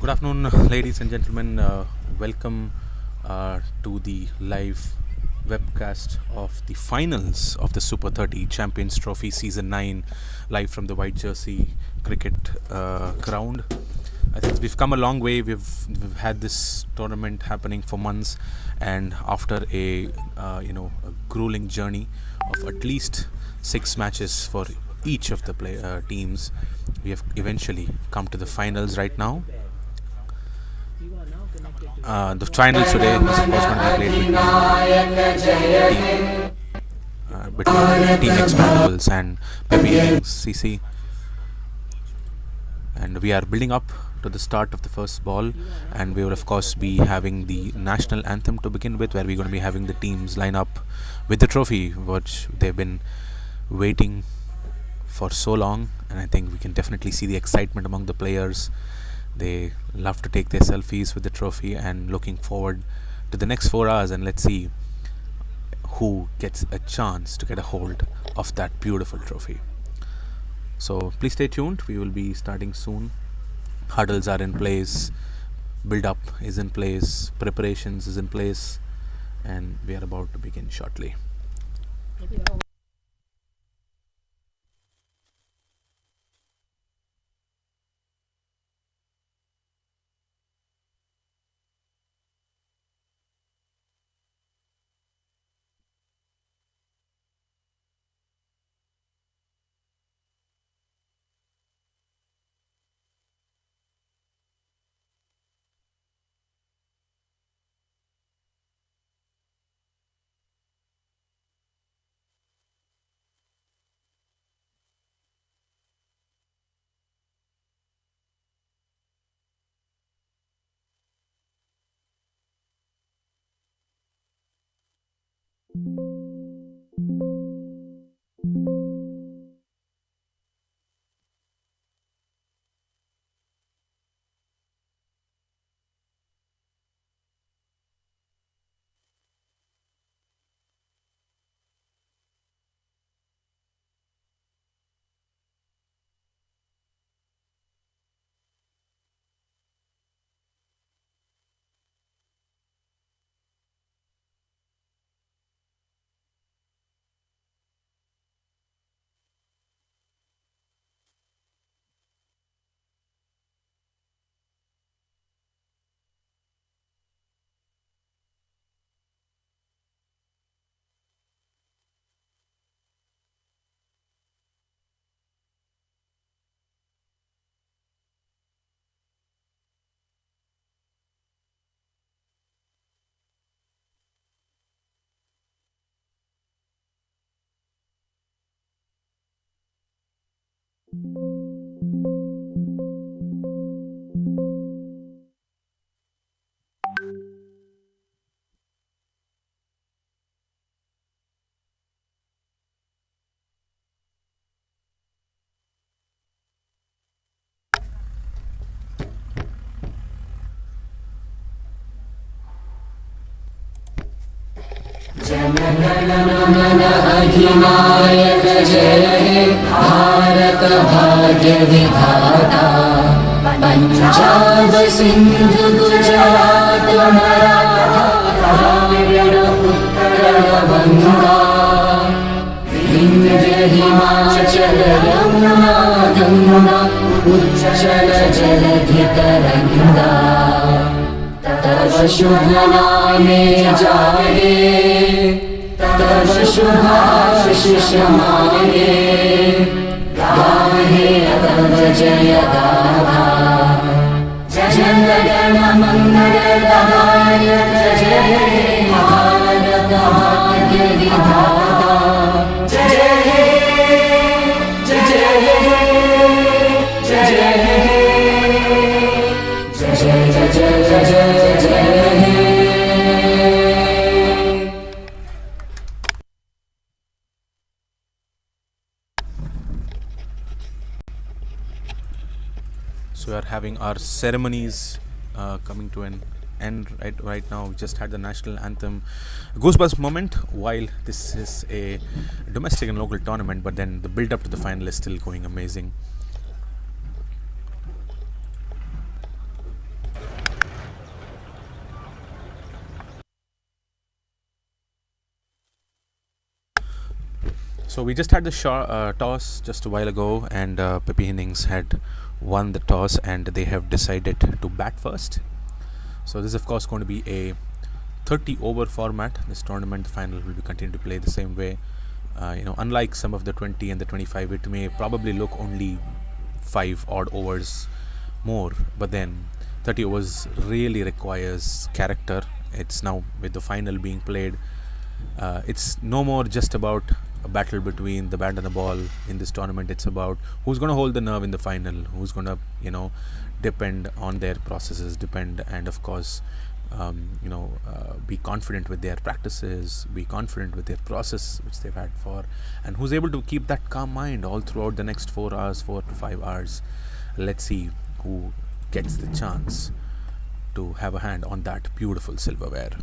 Good afternoon, ladies and gentlemen. Welcome to the live webcast of the finals of the Super 30 Champions Trophy Season 9, live from the White Jersey Cricket ground. I think we've come a long way. We've had this tournament happening for months, and after a grueling journey of at least 6 matches for each of the teams, we have eventually come to the finals right now. The finals today is of course going to be played between Team Expendables and Pepe Innings CC, and we are building up to the start of the first ball, and we will of course be having the national anthem to begin with, where we're going to be having the teams line up with the trophy, which they've been waiting for so long. And I think we can definitely see the excitement among the players. They love to take their selfies with the trophy and looking forward to the next 4 hours, and let's see who gets a chance to get a hold of that beautiful trophy. So please stay tuned. We will be starting soon. Huddles are in place, build up is in place, preparations is in place, and we are about to begin shortly. Jana Gana Mana अधिनायक जय हे भारत भाग्य विधाता पंजाब सिंधु गुजरात मराठा द्राविड़ उत्कल गंगा विंध्य हिमाचल यमुना गंगा उच्चल जलधि तरंगा तव शुभ नामे जागे तव शुभाशिष मांगे गाहे तव जय गाथा जन गण मंगलदायक जय हे भारत भाग्य विधाता जय हे जय जय जय जय जय जय So we are having our ceremonies coming to an end right now. We just had the national anthem, goosebumps moment while this is a domestic and local tournament, but then the build up to the final is still going amazing. So we just had the toss just a while ago, and Pepe Hennings had won the toss, and they have decided to bat first. So this is of course going to be a 30 over format. This tournament, the final will be continued to play the same way. Unlike some of the 20 and the 25, it may probably look only 5 odd overs more, but then 30 overs really requires character. It's now with the final being played, it's no more just about a battle between the bat and the ball in this tournament. It's about who's going to hold the nerve in the final, who's going to depend on their processes, and of course be confident with their practices, be confident with their process which they've had for, and who's able to keep that calm mind all throughout the next 4 hours, 4 to 5 hours. Let's see who gets the chance to have a hand on that beautiful silverware.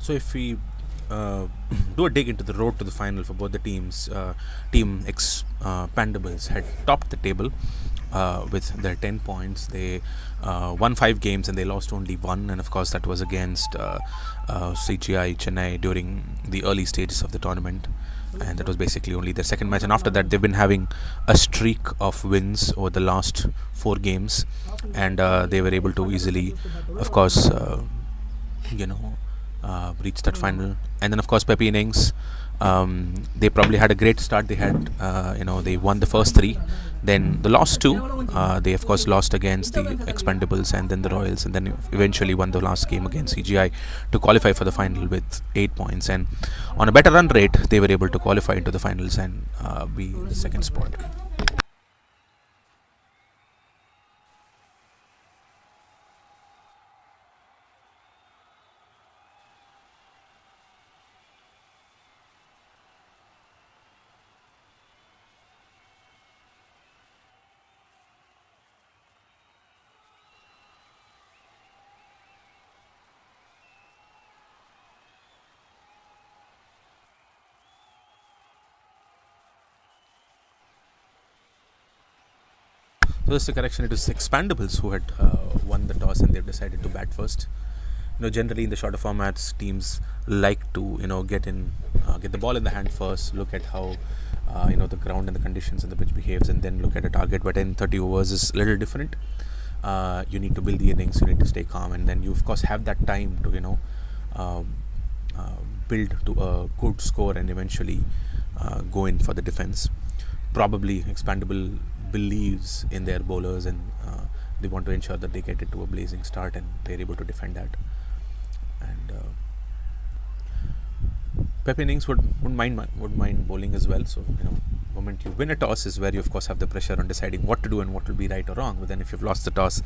So if we do a dig into the road to the final for both the teams, Team Expandables had topped the table with their 10 points. They won 5 games and they lost only 1, and of course that was against CGI Chennai during the early stages of the tournament, and that was basically only their second match. And after that, they've been having a streak of wins over the last 4 games, and they were able to easily, of course, reach that final. And then of course Pepe Innings, they probably had a great start. They had they won the first 3, then the last 2 they of course lost against the Expendables and then the Royals, and then eventually won the last game against CGI to qualify for the final with 8 points. And on a better run rate, they were able to qualify into the finals and be the second spot. So just a correction, it was Expandables who had won the toss and they've decided to bat first. Generally in the shorter formats, teams like to get the ball in the hand first, look at how the ground and the conditions and the pitch behaves, and then look at a target. But in 30 overs is a little different. You need to build the innings, you need to stay calm, and then you of course have that time to build to a good score and eventually go in for the defense. Probably Expandable believes in their bowlers, and they want to ensure that they get it to a blazing start and they're able to defend that. And Pepe Innings would mind bowling as well. So the moment you win a toss is where you of course have the pressure on deciding what to do and what will be right or wrong. But then if you've lost the toss,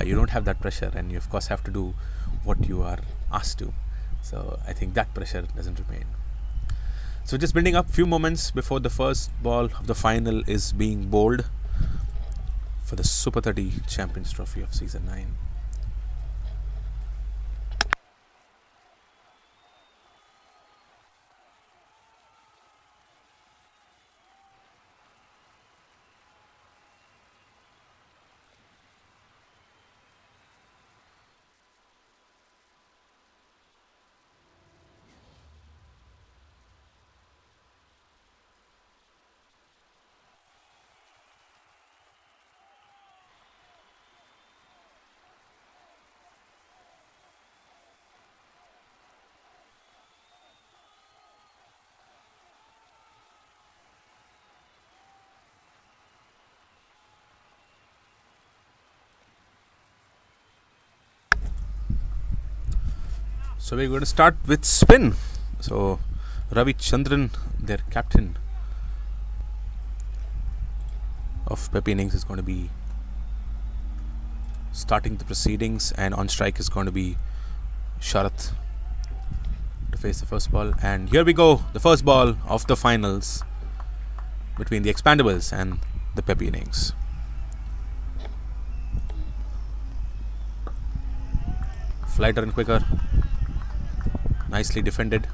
you don't have that pressure, and you of course have to do what you are asked to. So I think that pressure doesn't remain. So just building up, few moments before the first ball of the final is being bowled for the Super 30 Champions Trophy of Season 9. So we're going to start with spin. So Ravi Chandran, their captain of Pepi innings, is going to be starting the proceedings, and on strike is going to be Sharath to face the first ball. And here we go, the first ball of the finals between the Expandables and the Pepi innings. Lighter and quicker, nicely defended.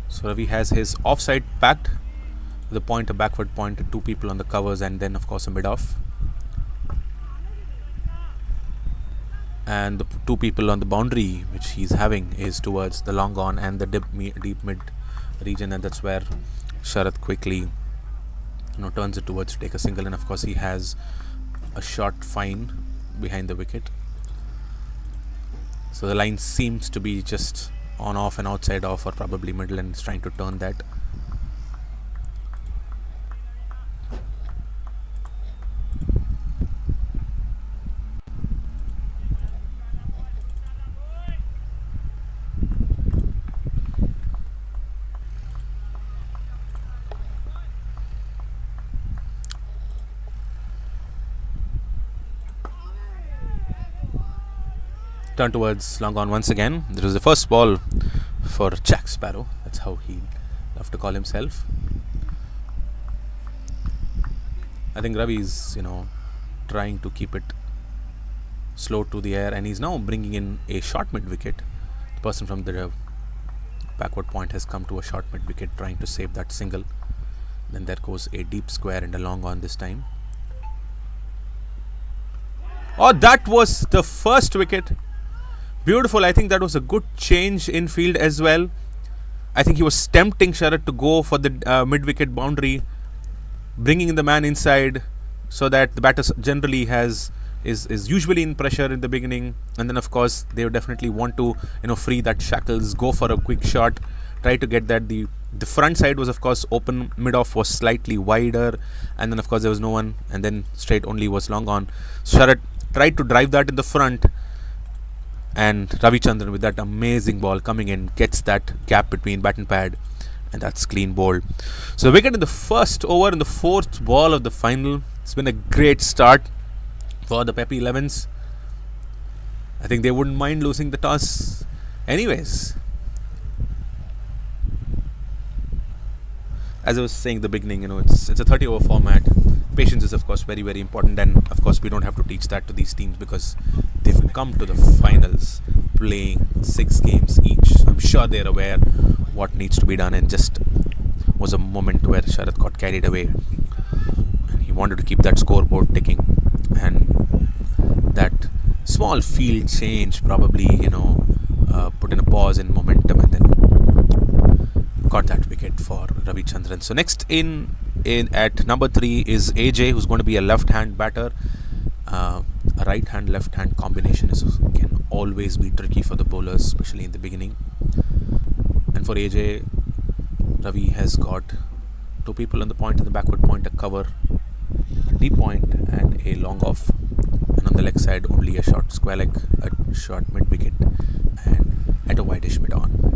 So Ravi has his offside packed with a point, a backward point, 2 people on the covers, and then of course a mid-off. And the 2 people on the boundary which he's having is towards the long on and the deep mid region, and that's where Sharath quickly turns it towards to take a single, and of course he has a short fine behind the wicket. So the line seems to be just on off and outside off, or probably middle, and is trying to turn that. Turn towards long on once again. This was the first ball for Jack Sparrow. That's how he loved to call himself. I think Ravi's, trying to keep it slow to the air, and he's now bringing in a short mid wicket. The person from the backward point has come to a short mid wicket, trying to save that single. Then there goes a deep square and a long on this time. Oh, that was the first wicket. Beautiful. I think that was a good change in field as well. I think he was tempting Sharath to go for the mid-wicket boundary, bringing the man inside, so that the batter generally is usually in pressure in the beginning, and then of course they would definitely want to free that shackles, go for a quick shot, try to get that. The front side was of course open, mid-off was slightly wider, and then of course there was no one, and then straight only was long on. Sharath tried to drive that in the front, and Ravi Chandran with that amazing ball coming in gets that gap between bat and pad, and that's clean bowled. So wicket in the first over in the 4th ball of the final. It's been a great start for the Pepi 11s. I think they wouldn't mind losing the toss anyways. As I was saying in the beginning, it's a 30-over format. Patience is of course very, very important, and of course we don't have to teach that to these teams because they've come to the finals playing 6 games each. So I'm sure they're aware what needs to be done, and just was a moment where Sharath got carried away and he wanted to keep that scoreboard ticking, and that small field change probably put in a pause in momentum, and then got that wicket for Ravi Chandran. So next in at number 3 is AJ, who's going to be a left-hand batter. A right-hand left-hand combination can always be tricky for the bowlers, especially in the beginning. And for AJ, Ravi has got 2 people on the point, in the backward point, a cover, a deep point, and a long off. And on the leg side, only a short square leg, a short mid wicket, and at a wideish mid on.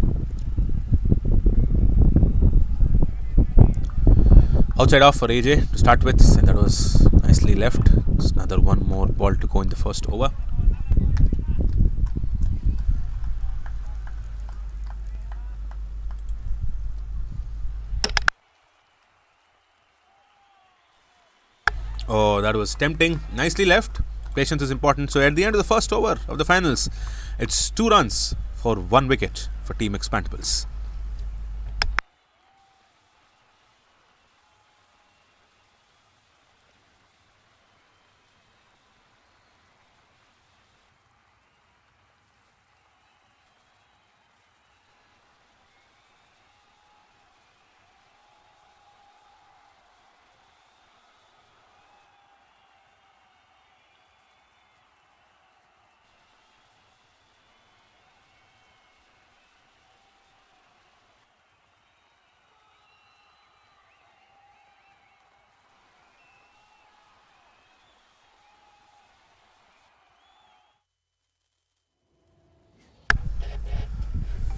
Outside off for AJ to start with, and that was nicely left. Just another one more ball to go in the first over. Oh, that was tempting. Nicely left. Patience is important. So at the end of the first over of the finals, it's 2 runs for 1 wicket for Team Expandables.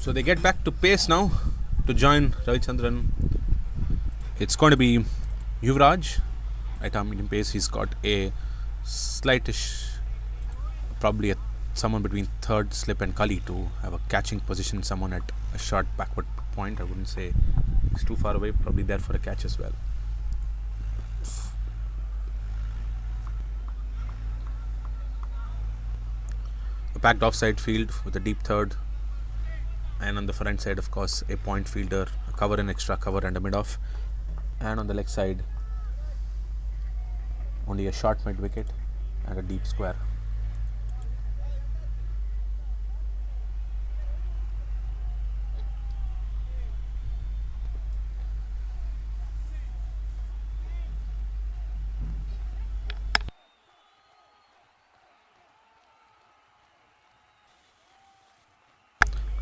So they get back to pace now to join Ravichandran. It's going to be Yuvraj at arm medium pace. He's got a slightish, probably someone between third slip and Kali to have a catching position, someone at a short backward point. I wouldn't say he's too far away, probably there for a catch as well. A packed offside field with a deep third, and on the front side, of course, a point fielder, a cover, an extra cover, and a mid off. And on the leg side, only a short mid wicket and a deep square.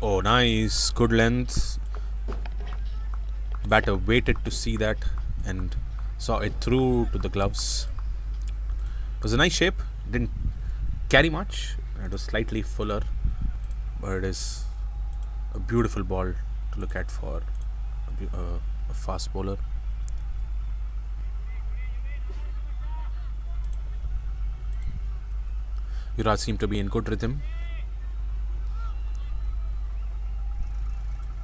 Oh, nice, good length. Batter waited to see that and saw it through to the gloves. It was a nice shape, didn't carry much, it was slightly fuller, but it is a beautiful ball to look at for a fast bowler. Yuvraj seemed to be in good rhythm.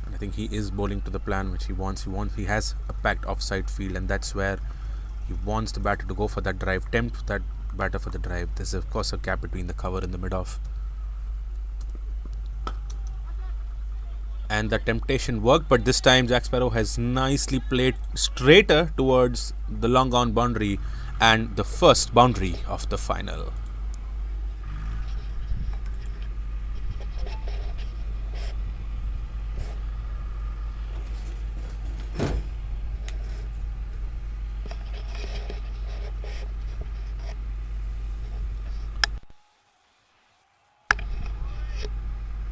And I think he is bowling to the plan which he wants. He has a packed offside field, and that's where he wants the batter to go for that drive, tempt that batter for the drive. There's of course a gap between the cover and the mid off. And the temptation worked, but this time Jack Sparrow has nicely played straighter towards the long on boundary and the first boundary of the final.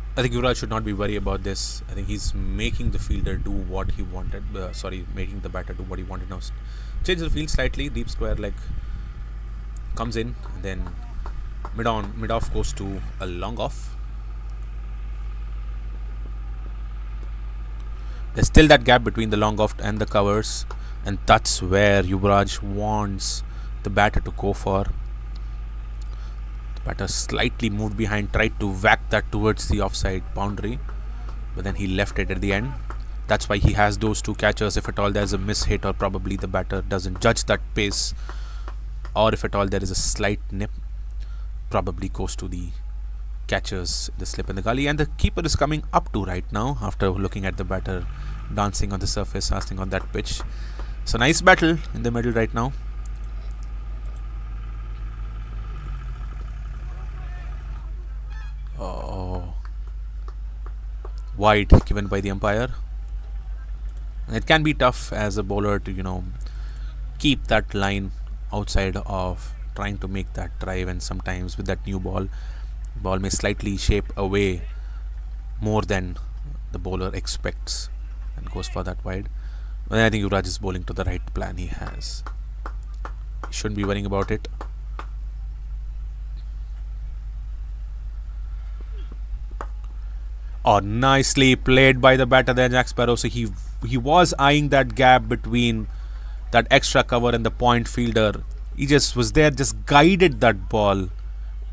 I think Yuvraj should not be worried about this. I think he's making the fielder do what he wanted. Making the batter do what he wanted now. Change the field slightly. Deep square leg comes in, and then mid off goes to a long off. There's still that gap between the long off and the covers, and that's where Yuvraj wants the batter to go for. Batter slightly moved behind, tried to whack that towards the offside boundary, but then he left it at the end. That's why he has those two catchers. If at all there's a miss hit, or probably the batter doesn't judge that pace, or if at all there is a slight nip, probably goes to the catchers, the slip and the gully. And the keeper is coming up to right now after looking at the batter dancing on the surface, casting on that pitch. So nice battle in the middle right now. Wide given by the umpire. It can be tough as a bowler to keep that line outside of trying to make that drive, and sometimes with that new ball may slightly shape away more than the bowler expects and goes for that wide. But I think Yuvraj is bowling to the right plan he has. He shouldn't be worrying about it. Oh, nicely played by the batter there, Jack Sparrow. So he was eyeing that gap between that extra cover and the point fielder. He just was there, just guided that ball.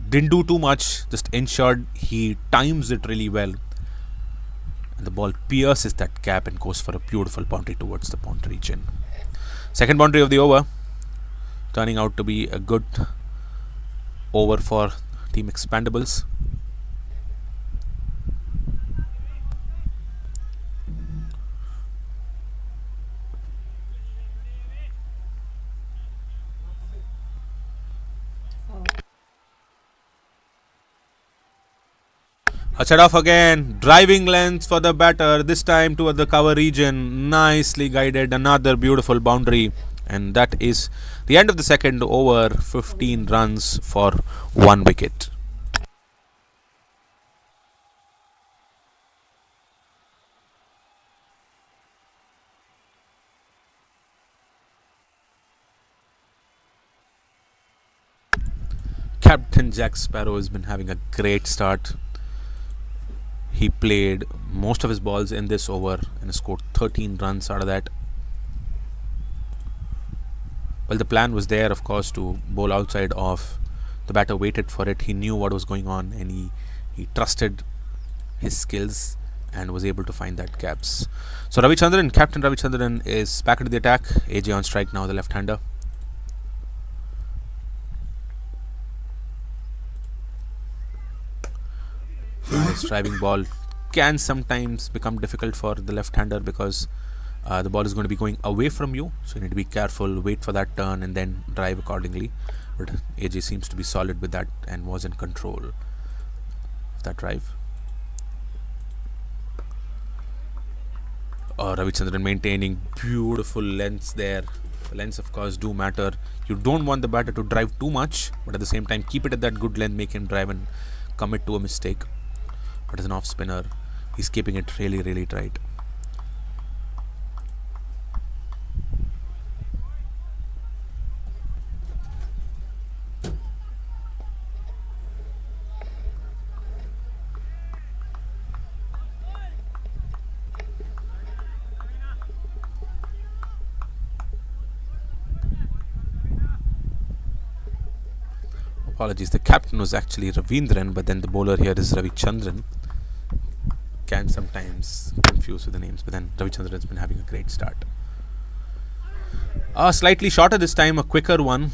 Didn't do too much, just ensured he times it really well. And the ball pierces that gap and goes for a beautiful boundary towards the pond region. Second boundary of the over, turning out to be a good over for Team Expandables. A set off again, driving length for the batter, this time toward the cover region, nicely guided, another beautiful boundary, and that is the end of the second over, 15 runs for 1 wicket. Captain Jack Sparrow has been having a great start. He played most of his balls in this over and scored 13 runs out of that. Well, the plan was there, of course, to bowl outside off. The batter waited for it. He knew what was going on, and he trusted his skills and was able to find that gaps. So Ravichandran, Captain Ravichandran, is back into the attack. AJ on strike now, the left-hander. Nice driving ball. Can sometimes become difficult for the left-hander because the ball is going to be going away from you, so you need to be careful, wait for that turn and then drive accordingly. But AJ seems to be solid with that and was in control of that drive. Ravichandran maintaining beautiful lengths there. The lengths, of course, do matter. You don't want the batter to drive too much, but at the same time keep it at that good length, make him drive and commit to a mistake. But as an off spinner, he's keeping it really, really tight. Apologies, the captain was actually Ravindran, but then the bowler here is Ravichandran. Can sometimes confuse with the names, but then Ravichandran has been having a great start. Slightly shorter this time, a quicker one.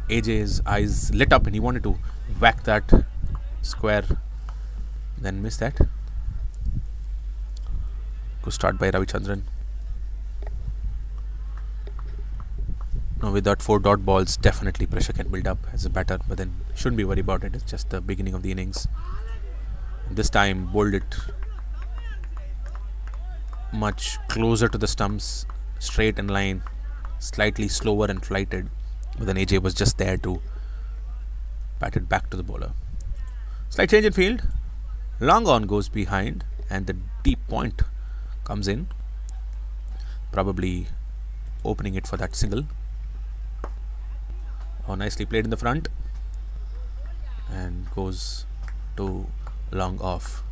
AJ's eyes lit up and he wanted to whack that square, then missed that. Good start by Ravichandran. Now with that 4 dot balls, definitely pressure can build up as a batter, but then shouldn't be worried about it. It's just the beginning of the innings. And this time bowled it much closer to the stumps, straight in line, slightly slower and flighted, but then AJ was just there to bat it back to the bowler. Slight change in field. Long on goes behind and the deep point comes in, probably opening it for that single. Nicely played in the front and goes to long off.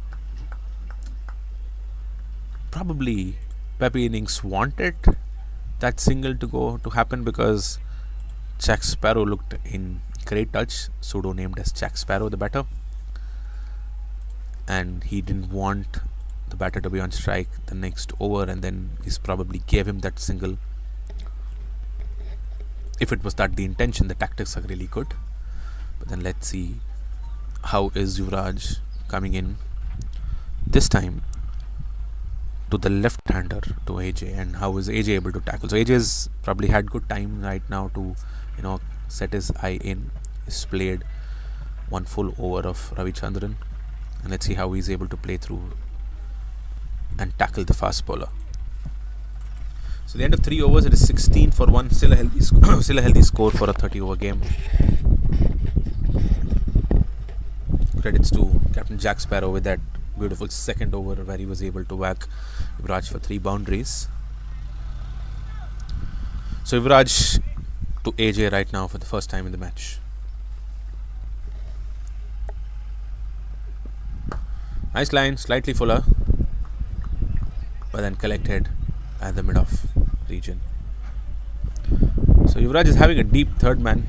Probably Pepe innings wanted that single to happen because Jack Sparrow looked in great touch, pseudo named as Jack Sparrow, the batter, and he didn't want the batter to be on strike the next over, and then he's probably gave him that single. If it was that the intention, the tactics are really good. But then let's see how is Yuvraj coming in this time to the left-hander to AJ, and how is AJ able to tackle. So AJ's probably had good time right now to set his eye in. He's played 1 full over of Ravichandran, and let's see how he's able to play through and tackle the fast bowler. So the end of 3 overs, it is 16 for 1, still a healthy score for a 30-over game. Credits to Captain Jack Sparrow with that beautiful second over where he was able to whack Yuvraj for 3 boundaries. So Yuvraj to AJ right now for the first time in the match. Nice line, slightly fuller, but then collected at the mid-off region. So Yuvraj is having a deep third man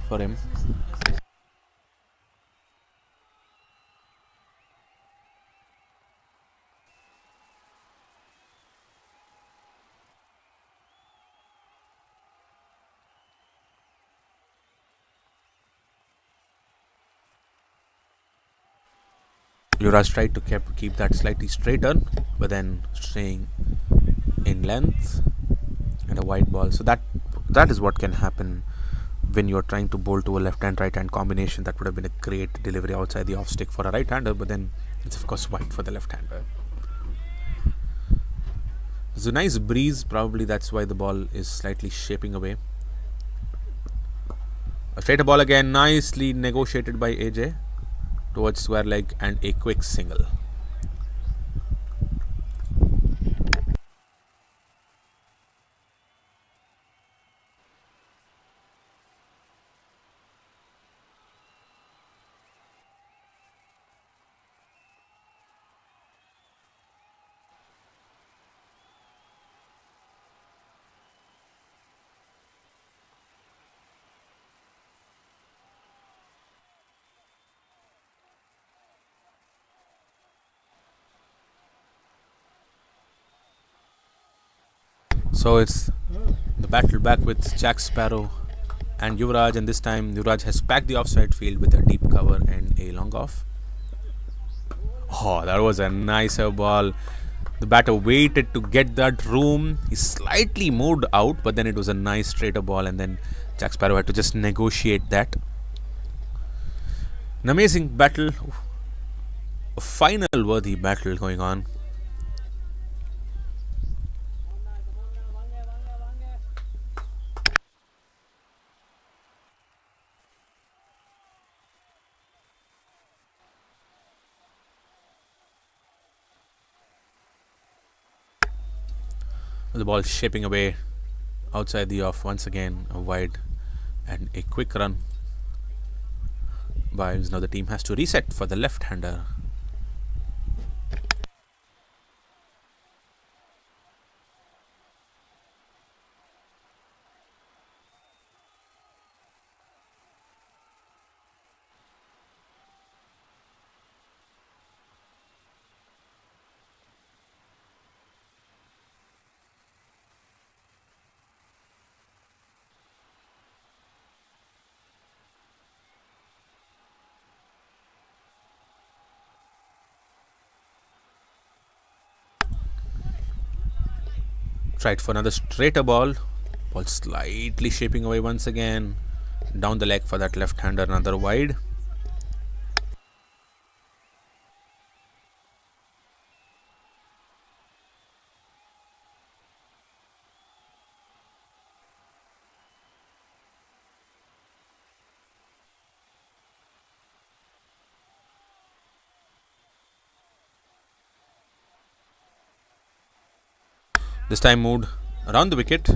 for him. Yuvraj tried to keep that slightly straighter, but then staying in length and a wide ball. So that is what can happen when you're trying to bowl to a left-hand right-hand combination. That would have been a great delivery outside the off stick for a right-hander, but then it's of course wide for the left-hander. There's a nice breeze, probably that's why the ball is slightly shaping away. A straighter ball again, nicely negotiated by AJ towards square leg and a quick single. So it's the battle back with Jack Sparrow and Yuvraj, and this time Yuvraj has packed the offside field with a deep cover and a long off. Oh, that was a nicer ball. The batter waited to get that room. He slightly moved out, but then it was a nice straighter ball, and then Jack Sparrow had to just negotiate that. An amazing battle, a final worthy battle going on. The ball shaping away outside the off. Once again a wide and a quick run by. Now the team has to reset for the left-hander. Tried for another straighter ball. Ball slightly shaping away once again. Down the leg for that left-hander, another wide. This time moved around the wicket.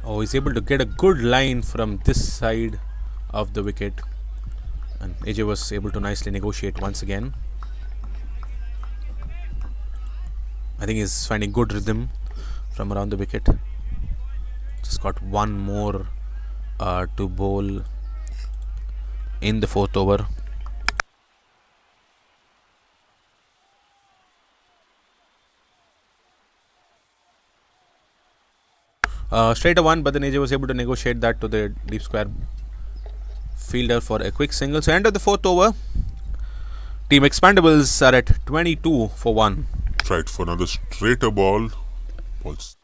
Oh, he's able to get a good line from this side of the wicket, and AJ was able to nicely negotiate once again. I think he's finding good rhythm from around the wicket. Just got one more to bowl in the fourth over. Straight a one, but then AJ was able to negotiate that to the deep square fielder for a quick single. So end of the fourth over. Team Expandables are at 22 for 1. Tried for another straighter ball. Balls.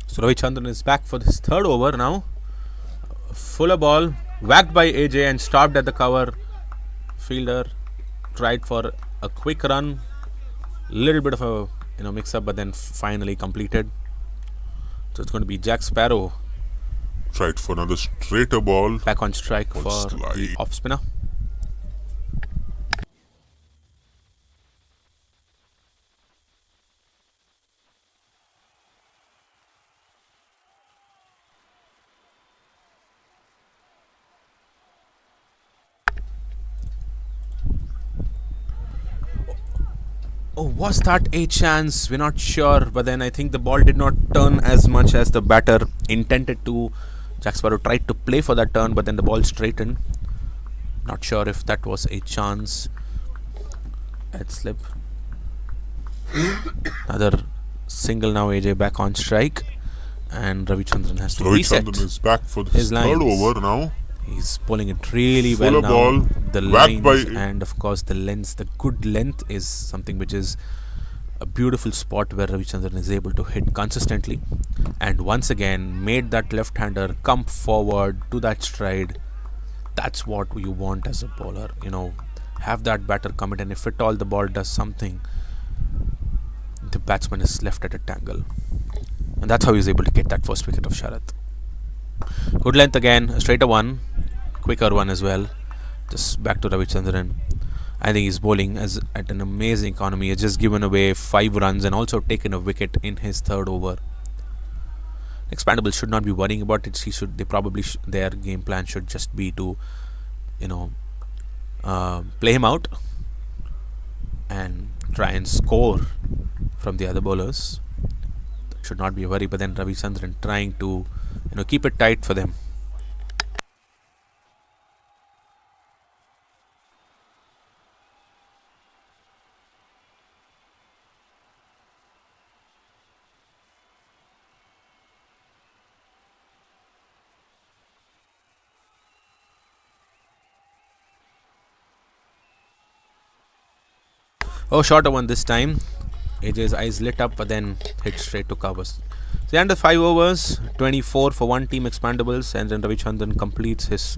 So Ravichandran is back for this third over now. Fuller ball whacked by AJ and stopped at the cover. Fielder tried for a quick run. Little bit of a mix up, but then finally completed. So it's going to be Jack Sparrow. Tried for another straighter ball. Back on strike for the off spinner. Oh, was that a chance? We're not sure, but then I think the ball did not turn as much as the batter intended to. Jack Sparrow tried to play for that turn, but then the ball straightened. Not sure if that was a chance. At slip. Another single now. AJ back on strike, and Ravichandran has to reset. Ravichandran is back for his third lines. over now. He's pulling it really well Fuller now. ball, The whacked lines by- and of course the length, the good length is something which is a beautiful spot where Ravichandran is able to hit consistently, and once again made that left-hander come forward to that stride. That's what you want as a bowler. Have that batter commit, and if at all the ball does something, the batsman is left at a tangle, and that's how he's able to get that first wicket of Sharath. Good length again, a straighter one, quicker one as well. Just back to Ravichandran. I think he's bowling at an amazing economy. He's just given away 5 runs and also taken a wicket in his third over. Expandables should not be worrying about it. Their game plan should just be to, play him out and try and score from the other bowlers. That should not be a worry. But then Ravichandran trying to, keep it tight for them. Oh, shorter one this time. AJ's eyes lit up, but then hit straight to covers. So, under 5 overs, 24 for one team Expandables, and then Ravichandran completes his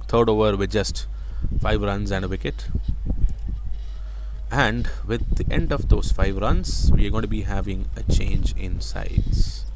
third over with just 5 runs and a wicket. And with the end of those 5 runs, we are going to be having a change in sides.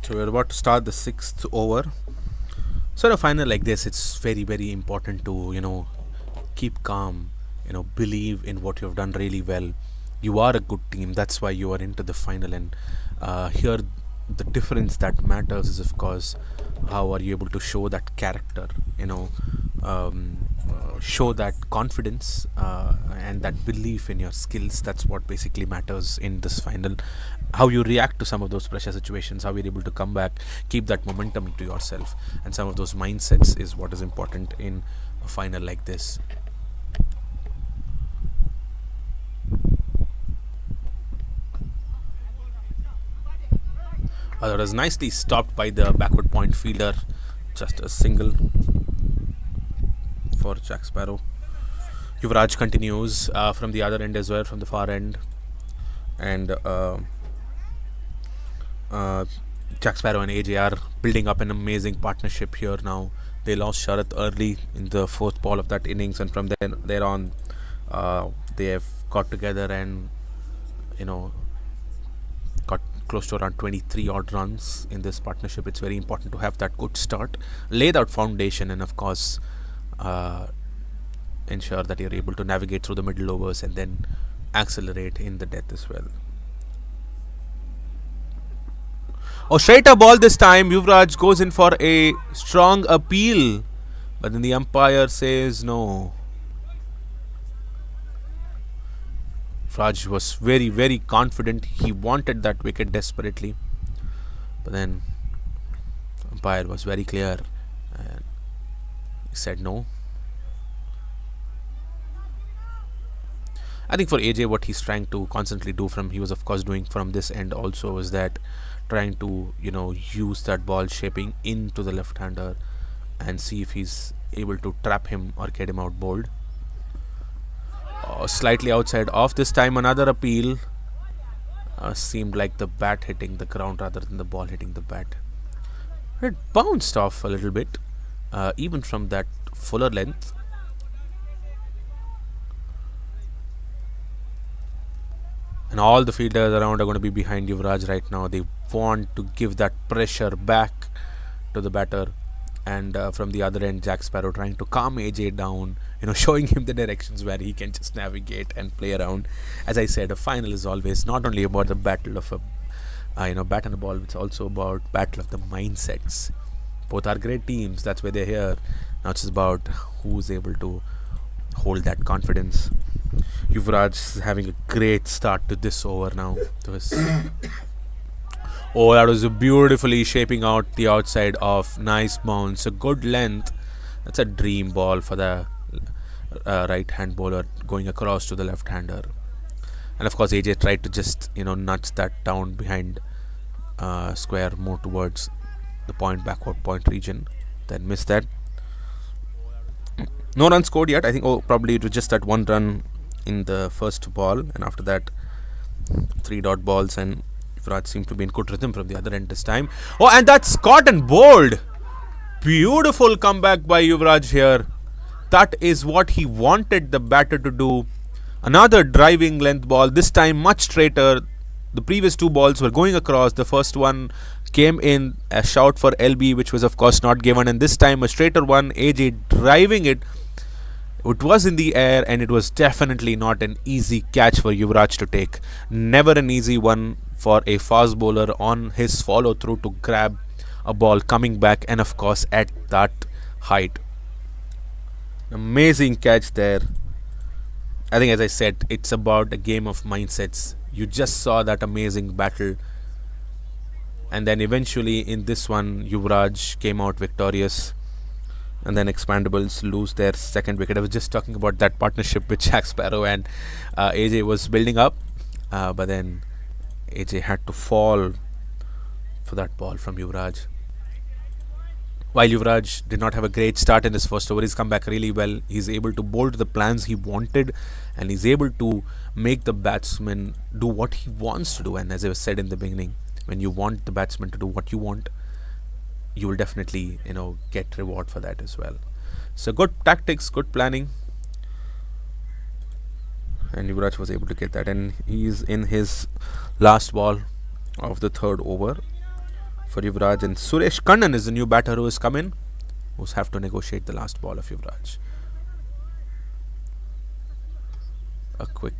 So we're about to start the 6th over. So in a final like this, it's very, very important to, keep calm, believe in what you've done really well. You are a good team. That's why you are into the final. And here, the difference that matters is, of course, how are you able to show that character, show that confidence and that belief in your skills. That's what basically matters in this final. How you react to some of those pressure situations, how you're able to come back, keep that momentum into yourself, and some of those mindsets is what is important in a final like this. That was nicely stopped by the backward point fielder. Just a single for Jack Sparrow. Yuvraj continues from the other end as well, from the far end. And Jack Sparrow and AJ are building up an amazing partnership here now. They lost Sharath early in the 4th ball of that innings, and from there on, they have got together and, got close to around 23 odd runs in this partnership. It's very important to have that good start, lay that foundation, and of course ensure that you're able to navigate through the middle overs and then accelerate in the death as well. Oh, straighter ball this time. Yuvraj goes in for a strong appeal, but then the umpire says no. Raj was very, very confident. He wanted that wicket desperately. But then umpire was very clear and he said no. I think for AJ, what he's trying to constantly do he was of course doing from this end also, is that trying to use that ball shaping into the left-hander and see if he's able to trap him or get him out bowled. Slightly outside off this time. Another appeal. Seemed like the bat hitting the ground rather than the ball hitting the bat. It bounced off a little bit, even from that fuller length. And all the fielders around are going to be behind Yuvraj right now. They want to give that pressure back to the batter. And from the other end, Jack Sparrow trying to calm AJ down, showing him the directions where he can just navigate and play around. As I said, a final is always not only about the battle of a bat and a ball, it's also about battle of the mindsets. Both are great teams. That's why they're here. Now it's about who's able to hold that confidence. Yuvraj is having a great start to this over now. Oh, that was beautifully shaping out the outside off. Nice bounce. A good length. That's a dream ball for the right-hand bowler going across to the left-hander. And of course, AJ tried to just, nudge that down behind square more towards the backward point region. Then missed that. No run scored yet. I think, probably it was just that one run in the first ball. And after that, 3 dot balls, and Yuvraj seemed to be in good rhythm from the other end this time. Oh, and that's caught and bowled. Beautiful comeback by Yuvraj here. That is what he wanted the batter to do. Another driving length ball, this time much straighter. The previous 2 balls were going across. The first one came in a shout for LB, which was of course not given. And this time a straighter one, AJ driving it. It was in the air, and it was definitely not an easy catch for Yuvraj to take. Never an easy one for a fast bowler on his follow through to grab a ball coming back, and of course at that height. Amazing catch there. I think, as I said, it's about a game of mindsets. You just saw that amazing battle, and then eventually in this one Yuvraj came out victorious. And then Expandables lose their second wicket. I was just talking about that partnership with Jack Sparrow and AJ was building up. But then AJ had to fall for that ball from Yuvraj. While Yuvraj did not have a great start in his first over, he's come back really well. He's able to bowl to the plans he wanted, and he's able to make the batsman do what he wants to do. And as I said in the beginning, when you want the batsman to do what you want, you will definitely, get reward for that as well. So good tactics, good planning. And Yuvraj was able to get that. And he's in his last ball of the 3rd over for Yuvraj. And Suresh Kannan is the new batter who has come in, who's have to negotiate the last ball of Yuvraj. A quick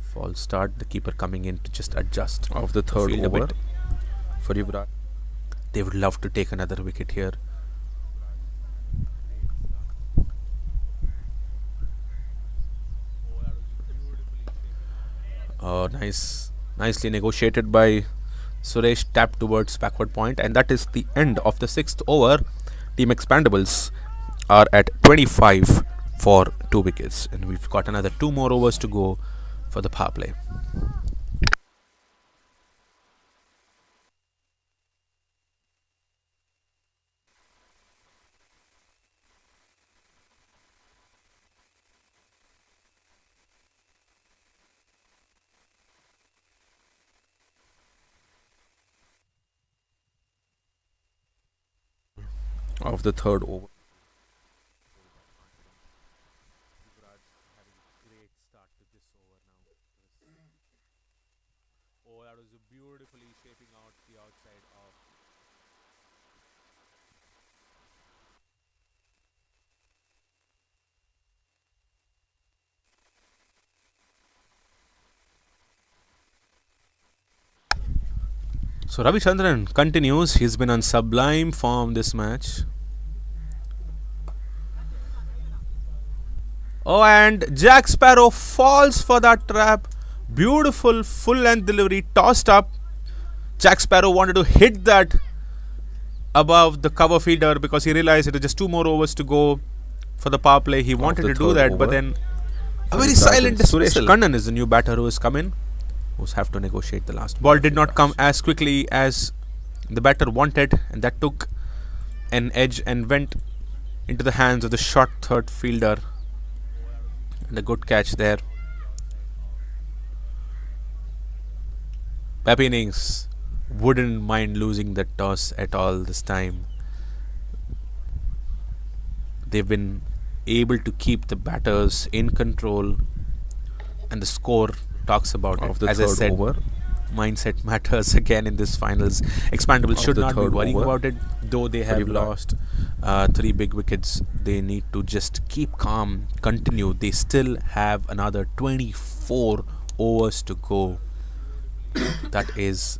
false start. The keeper coming in to just adjust of the 3rd over for Yuvraj. They would love to take another wicket here. Oh, nicely negotiated by Suresh. Tapped towards backward point, and that is the end of the 6th over. Team Expandables are at 25 for 2 wickets, and we've got another 2 more overs to go for the power play. Of the 3rd over. Oh, that was beautifully shaping out the outside off. So Ravichandran continues. He's been on sublime form this match. Oh, and Jack Sparrow falls for that trap. Beautiful full length delivery, tossed up. Jack Sparrow wanted to hit that above the cover fielder because he realized it was just 2 more overs to go for the power play. He wanted to do that, but then a very silent dismissal. Suresh Kannan is the new batter who has come in, who's have to negotiate the last. Ball did not come as quickly as the batter wanted, and that took an edge and went into the hands of the short third fielder. And a good catch there. Pepe Innings wouldn't mind losing the toss at all this time. They've been able to keep the batters in control, and the score talks about it. As I said, mindset matters again in this finals. Expandables should not be worrying about it, though they have lost 3 big wickets. They need to just keep calm, continue. They still have another 24 overs to go. That is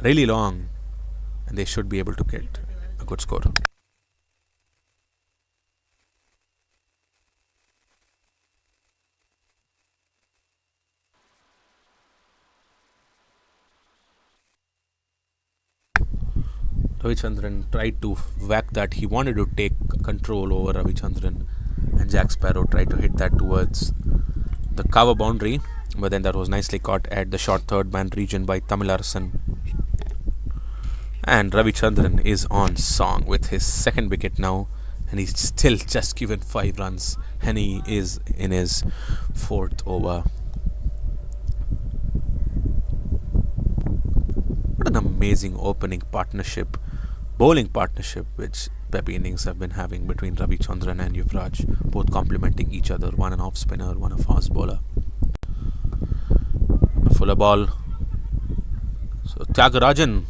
really long, and they should be able to get a good score. Ravichandran tried to whack that. He wanted to take control over Ravichandran, and Jack Sparrow tried to hit that towards the cover boundary, but then that was nicely caught at the short third man region by Tamilarasan. And Ravichandran is on song with his second wicket now, and he's still just given 5 runs, and he is in his 4th over. What an amazing opening partnership, bowling partnership, which Pepe Innings have been having between Ravichandran and Yuvraj, both complementing each other, one an off spinner, one a fast bowler. A fuller ball. So Tyagarajan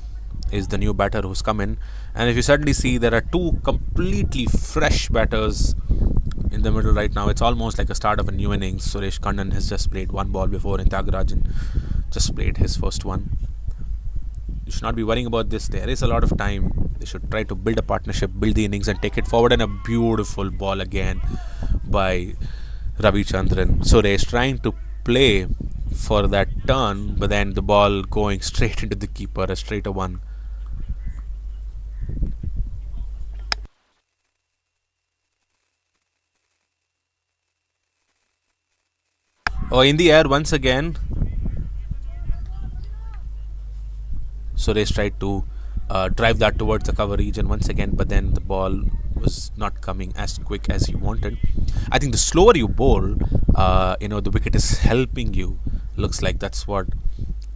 is the new batter who's come in, and if you suddenly see, there are 2 completely fresh batters in the middle right now. It's almost like a start of a new innings. Suresh Kannan has just played 1 ball before, and Tyagarajan just played his first one. You should not be worrying about this. There is a lot of time. They should try to build a partnership, build the innings, and take it forward. And a beautiful ball again by Ravichandran. Suresh trying to play for that turn, but then the ball going straight into the keeper, a straighter one. Oh, in the air once again. Suresh tried to drive that towards the cover region once again, but then the ball was not coming as quick as he wanted. I think the slower you bowl, the wicket is helping you. Looks like that's what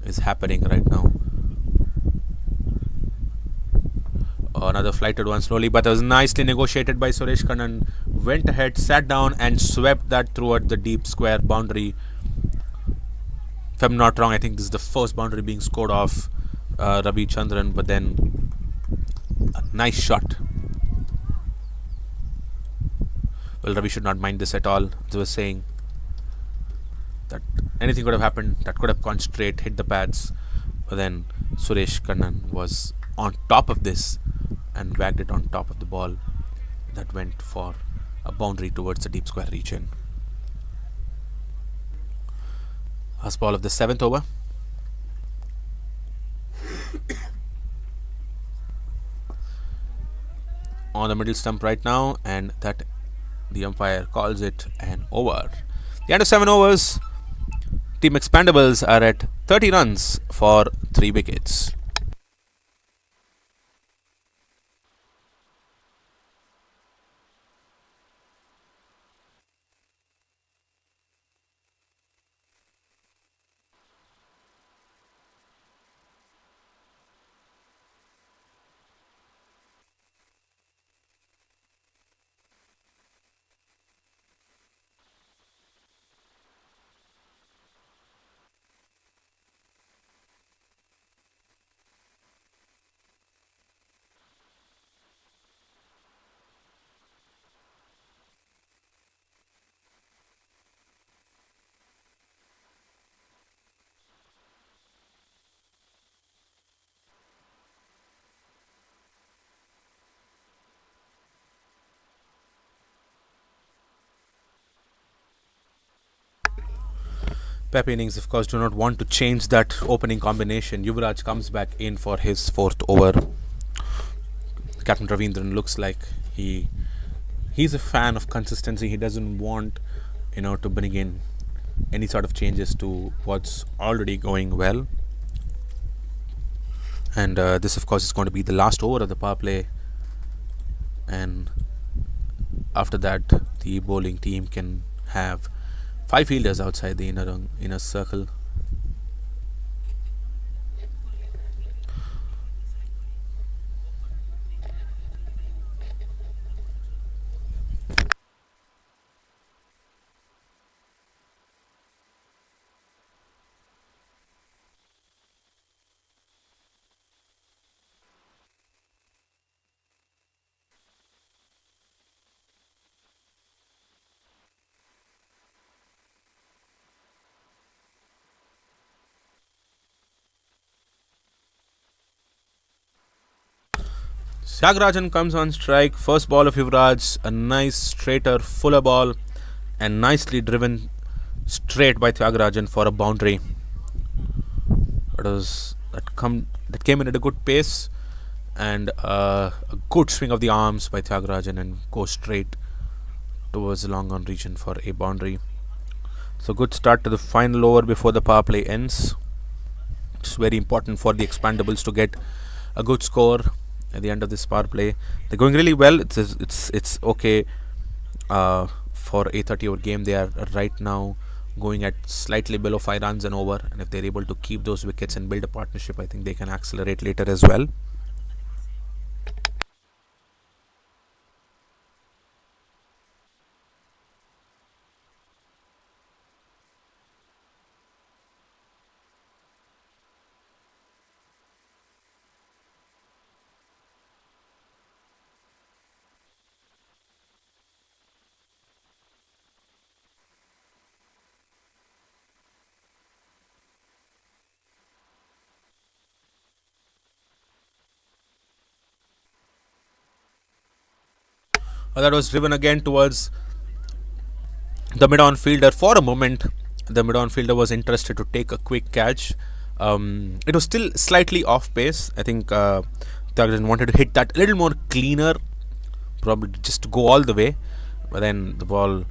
is happening right now. Another flighted one slowly, but it was nicely negotiated by Suresh Kannan. Went ahead, sat down, and swept that toward the deep square boundary. If I'm not wrong, I think this is the first boundary being scored off Ravichandran, but then a nice shot. Well, Ravi should not mind this at all. As I was saying, that anything could have happened. That could have gone straight, hit the pads, but then Suresh Kannan was on top of this and whacked it on top of the ball. That went for a boundary towards the deep square region. Last ball of the 7th over. On the middle stump right now, and that the umpire calls it an over. The end of 7 overs. Team Expandables are at 30 runs for 3 wickets. Pep innings, of course, do not want to change that opening combination. Yuvraj comes back in for his fourth over. Captain Ravindran looks like he's a fan of consistency. He doesn't want to bring in any sort of changes to what's already going well. And this, of course, is going to be the last over of the power play. And after that, the bowling team can have 5 fielders outside the inner circle. Tyagarajan comes on strike. First ball of Yuvraj, a nice straighter, fuller ball, and nicely driven straight by Tyagarajan for a boundary. That came in at a good pace, and a good swing of the arms by Tyagarajan and goes straight towards the long on region for a boundary. So good start to the final over before the power play ends. It's very important for the Expandables to get a good score at the end of this power play. They're going really well. It's okay for a 30-over game. They are right now going at slightly below 5 runs and over, and if they're able to keep those wickets and build a partnership, I think they can accelerate later as well. That was driven again towards the mid-on fielder. For a moment, the mid-on fielder was interested to take a quick catch. It was still slightly off pace. I think Tyagarajan wanted to hit that a little more cleaner, probably just to go all the way. But then the ball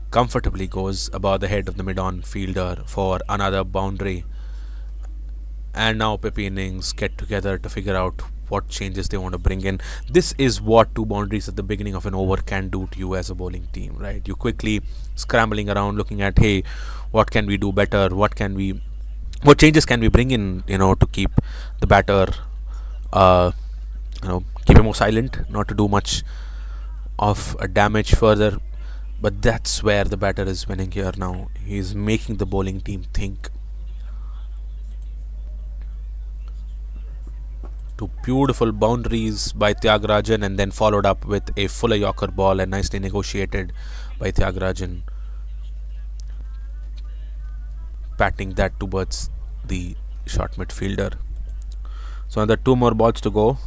comfortably goes above the head of the mid-on fielder for another boundary. And now Pepe innings get together to figure out what changes they want to bring in. This is what 2 boundaries at the beginning of an over can do to you as a bowling team, right? You quickly scrambling around looking at, hey, what can we do better? What changes can we bring in, to keep the batter, keep him more silent, not to do much of a damage further. But that's where the batter is winning here now. He's making the bowling team think. 2 beautiful boundaries by Tyagarajan, and then followed up with a fuller Yorker ball, and nicely negotiated by Tyagarajan, patting that towards the short midfielder. So another 2 more balls to go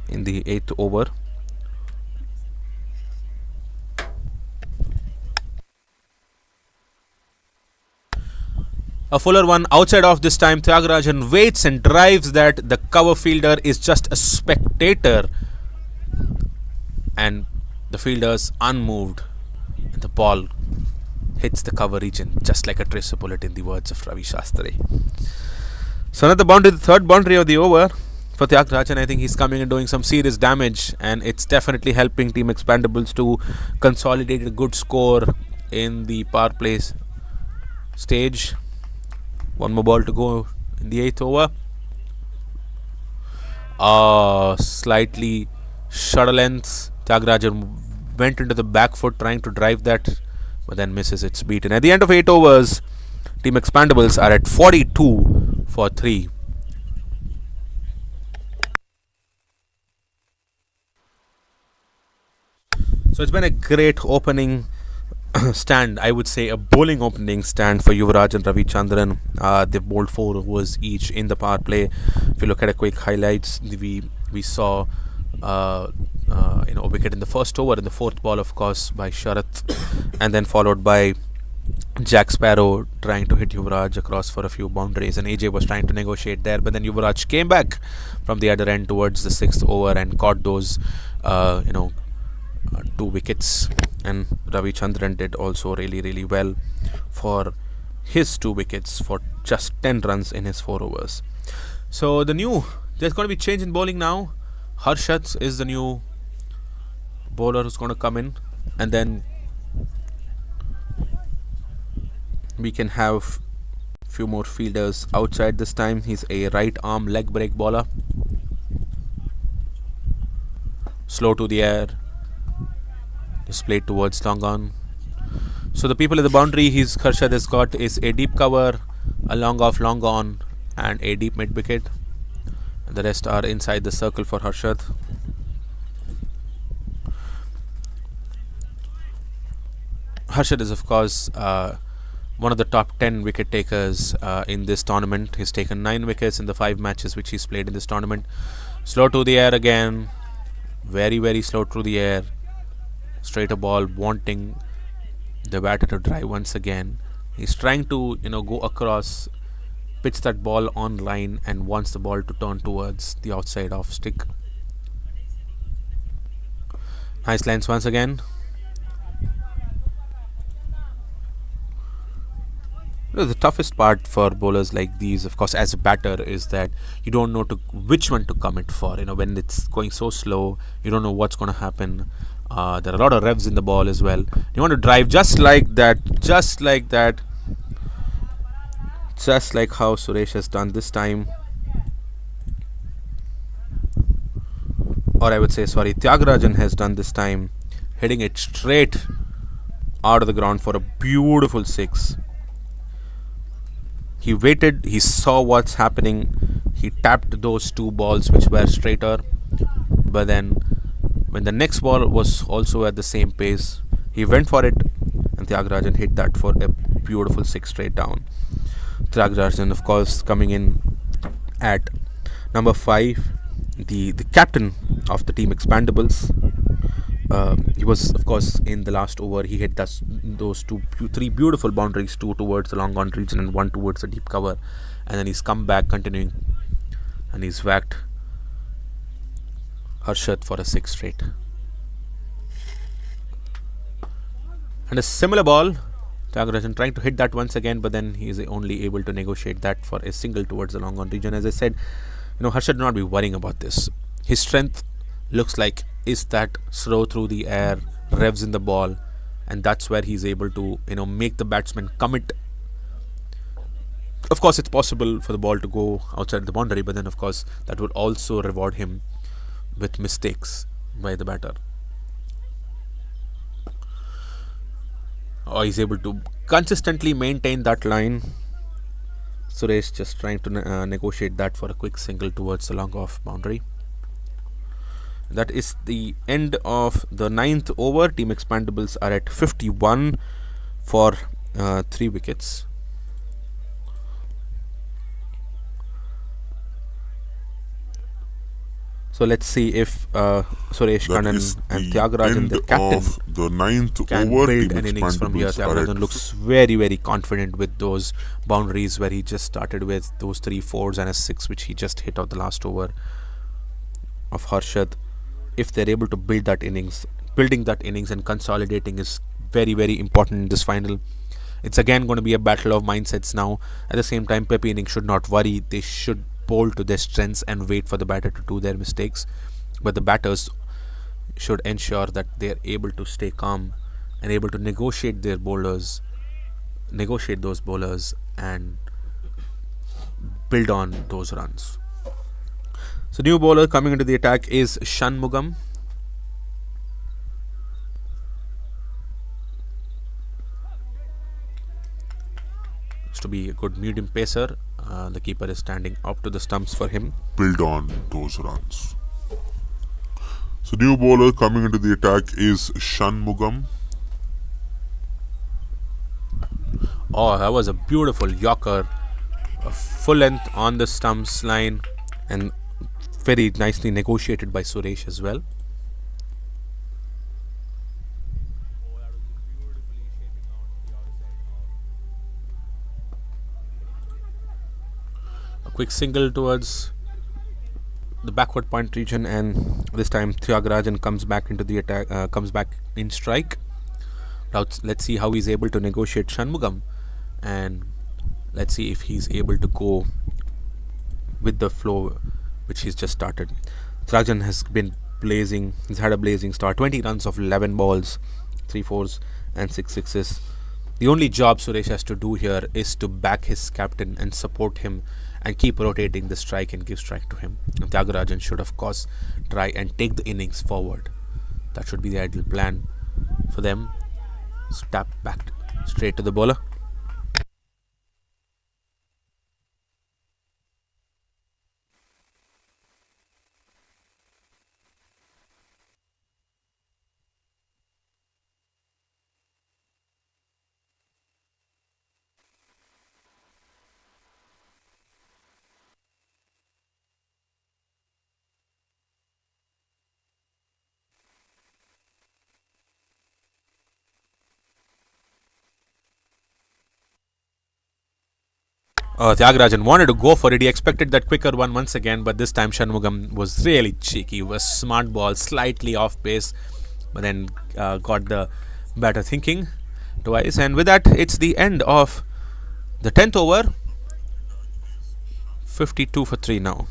in the 8th over. A fuller one outside off this time. Tyagarajan waits and drives that. The cover fielder is just a spectator, and the fielder's unmoved, and the ball hits the cover region just like a tracer bullet, in the words of Ravi Shastri. So another boundary, the 3rd boundary of the over for Tyagarajan. I think he's coming and doing some serious damage, and it's definitely helping Team Expandables to consolidate a good score in the power play stage. 1 more ball to go in the 8th over. Slightly shorter length. Tyagarajan went into the back foot trying to drive that, but then misses. It's beaten. At the end of 8 overs, Team Expandables are at 42 for 3. So it's been a great opening stand, I would say a bowling opening stand for Yuvraj and Ravichandran. They've bowled 4 overs each in the power play. If you look at a quick highlights, we saw a wicket in the first over, in the 4th ball, of course, by Sharath, and then followed by Jack Sparrow trying to hit Yuvraj across for a few boundaries, and AJ was trying to negotiate there, but then Yuvraj came back from the other end towards the sixth over and caught those, 2 wickets. And Ravi Chandran did also really, really well for his 2 wickets for just 10 runs in his 4 overs. So there's going to be change in bowling now. Harshad is the new bowler who's going to come in, and then we can have few more fielders outside this time. He's a right arm leg break bowler. Slow to the air. Just played towards long on. So the people at the boundary Harshad has got is a deep cover, a long off, long on, and a deep mid wicket. And the rest are inside the circle for Harshad. Harshad is of course one of the top 10 wicket takers in this tournament. He's taken 9 wickets in the 5 matches which he's played in this tournament. Slow to the air again. Very, very slow through the air. Straighter ball, wanting the batter to drive once again. He's trying to, go across, pitch that ball on line, and wants the ball to turn towards the outside off stick. Nice lines once again. The toughest part for bowlers like these, of course, as a batter, is that you don't know which one to commit for. When it's going so slow, you don't know what's going to happen. There are a lot of revs in the ball as well. You want to drive just like that, just like how Suresh has done this time. Or I would say, Tyagarajan has done this time, hitting it straight out of the ground for a beautiful 6. He waited, he saw what's happening, he tapped those 2 balls which were straighter, but then when the next ball was also at the same pace, he went for it, and Tyagarajan hit that for a beautiful 6 straight down. Tyagarajan, of course, coming in at number 5, the captain of the team Expandables. He was, of course, in the last over. He hit those 3 beautiful boundaries, 2 towards the long on region and 1 towards the deep cover, and then he's come back continuing, and he's whacked Harshad for a 6 straight. And a similar ball, Tyagarajan trying to hit that once again, but then he is only able to negotiate that for a single towards the long on region. As I said, Harshad should not be worrying about this. His strength looks like is that slow through the air, revs in the ball, and that's where he's able to make the batsman commit. Of course, it's possible for the ball to go outside the boundary, but then of course that would also reward him with mistakes by the batter. Or he's able to consistently maintain that line. Suresh just trying to negotiate that for a quick single towards the long off boundary. That is the end of the 9th over. Team Expandables are at 51 for 3 wickets. So let's see if Suresh Kannan and Tyagarajan, the captain, the 9th can over. build Team an innings from here. Expandables are Tyagarajan at looks very, very confident with those boundaries where he just started with those 3 4s and a 6 which he just hit out the last over of Harshad. If they're able to building that innings and consolidating is very, very important in this final. It's again going to be a battle of mindsets now. At the same time, Pepi innings should not worry. They should bowl to their strengths and wait for the batter to do their mistakes. But the batters should ensure that they're able to stay calm and able to negotiate those bowlers, and build on those runs. So new bowler coming into the attack is Shanmugam. To be a good medium pacer. The keeper is standing up to the stumps for him. Build on those runs. So new bowler coming into the attack is Shanmugam. Oh, that was a beautiful Yorker. A full length on the stumps line, and very nicely negotiated by Suresh as well. quick single towards the backward point region, and this time Tyagarajan comes back into the attack, comes back in strike. Now let's see how he's able to negotiate Shanmugam, and let's see if he's able to go with the flow which he's just started. Tyagarajan has been blazing, he's had a blazing start, 20 runs of 11 balls, 3 fours and 6 sixes. The only job Suresh has to do here is to back his captain and support him and keep rotating the strike and give strike to him. And Tyagarajan should of course try and take the innings forward. That should be the ideal plan for them. Tap back straight to the bowler. Tyagarajan wanted to go for it. He expected that quicker one once again, but this time Shanmugam was really cheeky. It was smart ball, slightly off pace, but then got the batter thinking twice. And with that, it's the end of the 10th over. 52 for 3 now.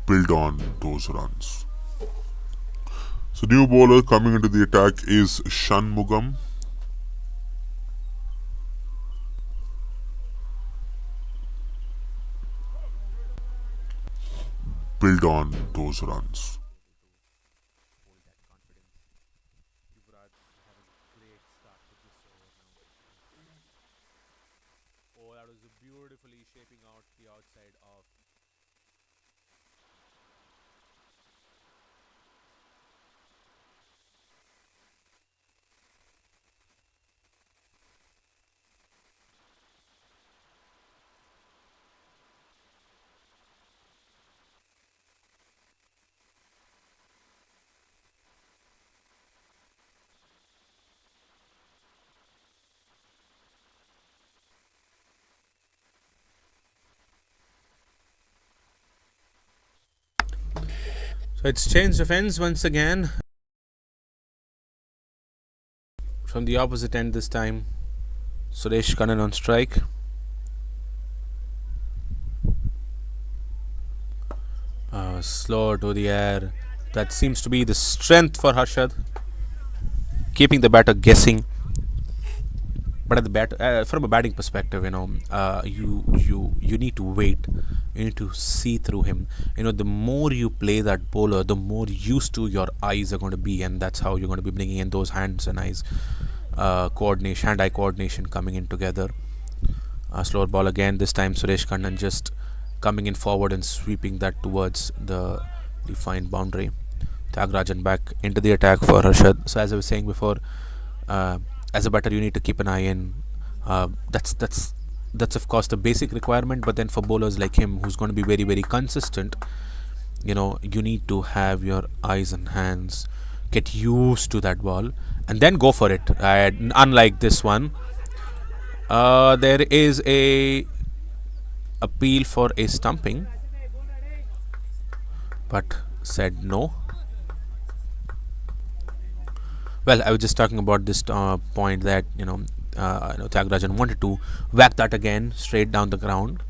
Build on those runs. So new bowler coming into the attack is Shanmugam. Build on those runs. Oh, that was beautifully shaping out the outside of So it's changed of ends once again. From the opposite end this time, Suresh Kannan on strike. Slow to the air. That seems to be the strength for Harshad, keeping the batter guessing. But at the bat, from a batting perspective, you need to wait. You need to see through him. The more you play that bowler, the more used to your eyes are going to be, and that's how you're going to be bringing in those hands and eyes coordination, hand-eye coordination coming in together. Slower ball again. This time Suresh Kannan just coming in forward and sweeping that towards the defined boundary. Tyagarajan back into the attack for Harshad. So as I was saying before, as a batter you need to keep an eye in. That's of course the basic requirement, but then for bowlers like him who's going to be very very consistent, you need to have your eyes and hands get used to that ball and then go for it. Unlike this one, there is a appeal for a stumping, but said no. Well, I was just talking about this point that Tyagarajan wanted to whack that again straight down the ground.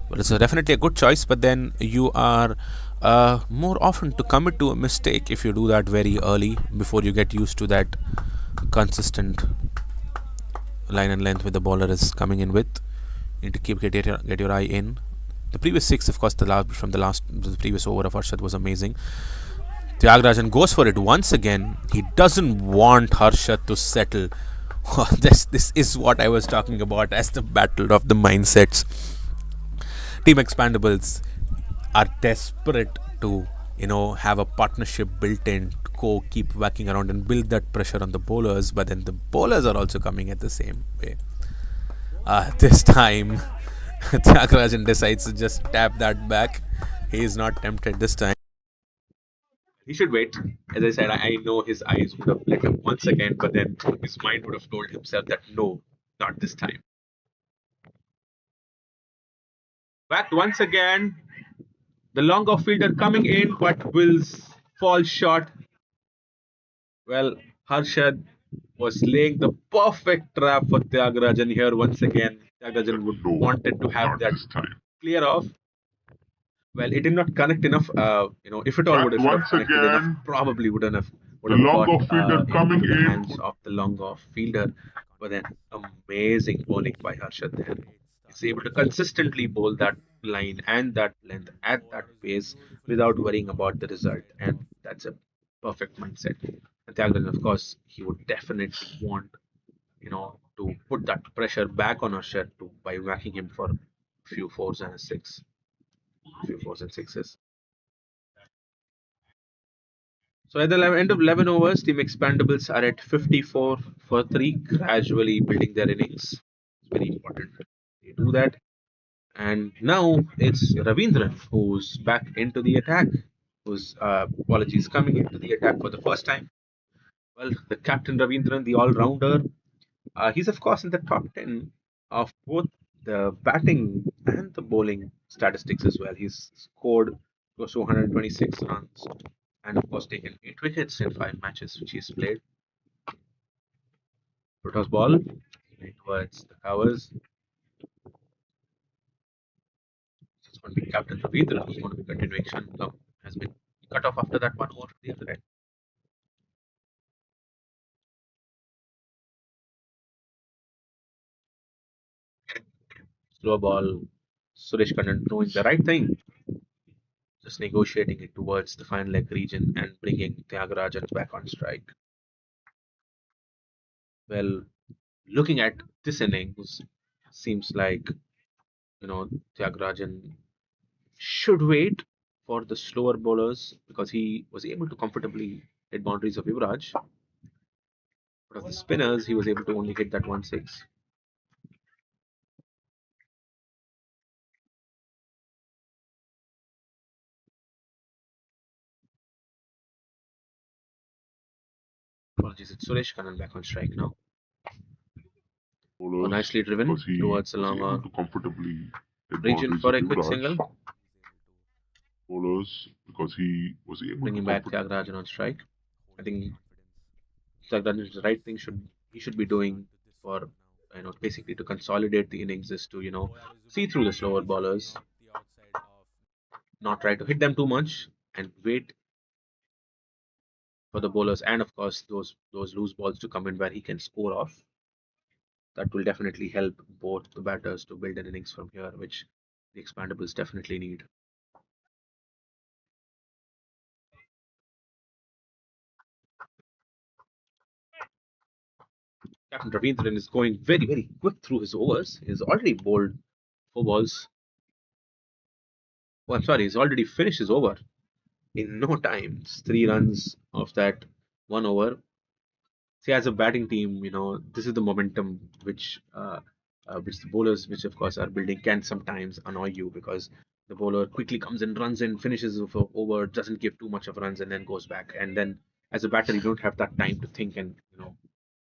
Well, it's definitely a good choice, but then you are more often to commit to a mistake if you do that very early before you get used to that consistent line and length where the bowler is coming in with. You need to get your eye in. The previous six, of course, the previous over of Harshad was amazing. Tyagarajan goes for it once again. He doesn't want Harshad to settle. This is what I was talking about as the battle of the mindsets. Team Expandables are desperate to have a partnership built in, go keep whacking around and build that pressure on the bowlers, but then the bowlers are also coming at the same way. This time Tyagarajan decides to just tap that back. He is not tempted this time. He should wait. As I said, I know his eyes would have lit up once again, but then his mind would have told himself that no, not this time. Back once again. The long off fielder coming in, but will fall short. Well, Harshad was laying the perfect trap for Tyagarajan here once again. Tyagarajan would No, wanted to have not that this time. clear off. Well, it did not connect enough. If it all would have Once connected enough, again, probably would the have long got off fielder coming into the in. hands of the long off fielder. But then amazing bowling by Harshad there. He's able to consistently bowl that line and that length at that pace without worrying about the result, and that's a perfect mindset. And Tyagarajan, of course, he would definitely want to put that pressure back on Harshad by whacking him for a few fours and a six. Few fours and sixes. So at the end of 11 overs, Team Expandables are at 54 for 3, gradually building their innings. It's very important they do that. And now it's Ravindran who's back into the attack, who's apologies coming into the attack for the first time. Well, the captain Ravindran, the all-rounder, he's of course in the top 10 of both the batting and the bowling statistics as well. He's scored close to 126 runs and of course taken 8 wickets in 5 matches which he's played. Protos ball towards the covers. It's going to be Captain Ravindran who's going to be continuing. Shanmugam has been cut off after that one over the other end. Slow ball. Suresh Kannan doing the right thing. Just negotiating it towards the final leg region and bringing Tyagarajan back on strike. Well, looking at this innings, seems like Tyagarajan should wait for the slower bowlers because he was able to comfortably hit boundaries of Yuvraj. But of the spinners, he was able to only hit that 1-6. Apologies, it's Suresh Kannan back on strike now. Bowlers, Nicely driven because he towards the was long able to comfortably hit region boundaries for of a quick Yuvraj. single. Bowlers, because he was able Bringing to back comfortably Tyagarajan on strike. I think Tyagarajan's the right thing he should be doing for basically to consolidate the innings is to see through the slower bowlers, not try to hit them too much, and wait for the bowlers and of course those loose balls to come in where he can score off. That will definitely help both the batters to build an innings from here, which the Expandables definitely need. Captain Ravindran is going very, very quick through his overs. He's already bowled 4 balls. Oh, I'm sorry, he's already finished his over in no time. It's 3 runs of that 1 over. See, as a batting team, this is the momentum which the bowlers, which of course are building, can sometimes annoy you because the bowler quickly comes in, runs in, finishes over, doesn't give too much of runs, and then goes back. And then, as a batter, you don't have that time to think and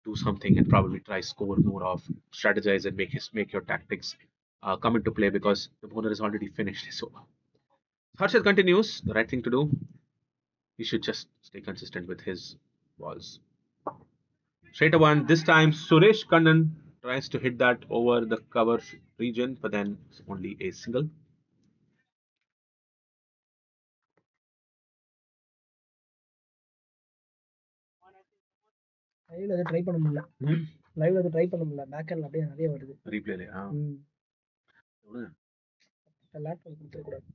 do something and probably try score more of, strategize and make your tactics come into play because the bowler has already finished his over. Harshad continues. The right thing to do. He should just stay consistent with his balls. Straight one. This time, Suresh Kannan tries to hit that over the cover region, but then it's only a single. கையில் அதை try பண்ண முடியல லைவ்ல அது try பண்ண முடியல. Back ஹேண்ட்ல அப்படியே நிறைய வருது. ரீப்ளேல laptop கொடுத்துக்கூடாது.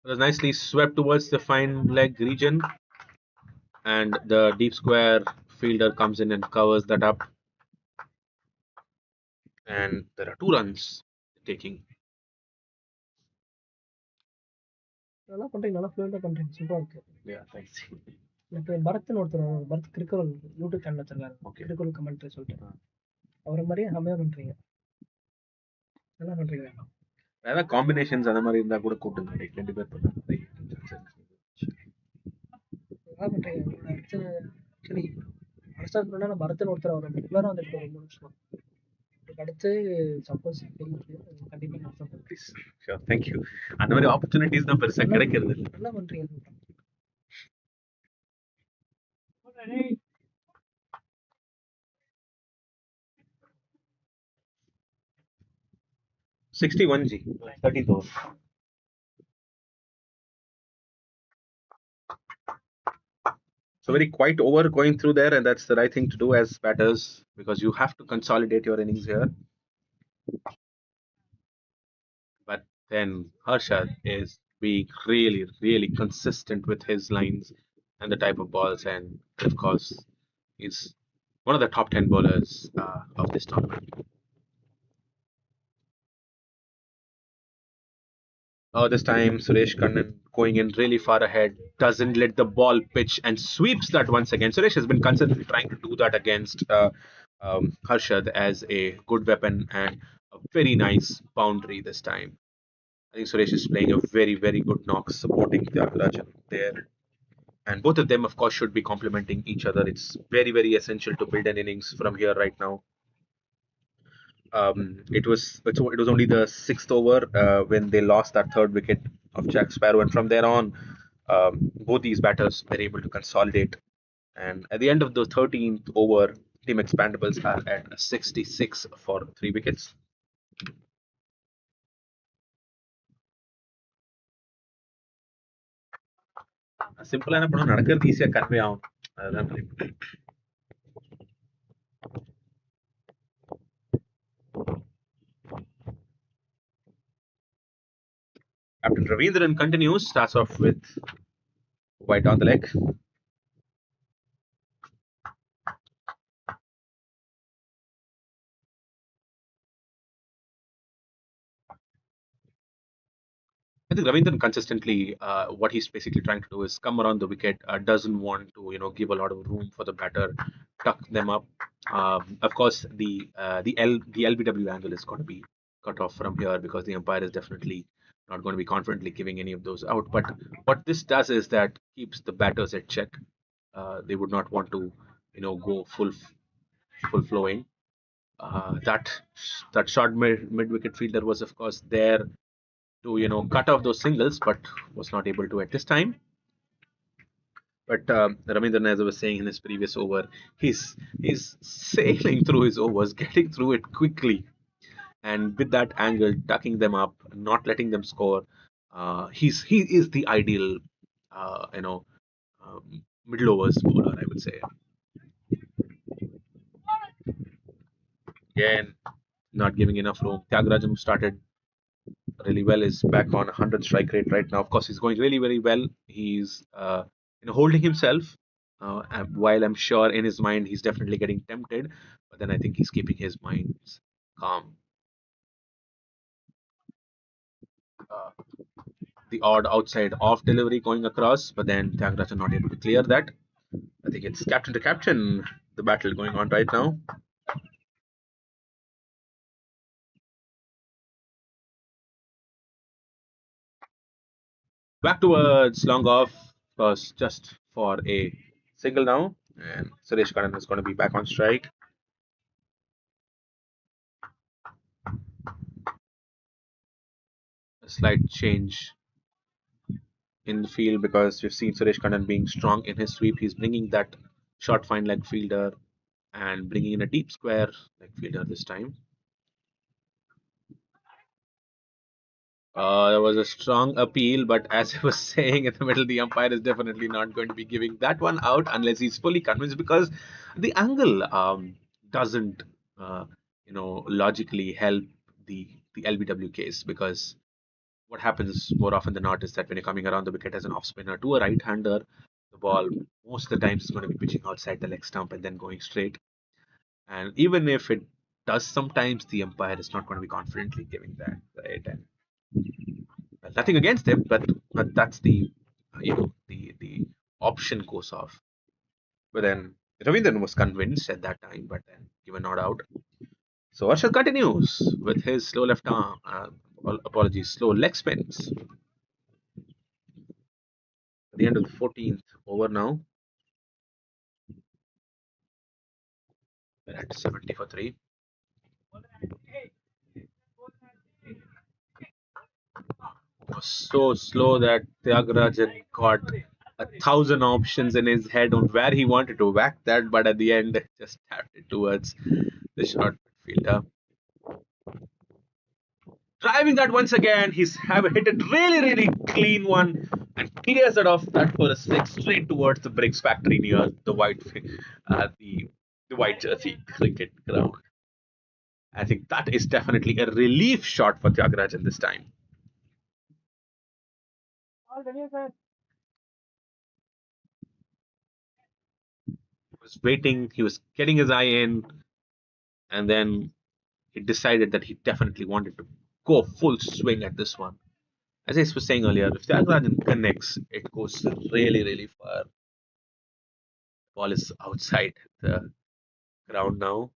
It was nicely swept towards the fine leg region, and the deep square fielder comes in and covers that up. And there are 2 runs taking. நல்லா பண்றீங்க, நல்லா ஃப்ளூயண்டா பண்றீங்க, சூப்பரா இருக்கு. Yeah, thanks. எனக்கு பரத்னு ஒருத்தர் பரத் கிரிக்கல் யூடியூப் சேனல் வச்சிருக்காரு. Okay. கிரிக்கல் கமெண்ட்ரி சொல்லிட்டு அவரை மாதிரியே செம்மையா பண்றீங்க, நல்லா பண்றீங்க. வேற காம்பினேஷன்ஸ் அந்த மாதிரி இருந்தா கூட கூப்பிடுங்க. லைக் 2 பேர் பண்ண மாதிரி. நல்லா பண்றீங்க. உங்களோட அடுத்து ஆக்சுவலி அடுத்த சொன்னா நான் பரத்னு ஒருத்தர் அவர் ரெகுலரா வந்துட்டு 3 நிமிஷம் அடுத்து சப்போஸ் கண்டிப்பா நான் சொல்றேன். Please. Sure. Thank you. அந்த மாதிரி ஆப்பர்ச்சுனிட்டிஸ் தான் பெருசா கிடைக்கிறது இல்ல. நல்லா பண்றீங்க. 61 G, 13th over. So very quiet over going through there, and that's the right thing to do as batters because you have to consolidate your innings here. But then Harshad is being really, really consistent with his lines and the type of balls, and of course, he's one of the top 10 bowlers of this tournament. Oh, this time Suresh Kannan going in really far ahead, doesn't let the ball pitch and sweeps that once again. Suresh has been consistently trying to do that against Harshad as a good weapon and a very nice boundary this time. I think Suresh is playing a very, very good knock, supporting Tyagarajan there. And both of them, of course, should be complementing each other. It's very, very essential to build an innings from here right now. It was only the 6th over when they lost that 3rd wicket of Jack Sparrow, and from there on, both these batters were able to consolidate. And at the end of the 13th over, Team Expandables are at 66 for 3 wickets. Simple ஆன படம் நடக்கிறது ஈஸியா convey ஆகும். அதுதான் Captain Ravindran continues, starts off with wide on the leg. I think Ravindran consistently, what he's basically trying to do is come around the wicket, doesn't want to, give a lot of room for the batter, tuck them up. Of course, the LBW angle is going to be cut off from here because the umpire is definitely not going to be confidently giving any of those out. But what this does is that keeps the batters at check. They would not want to, go full flowing. That short mid wicket fielder was of course there to cut off those singles, but was not able to at this time. But Ravindran, as I was saying in his previous over, he's sailing through his overs, getting through it quickly, and with that angle, tucking them up, not letting them score. He is the ideal, middle overs bowler, I would say. Again, not giving enough room. Tyagarajan started really well, is back on 100 strike rate right now. Of course, he's going really, very well. He's holding himself, while I'm sure in his mind he's definitely getting tempted, but then I think he's keeping his mind calm. The odd outside off delivery going across, but then Tyagarajan not able to clear that. I think it's captain to captain, the battle going on right now. Back towards long off, was just for a single now, and Suresh Kannan is going to be back on strike. A slight change in the field because we've seen Suresh Kannan being strong in his sweep. He's bringing that short fine leg fielder and bringing in a deep square leg fielder this time. There was a strong appeal, but as I was saying in the middle, the umpire is definitely not going to be giving that one out unless he's fully convinced, because the angle doesn't, logically help the LBW case. Because what happens more often than not is that when you're coming around the wicket as an off spinner to a right hander, the ball most of the times is going to be pitching outside the leg stump and then going straight. And even if it does, sometimes the umpire is not going to be confidently giving that, right? And nothing against him, but that's the the option goes off. But then Ravindran was convinced at that time, but then given not out. So Arshad continues with his slow left arm. Apologies, slow leg spins. At the end of the 14th over now, we're at 70 for 3. It was so slow that Tyagarajan got 1,000 options in his head on where he wanted to whack that, but at the end just tapped it towards the short midfielder. Driving that once again, he's have hit it really clean one and clears it off that for a six straight towards the bricks factory near the the white jersey cricket ground. I think that is definitely a relief shot for Tyagarajan this time. He was waiting, he was getting his eye in, and then he decided that he definitely wanted to go full swing at this one. As I was saying earlier, if Tyagarajan connects, it goes really far. The ball is outside the ground now.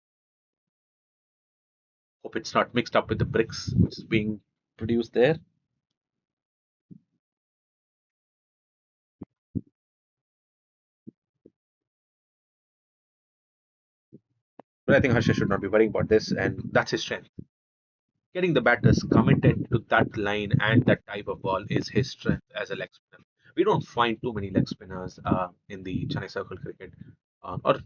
Hope it's not mixed up with the bricks which is being produced there. But I think Harsha should not be worrying about this, and that's his strength. Getting the batters committed to that line and that type of ball is his strength as a leg spinner. We don't find too many leg spinners in the Chennai Circle cricket, or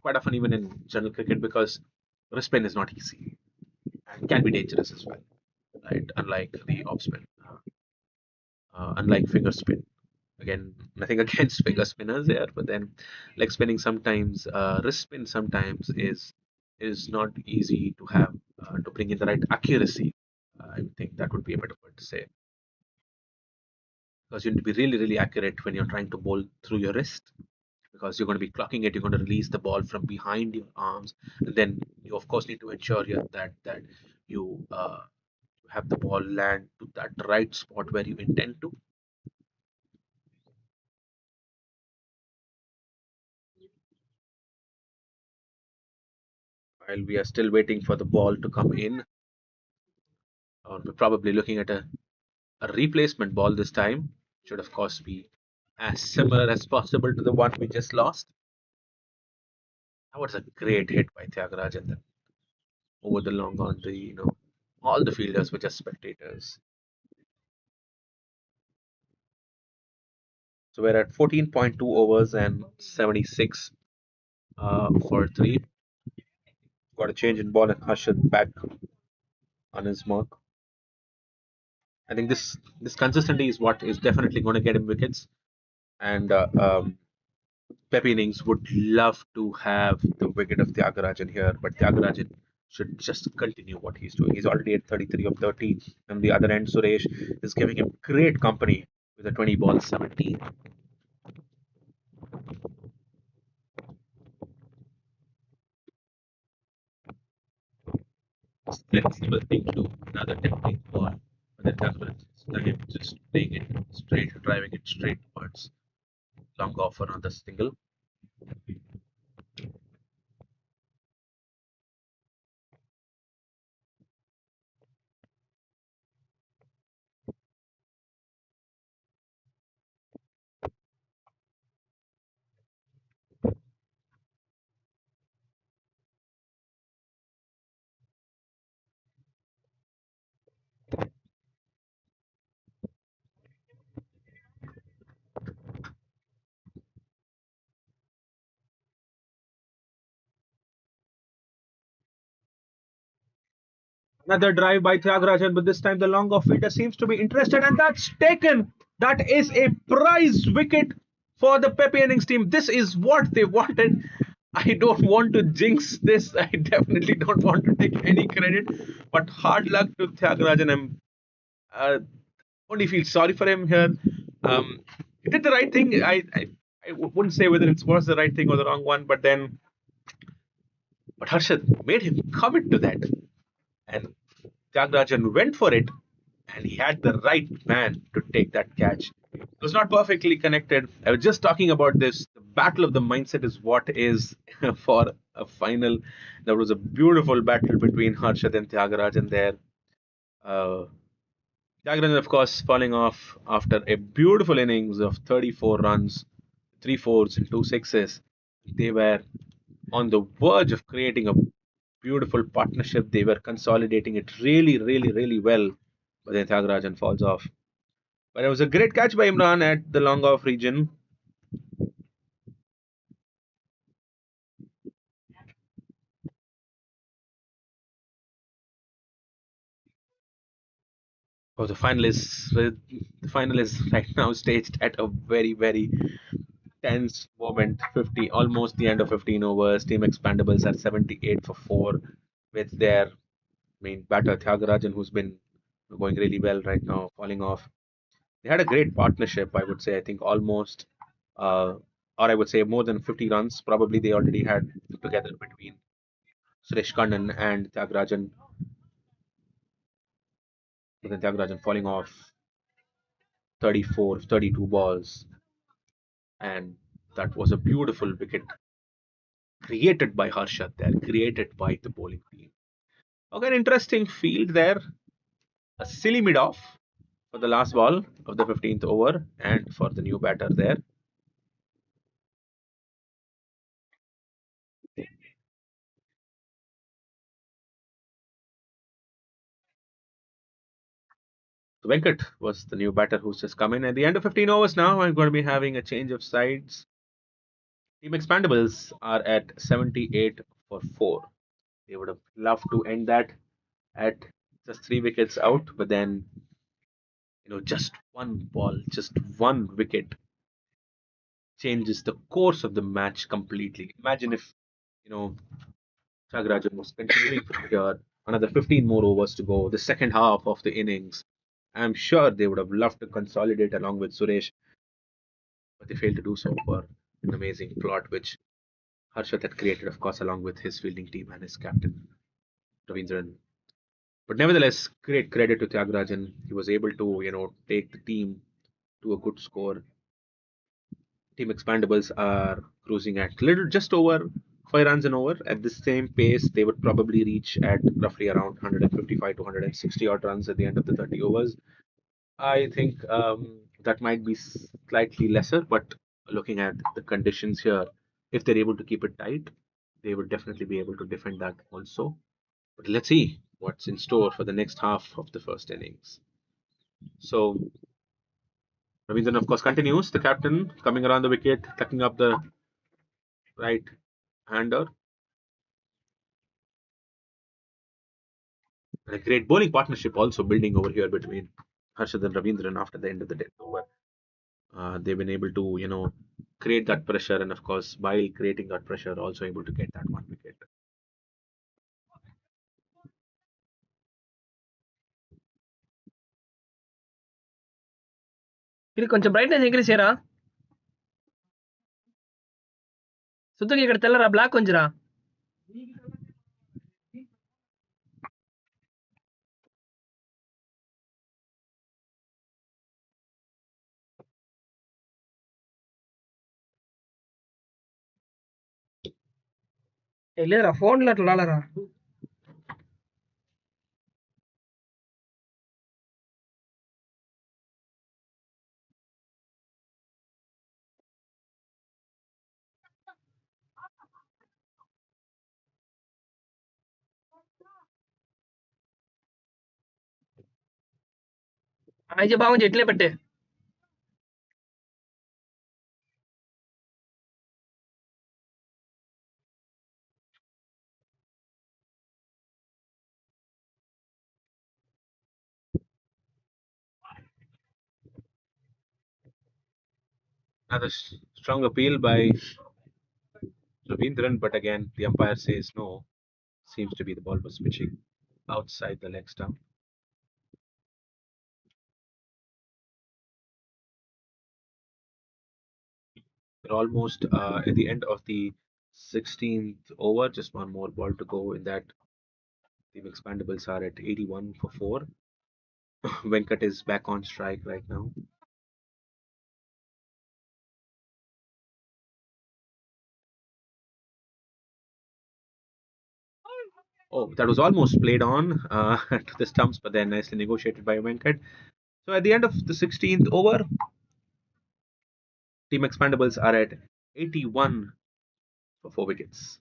quite often even in general cricket, because wrist spin is not easy and can be dangerous as well, right? Unlike the off spin, unlike finger spin. Again, nothing against finger spinners there, but then leg spinning sometimes, wrist spin sometimes is not easy to have to bring in the right accuracy. I think that would be a better word to say, because you need to be really accurate when you're trying to bowl through your wrist, because you're going to be clocking it. You're going to release the ball from behind your arms, and then you of course need to ensure that you have the ball land to that right spot where you intend to. While we are still waiting for the ball to come in, we're probably looking at a replacement ball this time. Should of course be as similar as possible to the one we just lost. That was a great hit by Tyagarajan over the long on. All the fielders were just spectators. So we're at 14.2 overs and 76 for 3. Got a change in ball and Harshad back on his mark. I think this consistency is what is definitely going to get him wickets. And Pepe Innings would love to have the wicket of Tyagarajan here, but Tyagarajan should just continue what he's doing. He's already at 33 of 30. On the other end, Suresh is giving him great company with a 20 ball 17. Flexible thing to another tempting ball, but then Tyagarajan just playing it straight, driving it straight towards long off for another single. Another drive by Tyagarajan, but this time the long off fielder seems to be interested, and that's taken. That is a prized wicket for the Pepe innings team. This is what they wanted. I don't want to jinx this. I definitely don't want to take any credit, but hard luck to Tyagarajan. I'm only feel sorry for him here. He did the right thing. I wouldn't say whether it was the right thing or the wrong one, but Harshad made him commit to that. And Tyagarajan went for it, and he had the right man to take that catch. It was not perfectly connected. I was just talking about this. The battle of the mindset is what is for a final. There was a beautiful battle between Harshad and Tyagarajan there. Uh, Tyagarajan, of course, falling off after a beautiful innings of 34 runs, three fours and two sixes. They were on the verge of creating a beautiful partnership. They were consolidating it really, really, really well. But then Tyagarajan falls off. But it was a great catch by Imran at the long off region. Oh, the final is right now staged at a very, very tense moment. 50, almost the end of 15 overs. Team Expandables at 78 for 4 with their main batter Tyagarajan, who's been going really well right now, falling off. They had a great partnership, I would say. I think almost, uh, or I would say more than 50 runs. Probably they already had together between Suresh Kannan and Tyagarajan. But then Tyagarajan falling off 34, 32 balls. And that was a beautiful wicket created by Harshad there, created by the bowling team. Okay, an interesting field there. A silly mid off for the last ball of the 15th over and for the new batter there. So Venkat was the new batter who's just come in. At the end of 15 overs now, I'm going to be having a change of sides. Team Expandables are at 78 for 4. They would have loved to end that at just 3 wickets out, but then, just one ball, just one wicket changes the course of the match completely. Imagine if, you know, Tyagarajan was continuing from here, another 15 more overs to go, the second half of the innings. I'm sure they would have loved to consolidate along with Suresh, but they failed to do so for an amazing plot which Harshad had created, of course, along with his fielding team and his captain, Ravindran. But nevertheless, great credit to Tyagarajan. He was able to, take the team to a good score. Team Expandables are cruising at little just over 5 runs an over. At the same pace, they would probably reach at roughly around 155 to 160 odd runs at the end of the 30 overs. I think that might be slightly lesser, but looking at the conditions here, if they're able to keep it tight, they would definitely be able to defend that also. But let's see what's in store for the next half of the first innings. So Ravindran, of course, continues. The captain coming around the wicket, tucking up the right hander. And a great bowling partnership also building over here between Harshad and Ravindran after the end of the 10th over. They've been able to, create that pressure, and of course, while creating that pressure, also able to get that one wicket. ఇది కొంచెం brightness increase చేయరా సుద్దుకి ఇక్కడ తెల్లరా black కొంచెరా లేదురా ఫోన్లో అట్లా రాలరా అయితే బాగుంది ఎట్లే పెట్టే Another strong appeal by Ravindran, but again the umpire says no. Seems to be the ball was pitching outside the leg stump. We're almost at the end of the 16th over. Just one more ball to go in that. The Expandables are at 81 for 4. Venkat is back on strike right now. Oh, that was almost played on to the stumps, but then nicely negotiated by Venkat. So at the end of the 16th over, Team Expandables are at 81 for 4 wickets.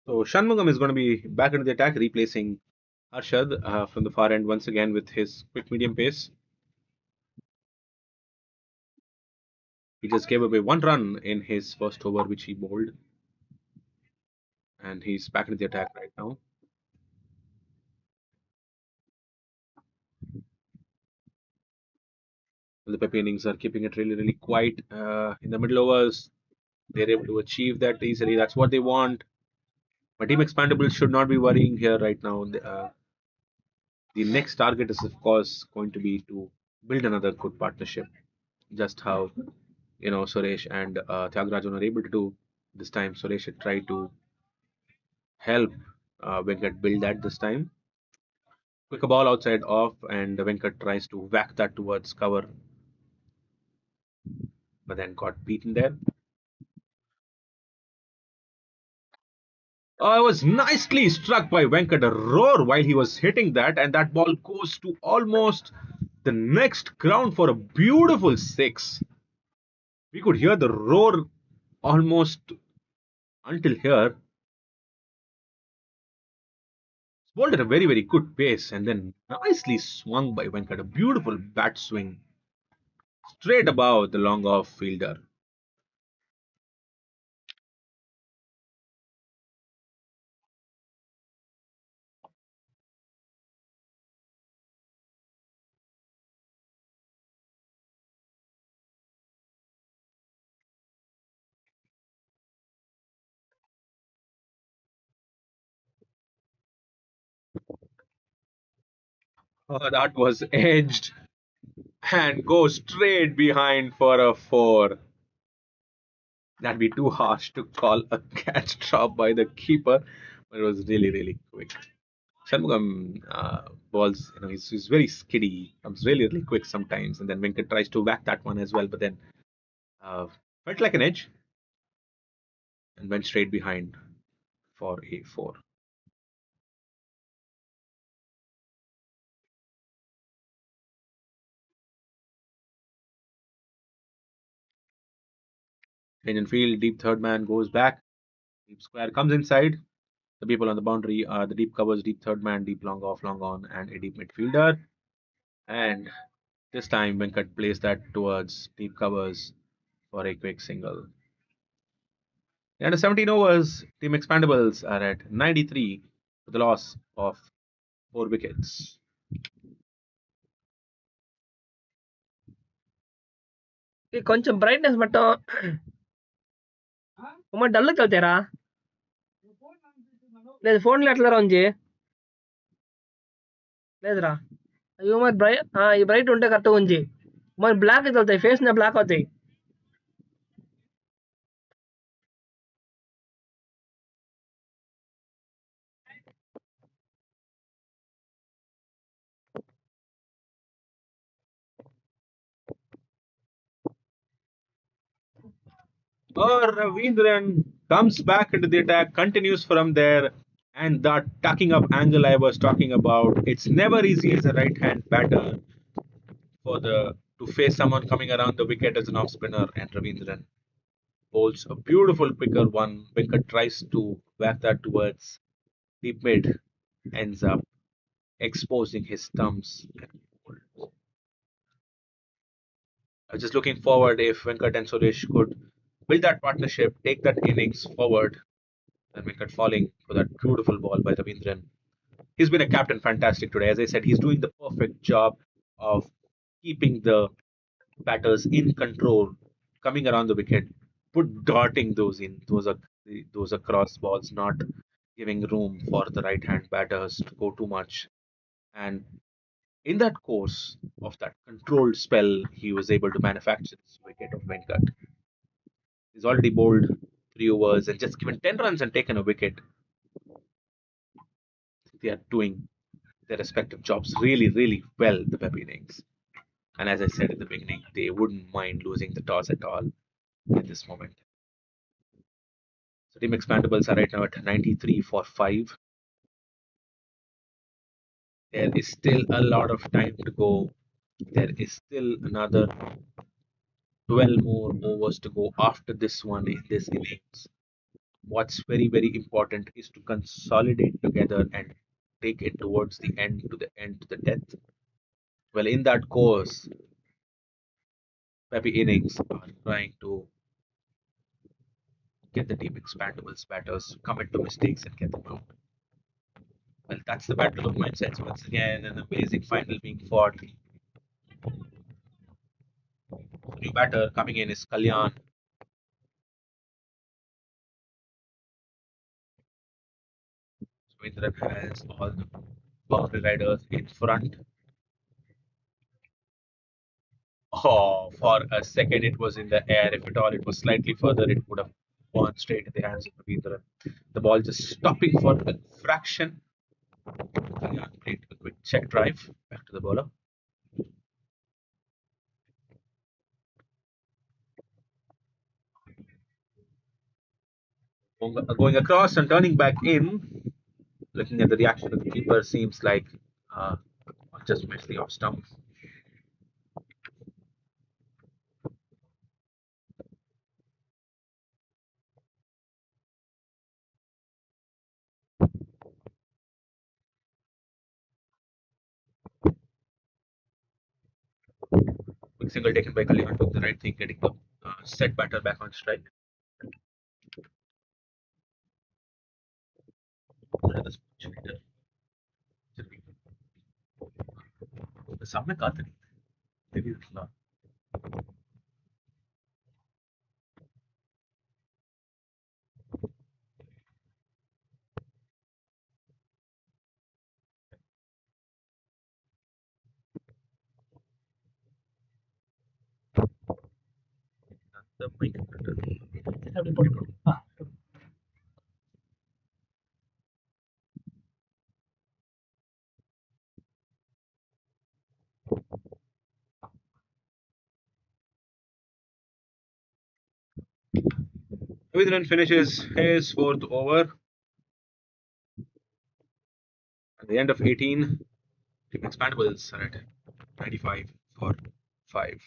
So Shanmugam is going to be back into the attack, replacing Arshad from the far end once again with his quick medium pace. He just gave away 1 run in his first over, which he bowled. And he's back into the attack right now. The Pepe innings are keeping it really, really quiet. In the middle overs, they're able to achieve that easily. That's what they want. But Team Expandables should not be worrying here right now. The next target is, of course, going to be to build another good partnership. Just how Suresh and Tyagarajan are able to do this time. Suresh should try to help Venkat build that this time. Quick a ball outside off, and Venkat tries to whack that towards cover, but then got beaten there. I was nicely struck by Venkat, a roar while he was hitting that, and that ball goes to almost the next ground for a beautiful 6. We could hear the roar almost until here. Bowled at a very, very good pace, and then nicely swung by Venkat. A beautiful bat swing straight above the long off fielder. Oh, that was edged and goes straight behind for a 4. That'd be too harsh to call a catch drop by the keeper, but it was really, really quick. Shanmugam balls, he's very skiddy, comes really, really quick sometimes, and then Venkat tries to whack that one as well, but then felt like an edge and went straight behind for a 4. Change field, deep third man goes back, deep square comes inside. The people on the boundary are the deep covers, deep third man, deep long off, long on, and a deep midfielder. And this time Venkat plays that towards deep covers for a quick single. And the 17 overs, Team Expandables are at 93 with the loss of 4 wickets. కొంచెం brightness மட்டும் ఉమ్మా డల్కి వెళ్తారా లేదు ఫోన్లో ఎట్లరా ఉంది లేదురా అయ్యో మరి ఈ బ్రైట్ ఉంటే కరెక్ట్గా ఉంది మరి బ్లాక్ వెళ్తాయి ఫేస్ బ్లాక్ అవుతాయి Ravindran comes back into the attack, continues from there, and that tucking up angle I was talking about. It's never easy as a right-hand batter for the to face someone coming around the wicket as an off spinner, and Ravindran bowls a beautiful quicker one. Venkat tries to whack that towards deep mid, ends up exposing his thumbs. I was just looking forward if Venkat and Suresh could build that partnership, take that innings forward, and Venkat falling for that beautiful ball by Ravindran. He's been a captain fantastic today. As I said, he's doing the perfect job of keeping the batters in control, coming around the wicket, put darting those in. Those are cross balls, not giving room for the right hand batters to go too much. And in that course of that controlled spell, he was able to manufacture this wicket of Venkat. He's already bowled 3 overs and just given 10 runs and taken a wicket. They are doing their respective jobs really, really well, the Pep innings. And as I said in the beginning, they wouldn't mind losing the toss at all at this moment. So Team Expandables are right now at 93 for 5. There is still a lot of time to go. There is still another 12 more overs to go after this one in this innings. What's very, very important is to consolidate together and take it towards the end, to the death. Well, in that course, Pepe innings are trying to get the Team Expandables batters commit to mistakes and get them out. Well, that's the battle of mindsets. Once again, an amazing final being fought. New batter coming in is Kalyan. Swindran has all the boundary riders in front. Oh, for a second it was in the air. If at all it was slightly further, it would have gone straight in the hands of Ravindran. The ball just stopping for a fraction. Kalyan played a quick check drive back to the bowler. Going across and turning back in. Looking at the reaction of the keeper, seems like uh, just missed the off stump. Quick single taken by Kalyan took the right thing, getting the set batter back on strike. सामने कहा था तेरी इतना the mic அப்படி போட்டு Ravindran finishes his 4th over. At the end of 18, Team Expandables are at 95 for 5.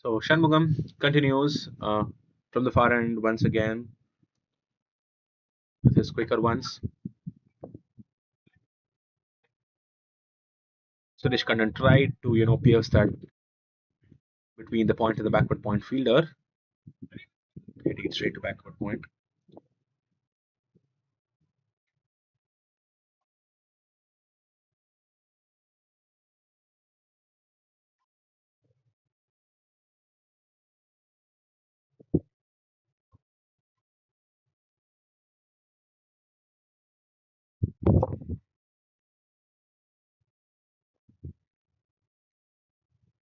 So Shanmugam continues from the far end once again with his quicker ones. Suresh Kannan tried to pierce that between the point and the backward point fielder, hitting it straight to backward point.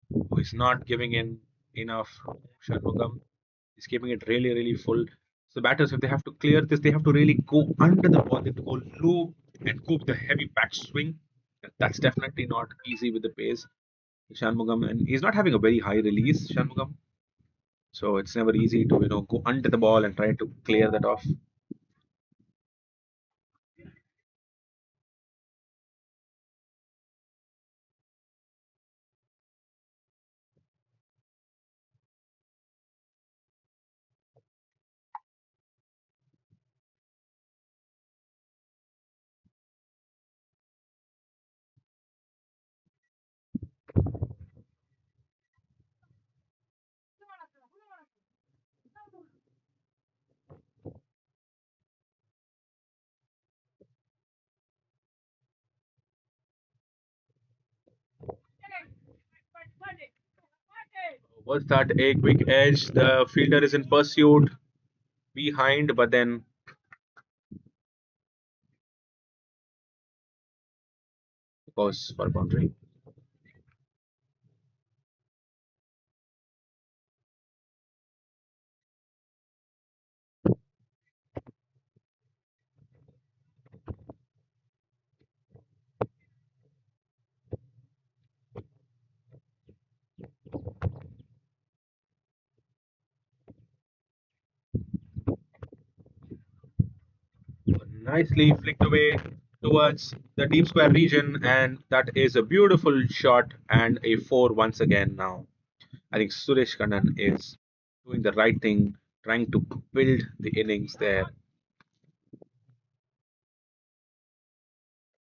who is not giving in enough. Shanmugam is keeping it really, really full. So batters, if they have to clear this, they have to really go under the ball. They have to go low and go with the heavy backswing. That's definitely not easy with the pace. Shanmugam, and he's not having a very high release, Shanmugam. So it's never easy to go under the ball and try to clear that off. What's that? A quick edge. The fielder is in pursuit behind, but then goes for a boundary. Nicely flicked away towards the deep square region, and that is a beautiful shot and a four once again now. I think Suresh Kannan is doing the right thing, trying to build the innings there.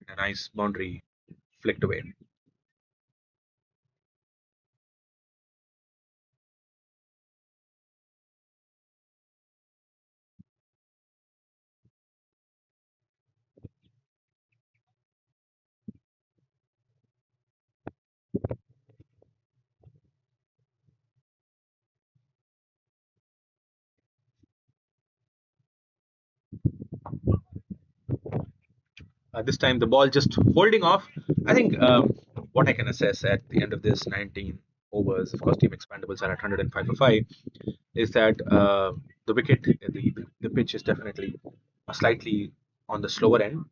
A nice boundary flicked away. This time the ball just holding off. I think what I can assess at the end of this 19 overs, of course, Team Expandables are at 105 for 5, is that the wicket, the pitch is definitely slightly on the slower end.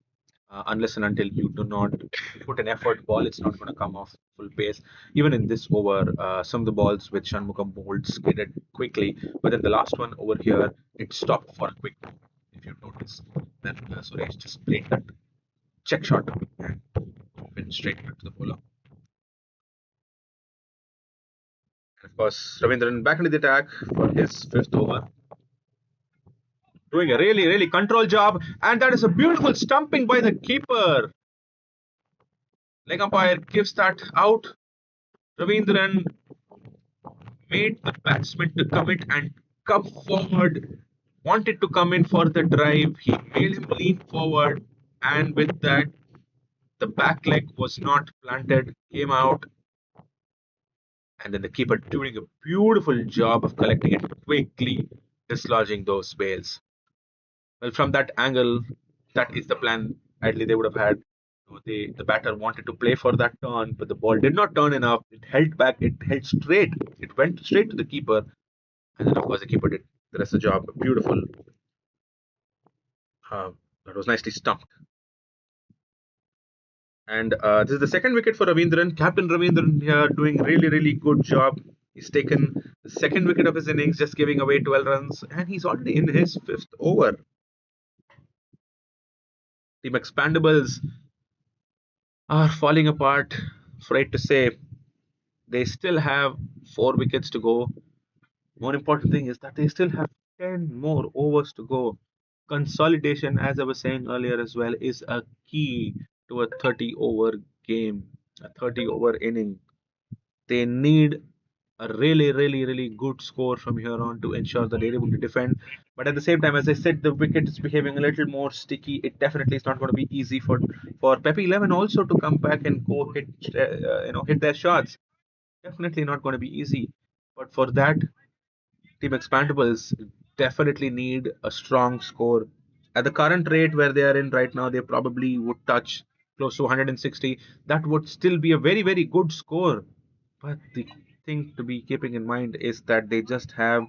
Unless and until you do not put an effort ball, it's not going to come off full pace. Even in this over, some of the balls which Shanmugam bowled skidded quickly, but then the last one over here, it stopped for a quick. If you notice, then Suresh just played that check shot and went straight back to the bowler. And of course, Ravindran back into the attack for his fifth over. Doing a really, really control job, and that is a beautiful stumping by the keeper. Leg umpire gives that out. Ravindran made the batsman to commit and come forward. Wanted to come in for the drive. He made him lean forward, and with that, the back leg was not planted, came out, and then the keeper doing a beautiful job of collecting it quickly, dislodging those bails. Well, from that angle, that is the plan. Ideally, they would have had. The batter wanted to play for that turn, but the ball did not turn enough. It held back. It held straight. It went straight to the keeper, and then of course the keeper did the rest of the job. Beautiful. That was nicely stumped. And this is the second wicket for Ravindran. Captain Ravindran here doing really, really good job. He's taken the second wicket of his innings, just giving away 12 runs, and he's already in his fifth over. Team Expandables are falling apart. Afraid to say, they still have 4 wickets to go. More important thing is that they still have 10 more overs to go. Consolidation, as I was saying earlier as well, is a key to a 30 over game, a 30 over inning. They need a really, really, really good score from here on to ensure that they're able to defend. But at the same time, as I said, the wicket is behaving a little more sticky. It definitely is not going to be easy for Pepe 11 also to come back and go hit their shots. Definitely not going to be easy. But for that, Team Expandables definitely need a strong score. At the current rate where they are in right now, they probably would touch close to 160. That would still be a very, very good score But the thing to be keeping in mind is that they just have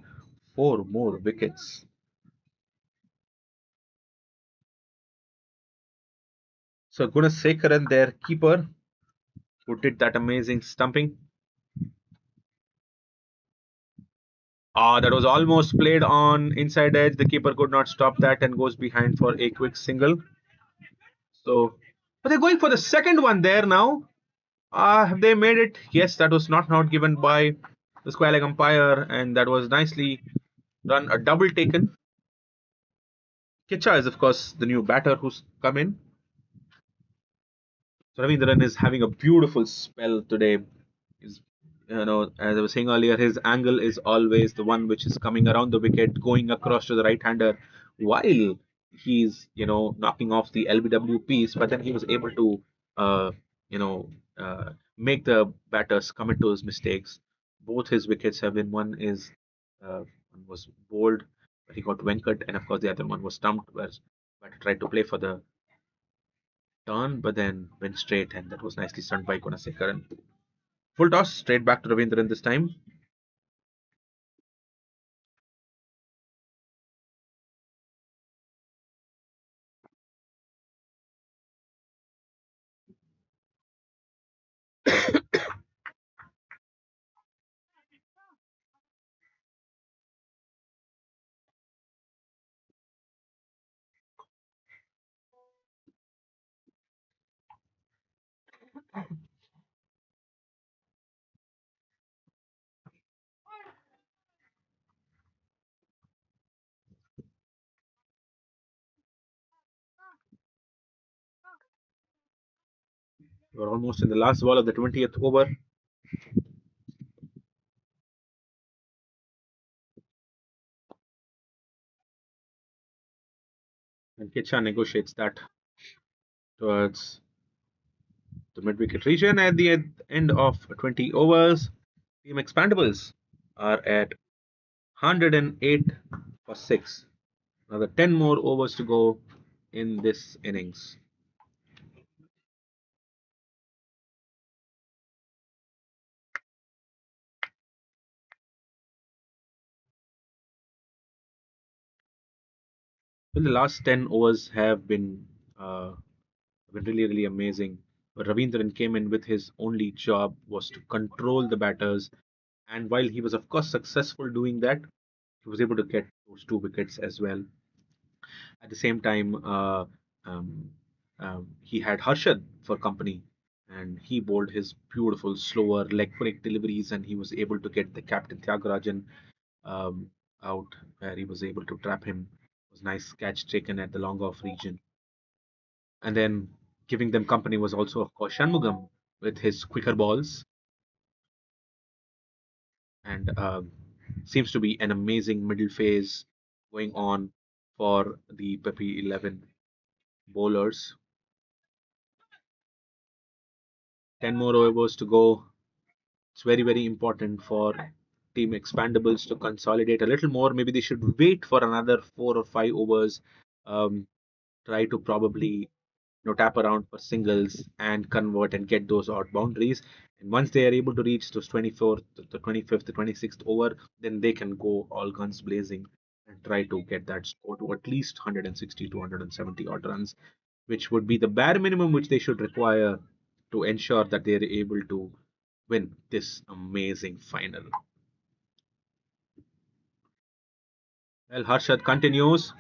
4 more wickets. So Gunasekharan, their keeper, who did that amazing stumping. That was almost played on inside edge. The keeper could not stop that and goes behind for a quick single. So, but they're going for the second one there now. Have they made it? Yes, that was not given by the square leg umpire, and that was nicely done. A double taken. Kicha is, of course, the new batter who's come in. So Ravindran is having a beautiful spell today. He's, as I was saying earlier, his angle is always the one which is coming around the wicket, going across to the right-hander, while he's, knocking off the LBW piece. But then he was able to, uh, you know, make the batters commit to his mistakes. Both his wickets have been. One was bowled, but he got Venkat, and of course the other one was stumped, where batter tried to play for the turn, but then went straight, and that was nicely stunned by Gunasekharan. Full toss, straight back to Ravindran this time. We're almost in the last ball of the 20th over. And Kicha negotiates that towards the mid-wicket region. At the end of 20 overs, Team Expandables are at 108 for 6. Another 10 more overs to go in this innings. Well, the last 10 overs have been really, really amazing. But Ravindran came in with his only job was to control the batters. And while he was, of course, successful doing that, he was able to get those 2 wickets as well. At the same time, um, he had Harshad for company, and he bowled his beautiful, slower leg break deliveries, and he was able to get the captain Tyagarajan um, out, where he was able to trap him. It was nice catch taken at the long off region, and then giving them company was also, of course, Shanmugam with his quicker balls, and seems to be an amazing middle phase going on for the Pepi 11 bowlers. 10 more overs to go. It's very, very important for Team Expandables to consolidate a little more. Maybe they should wait for another 4 or 5 overs. Um, Try to probably tap around for singles and convert and get those odd boundaries. And once they are able to reach those 24th, the 25th, the 26th over, then they can go all guns blazing and try to get that score to at least 160 to 170 odd runs, which would be the bare minimum which they should require to ensure that they are able to win this amazing final. Well, Harshad continues,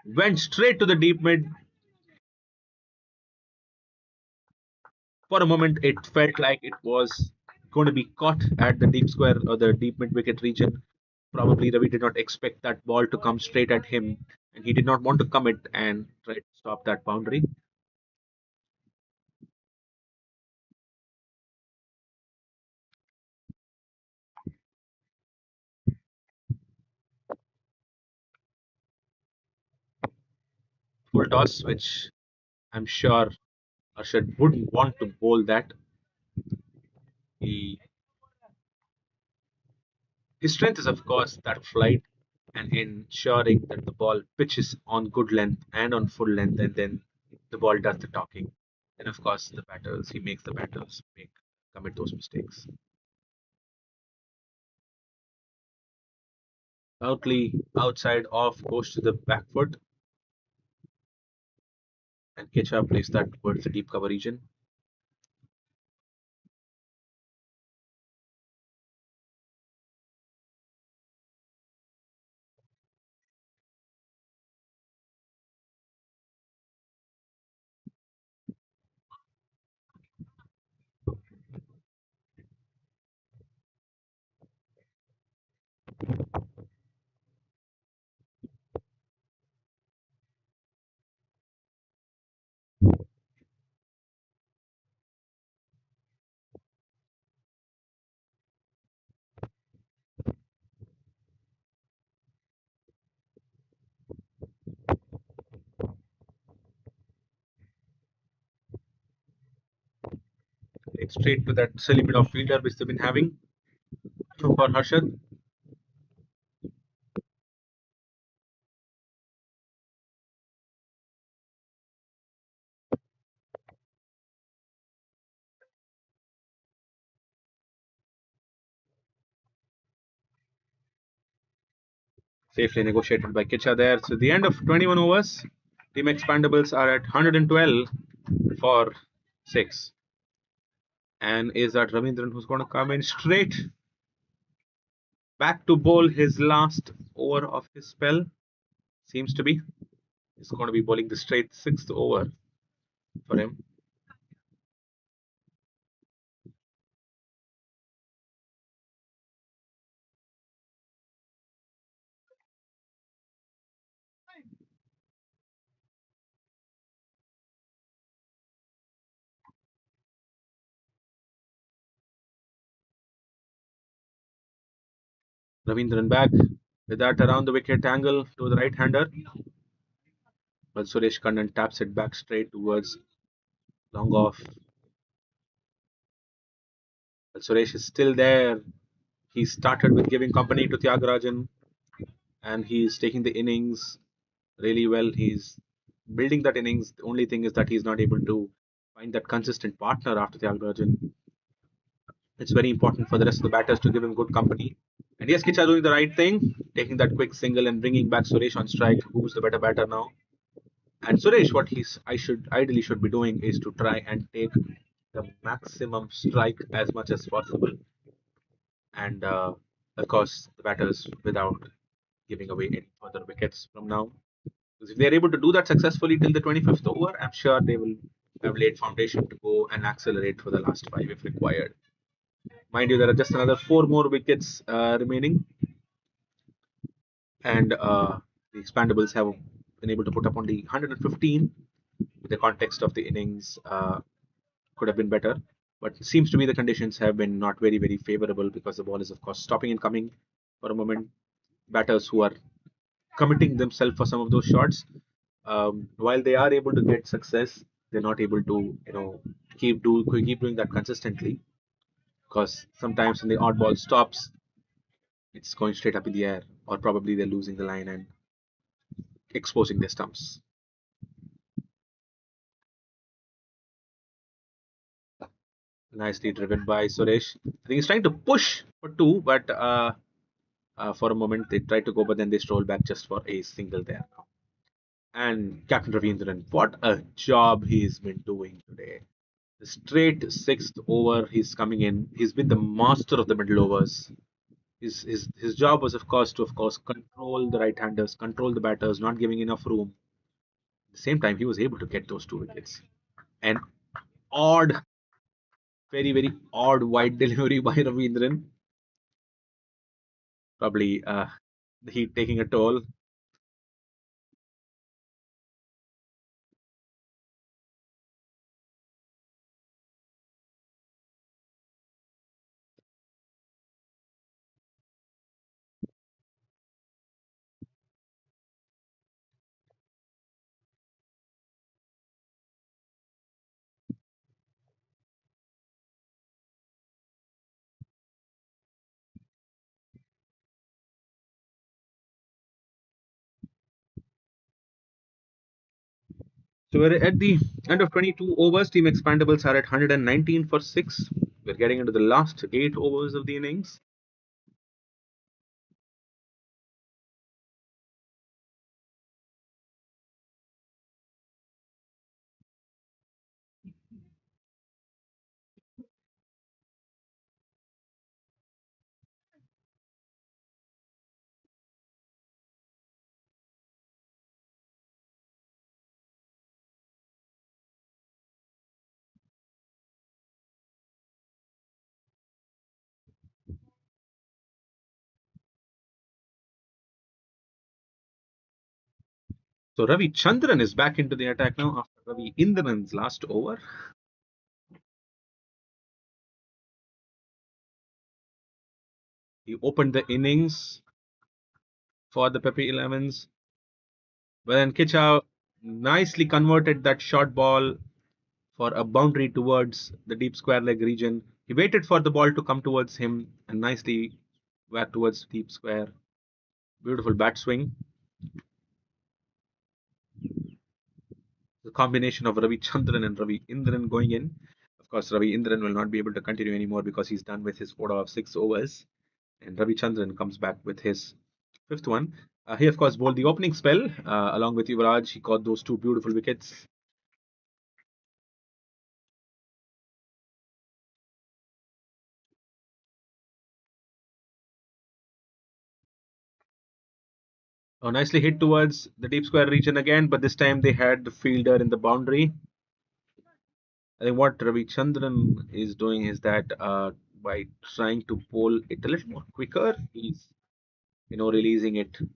went straight to the deep mid. For a moment, it felt like it was going to be caught at the deep square or the deep mid wicket region. Probably Ravi did not expect that ball to come straight at him, and he did not want to commit and try to stop that boundary. Full toss, which I'm sure Arshad wouldn't want to bowl that. He, his strength is, of course, that flight and ensuring that the ball pitches on good length and on full length, and then the ball does the talking. And of course, he makes the batters make commit those mistakes. Outside off goes to the back foot, and Kecha plays that towards the deep cover region. Straight to that silly bit of fielder which they've been having for Harshad. Safely negotiated by Kecha there. So the end of 21 overs, Team Expandables are at 112 for 6. And is that Ravindran who's going to come in straight back to bowl his last over of his spell? Seems to be. He's going to be bowling the straight 6th over for him. Ravindran back with that around the wicket angle to the right hander. But Suresh Kannan taps it back straight towards long off. But Suresh is still there. He started with giving company to Tyagarajan, and he's taking the innings really well. He's building that innings. The only thing is that he's not able to find that consistent partner after Tyagarajan. It's very important for the rest of the batters to give him good company. And yes, Kicha doing the right thing, taking that quick single and bringing back Suresh on strike. Who's the better batter now? And Suresh, what ideally should be doing is to try and take the maximum strike as much as possible, and of course the batters without giving away any further wickets from now. Because if they are able to do that successfully till the 25th over, I'm sure they will have laid foundation to go and accelerate for the last 5 if required. Mind you, there are just another 4 more wickets remaining, and the Expandables have been able to put up only 115. The context of the innings could have been better, but it seems to be the conditions have been not very favorable because the ball is of course stopping and coming for a moment. Batters who are committing themselves for some of those shots, while they are able to get success, they're not able to keep doing that consistently, because sometimes when the odd ball stops, it's going straight up in the air, or probably they're losing the line and exposing their stumps. Nicely driven by Suresh. I think he's trying to push for 2, but for a moment they tried to go, but then they stroll back just for a single there now. And Captain Ravindran, what a job he's been doing today. The straight 6th over, he's coming in. He's been the master of the middle overs. His job was, of course, to control the right-handers, control the batters, not giving enough room. At the same time, he was able to get those 2 wickets. An odd, very odd wide delivery by Ravindran. Probably the heat taking a toll. So we're at the end of 22 overs. Team Expandables are at 119 for 6. We're getting into the last 8 overs of the innings. So Ravi Chandran is back into the attack now after Ravi Indran's last over. He opened the innings for the Pepe 11s. But then Kicha nicely converted that short ball for a boundary towards the deep square leg region. He waited for the ball to come towards him and nicely whacked towards deep square. Beautiful bat swing. The combination of Ravi Chandran and Ravi Indran going in. Of course, Ravi Indran will not be able to continue anymore because he's done with his 4 of 6 overs. And Ravi Chandran comes back with his 5th one. He, of course, bowled the opening spell along with Yuvraj. He caught those 2 beautiful wickets. Nicely hit towards the deep square region again, but this time they had the fielder in the boundary. I think what Ravi Chandran is doing is that by trying to bowl it a little more quicker, he's releasing it a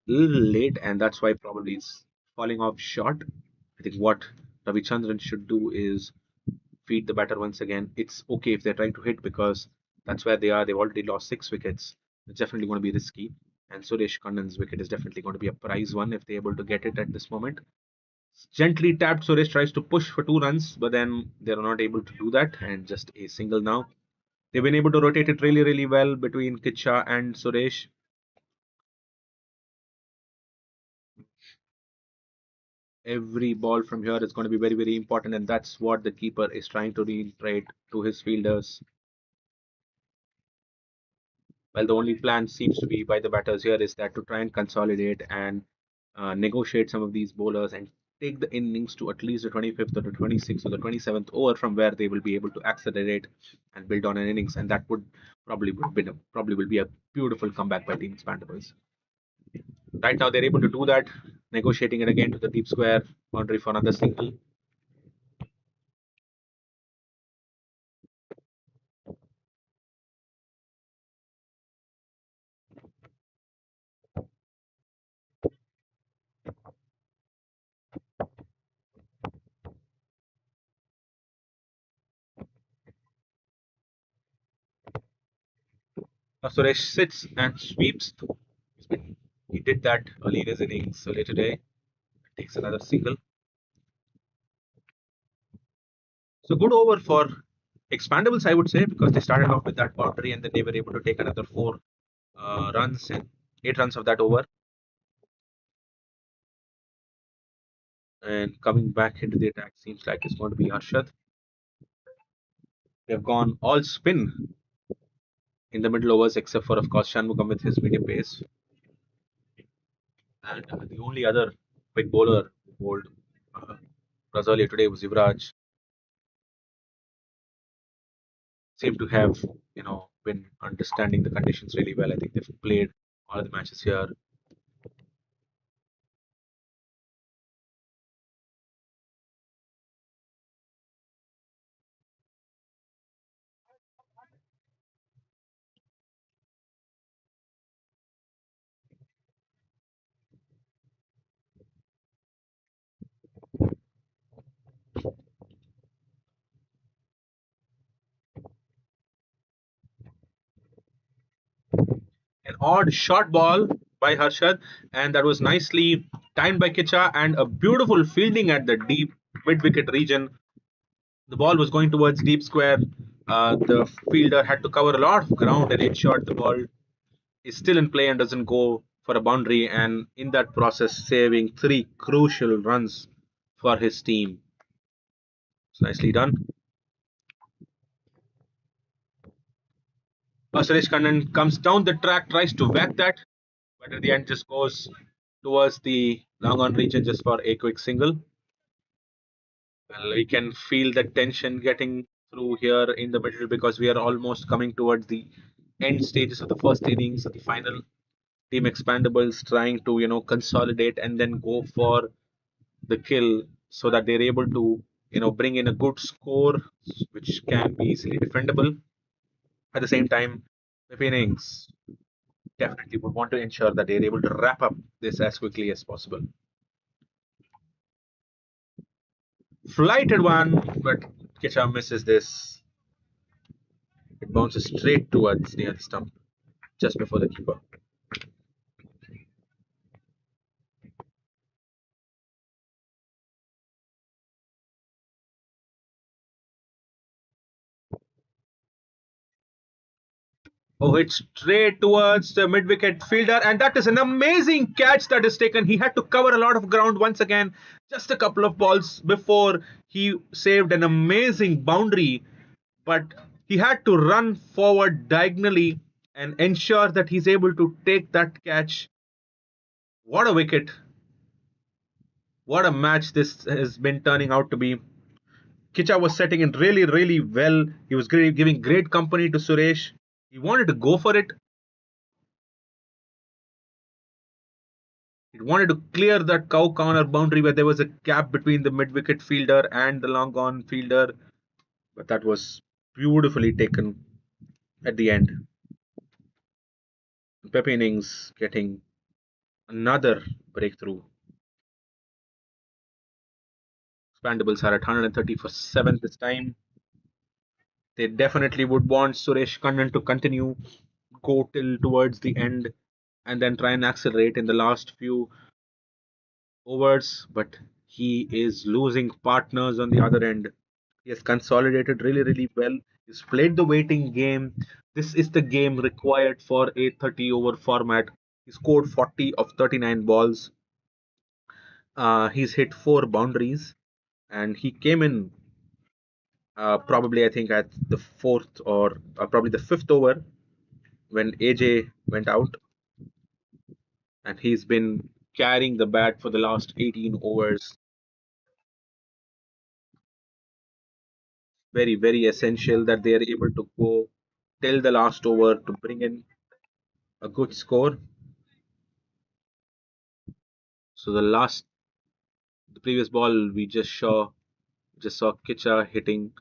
little late, and that's why probably it's falling off short. I think what Ravi Chandran should do is feed the batter once again. It's okay if they're trying to hit because that's where they are. They've already lost 6 wickets. It's definitely going to be risky. And Suresh Khanna's wicket is definitely going to be a prize one if they're able to get it at this moment. Gently tapped, Suresh tries to push for 2 runs, but then they're not able to do that, and just a single now. They've been able to rotate it really, really well between Kicha and Suresh. Every ball from here is going to be very, very important, and that's what the keeper is trying to reiterate to his fielders. Well, the only plan seems to be by the batters here is that to try and consolidate and negotiate some of these bowlers and take the innings to at least the 25th or the 26th or the 27th over, from where they will be able to accelerate and build on an innings, and that would probably will be a beautiful comeback by Team Expandables. Right now they're able to do that, negotiating it again to the deep square boundary for another single. Suresh sits and sweeps. He did that early in his innings earlier today. Takes another single. So good over for Expandables, I would say, because they started off with that boundary and then they were able to take another 4 runs and 8 runs of that over. And coming back into the attack seems like it's going to be Harshad. They've gone all spin in the middle overs, except for, of course, Shanmugam with his medium pace. And the only other quick bowler who bowled earlier today was Yuvraj. Seem to have, been understanding the conditions really well. I think they've played all of the matches here. An odd short ball by Harshad, and that was nicely timed by Kicha, and a beautiful fielding at the deep mid wicket region. The ball was going towards deep square. The fielder had to cover a lot of ground and ensured the ball is still in play and doesn't go for a boundary, and in that process saving 3 crucial runs for his team. It's nicely done. Suresh Kannan comes down the track, tries to whack that, but at the end just goes towards the long on region just for a quick single. Well, we can feel the tension getting through here in the middle because we are almost coming towards the end stages of the first innings of the final. Team Expandables trying to consolidate and then go for the kill so that they're able to bring in a good score which can be easily defendable. At the same time, the Phoenix definitely would want to ensure that they're able to wrap up this as quickly as possible. Flighted one, but Kicha misses this. It bounces straight towards near the stump just before the keeper. Oh, hit straight towards the mid-wicket fielder, and that is an amazing catch that is taken. He had to cover a lot of ground once again, just a couple of balls before he saved an amazing boundary, but he had to run forward diagonally and ensure that he's able to take that catch. What a wicket. What a match this has been turning out to be. Kicha was setting in really, really well. He was giving great company to Suresh. He wanted to go for it. He wanted to clear that cow corner boundary where there was a gap between the mid-wicket fielder and the long-on fielder. But that was beautifully taken at the end. Pepe innings getting another breakthrough. Expandables are at 130 for 7 this time. They definitely would want Suresh Kannan to continue, go till towards the end, and then try and accelerate in the last few overs. But he is losing partners on the other end. He has consolidated really, really well. He's played the waiting game. This is the game required for a 30 over format. He scored 40 of 39 balls. He's hit 4 boundaries, and he came in probably I think at the 4th or probably the 5th over when AJ went out, and he's been carrying the bat for the last 18 overs. Very, very essential that they are able to go till the last over to bring in a good score. So the previous ball we just saw Kicha hitting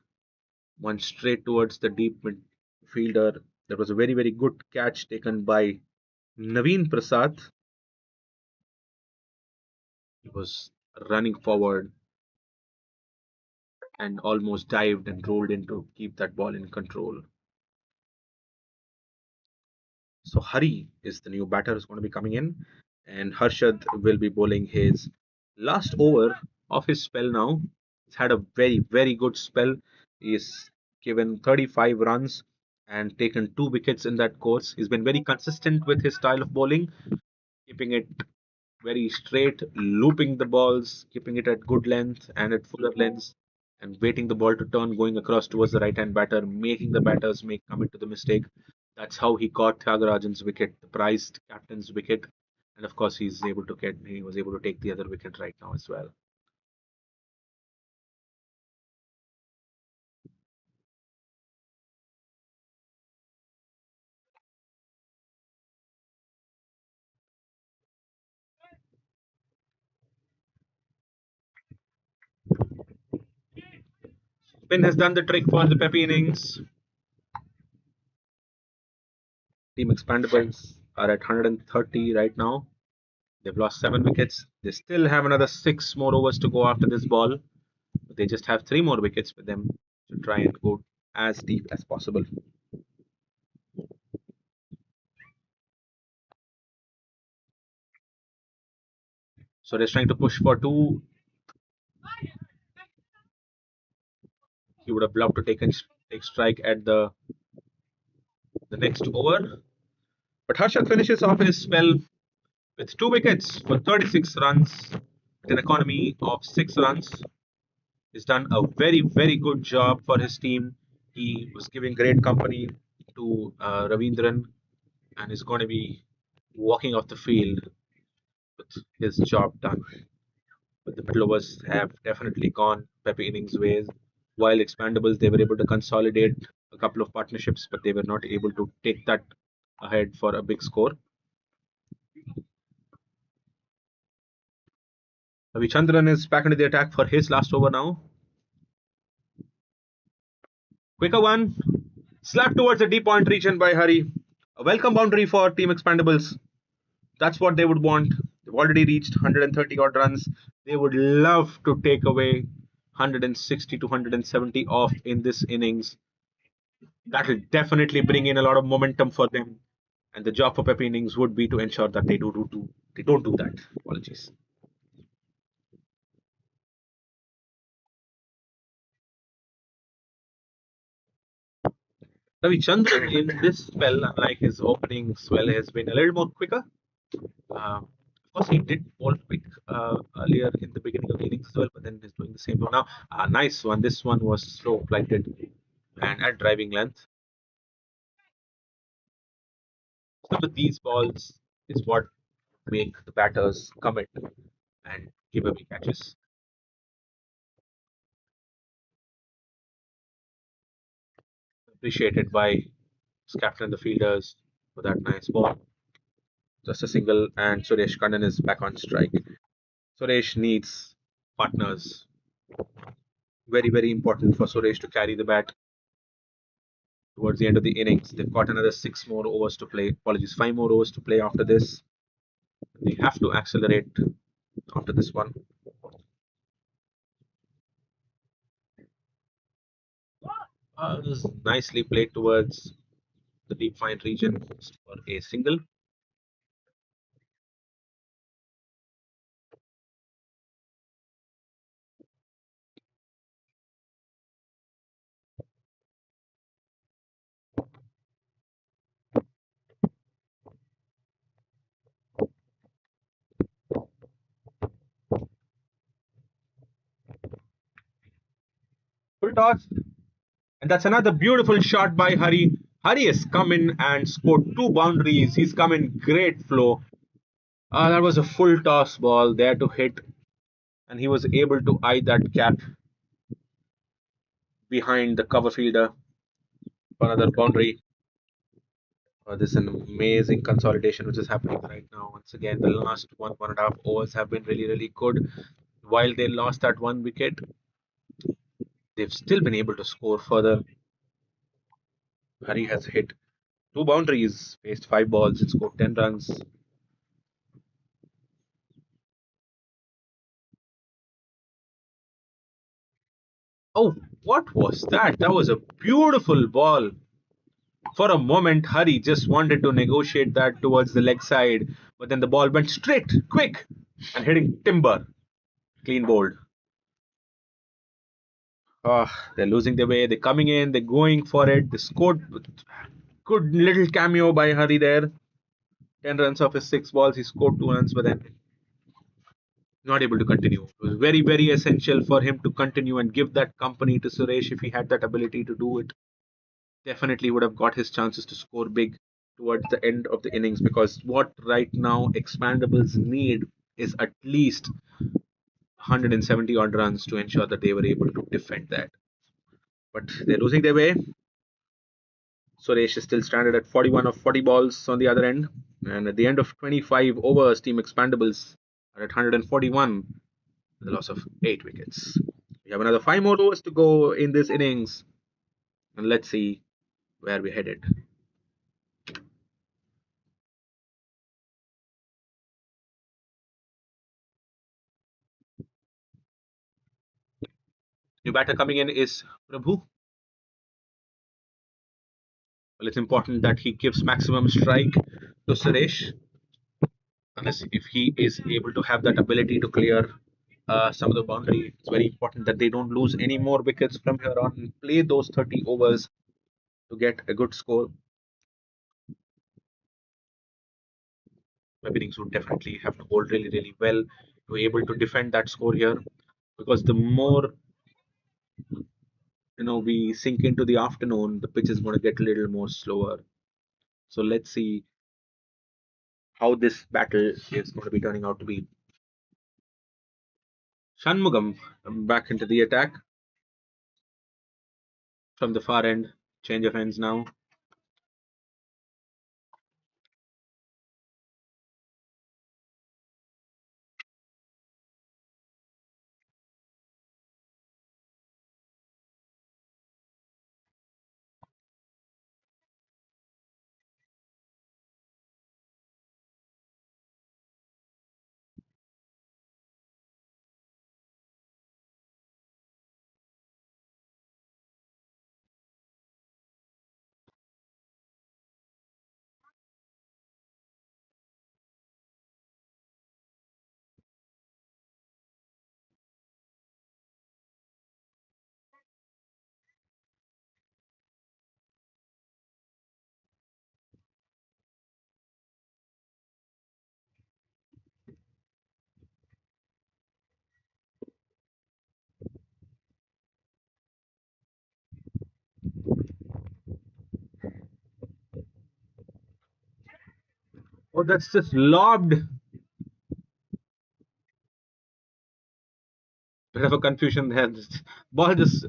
one straight towards the deep midfielder. That was a very, very good catch taken by Naveen Prasad. He was running forward and almost dived and rolled in to keep that ball in control. So Hari is the new batter who's going to be coming in, and Harshad will be bowling his last over of his spell now. He's had a very, very good spell. He's given 35 runs and taken 2 wickets in that course. He's been very consistent with his style of bowling, keeping it very straight, looping the balls, keeping it at good length and at fuller lengths, and waiting the ball to turn, going across towards the right hand batter, making the batters commit to the mistake. That's how he got Thiagarajan's wicket, the prized captain's wicket, and of course he was able to take the other wicket right now as well. Spin has done the trick for the Pepe innings. Team Expandables are at 130 right now. They've lost 7 wickets. They still have another 6 more overs to go after this ball. But they just have 3 more wickets for them to try and go as deep as possible. So they're trying to push for 2. He would have loved to take strike at the next over. But Harshad finishes off his spell with 2 wickets for 36 runs with an economy of 6 runs. He's done a very, very good job for his team. He was giving great company to Ravindran and is going to be walking off the field with his job done. But the middle overs have definitely gone Pepe innings' ways. While Expandables, they were able to consolidate a couple of partnerships, but they were not able to take that ahead for a big score. Ravichandran is back into the attack for his last over now. Quicker one, slapped towards the deep point region by Hari. A welcome boundary for Team Expandables. That's what they would want. They've already reached 130 odd runs. They would love to take away 160 to 170 off in this innings. That will definitely bring in a lot of momentum for them. And the job for Pepe innings would be to ensure that they don't do that. Apologies. Ravichandran in this spell, unlike his opening spell, has been a little more quicker. Of course, he did bolt quick earlier in the beginning of the innings as well, but then he's doing the same now. Nice one. This one was slow flighted and at driving length. Some of these balls is what make the batters commit and give away catches. Appreciated by his captain and the fielders for that nice ball. Just a single, and Suresh Kannan is back on strike. Suresh needs partners. Very, very important for Suresh to carry the bat towards the end of the innings. They've got another 6 more overs to play. Apologies, 5 more overs to play after this. They have to accelerate after this one. This is nicely played towards the deep fine region for a single. Full toss. And that's another beautiful shot by Hari. Hari has come in and scored 2 boundaries. He's come in great flow. That was a full toss ball there to hit. And he was able to eye that gap behind the cover fielder for another boundary. This is an amazing consolidation which is happening right now. Once again, the last 1.5 overs have been really, really good. While they lost that 1 wicket, they've still been able to score further. Hari has hit 2 boundaries, faced 5 balls, and scored 10 runs. Oh, what was that? That was a beautiful ball. For a moment, Hari just wanted to negotiate that towards the leg side, but then the ball went straight, quick, and hitting timber. Clean bowled. They're losing their way. They're coming in. They're going for it. They scored. Good little cameo by Hari there. 10 runs off his 6 balls. He scored 2 runs, but then not able to continue. It was very, very essential for him to continue and give that company to Suresh if he had that ability to do it. Definitely would have got his chances to score big towards the end of the innings, because what right now Expandables need is at least 170 odd runs to ensure that they were able to defend that. But they're losing their way. Suresh is still stranded at 41 of 40 balls on the other end. And at the end of 25 overs, Team Expandables are at 141 with a loss of 8 wickets. We have another 5 more overs to go in this innings. And let's see where we're headed. New batter coming in is Prabhu. Well, it's important that he gives maximum strike to Suresh. Unless if he is able to have that ability to clear some of the boundary, it's very important that they don't lose any more wickets from here on and play those 30 overs to get a good score. Club innings would definitely have to bowl really, really well to be able to defend that score here. Because the more we sink into the afternoon, the pitch is going to get a little more slower. So let's see how this battle is going to be turning out to be. Shanmugam back into the attack from the far end. Change of ends now. Oh, that's just lobbed. Bit of a confusion there. Ball just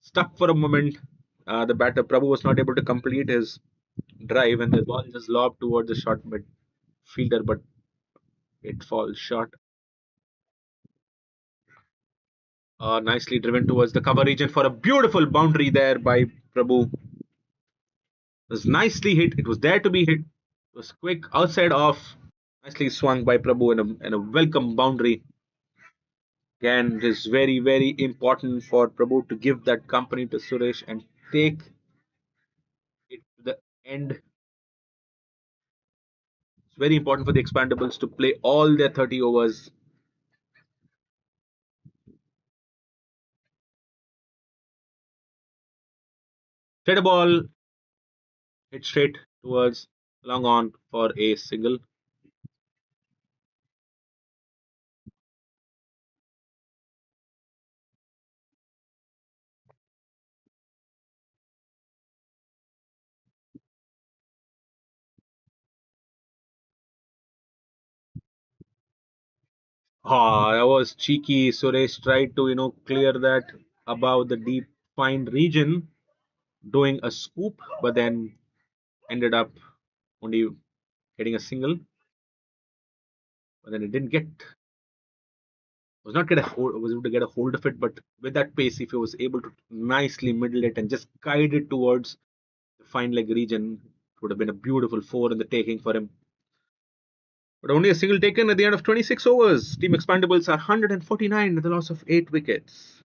stuck for a moment. The batter Prabhu was not able to complete his drive, and the ball just lobbed towards the short midfielder, but it falls short. Nicely driven towards the cover region for a beautiful boundary there by Prabhu. It was nicely hit. It was there to be hit. It was quick outside off. Nicely swung by Prabhu in a welcome boundary. Again, it is very, very important for Prabhu to give that company to Suresh and take it to the end. It's very important for the Expandables to play all their 30 overs. Straight a ball, hit straight towards long on for a single. That was cheeky. Suresh tried to, clear that above the deep fine region, doing a scoop, but then ended up only getting a single. But then it didn't get, was not get a hold, was able to get a hold of it. But with that pace, if he was able to nicely middle it and just guide it towards the fine leg region, it would have been a beautiful four in the taking for him. But only a single taken at the end of 26 overs. Team Expandables are 149 with a loss of 8 wickets.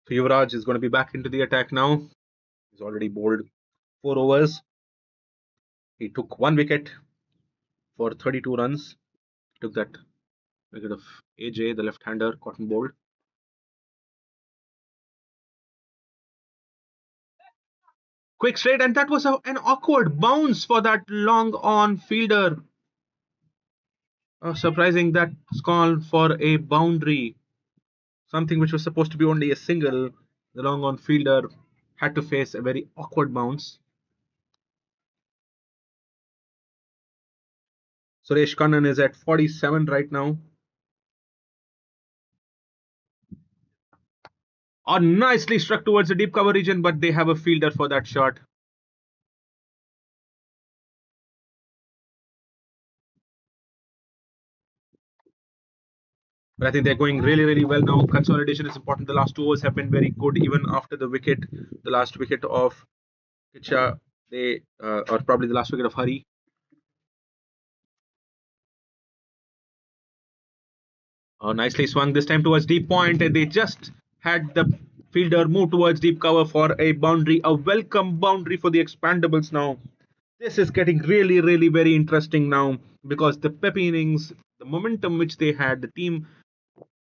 So Yuvraj is going to be back into the attack now. He's already bowled 4 overs. He took 1 wicket for 32 runs. He took that wicket of AJ, the left-hander, cotton bowled. Quick straight, and that was an awkward bounce for that long on fielder. Surprising that's gone for a boundary. Something which was supposed to be only a single. The long on fielder had to face a very awkward bounce. Suresh Kannan is at 47 right now. Nicely struck towards the deep cover region, but they have a fielder for that shot. But I think they're going really, really well now. Consolidation is important. The last 2 overs have been very good, even after the last wicket of Kicha, or probably the last wicket of Hari. Nicely swung this time towards deep point, and they just had the fielder move towards deep cover for a boundary, a welcome boundary for the Expandables now. This is getting really, really very interesting now because the Pepe innings, the momentum which they had, the team,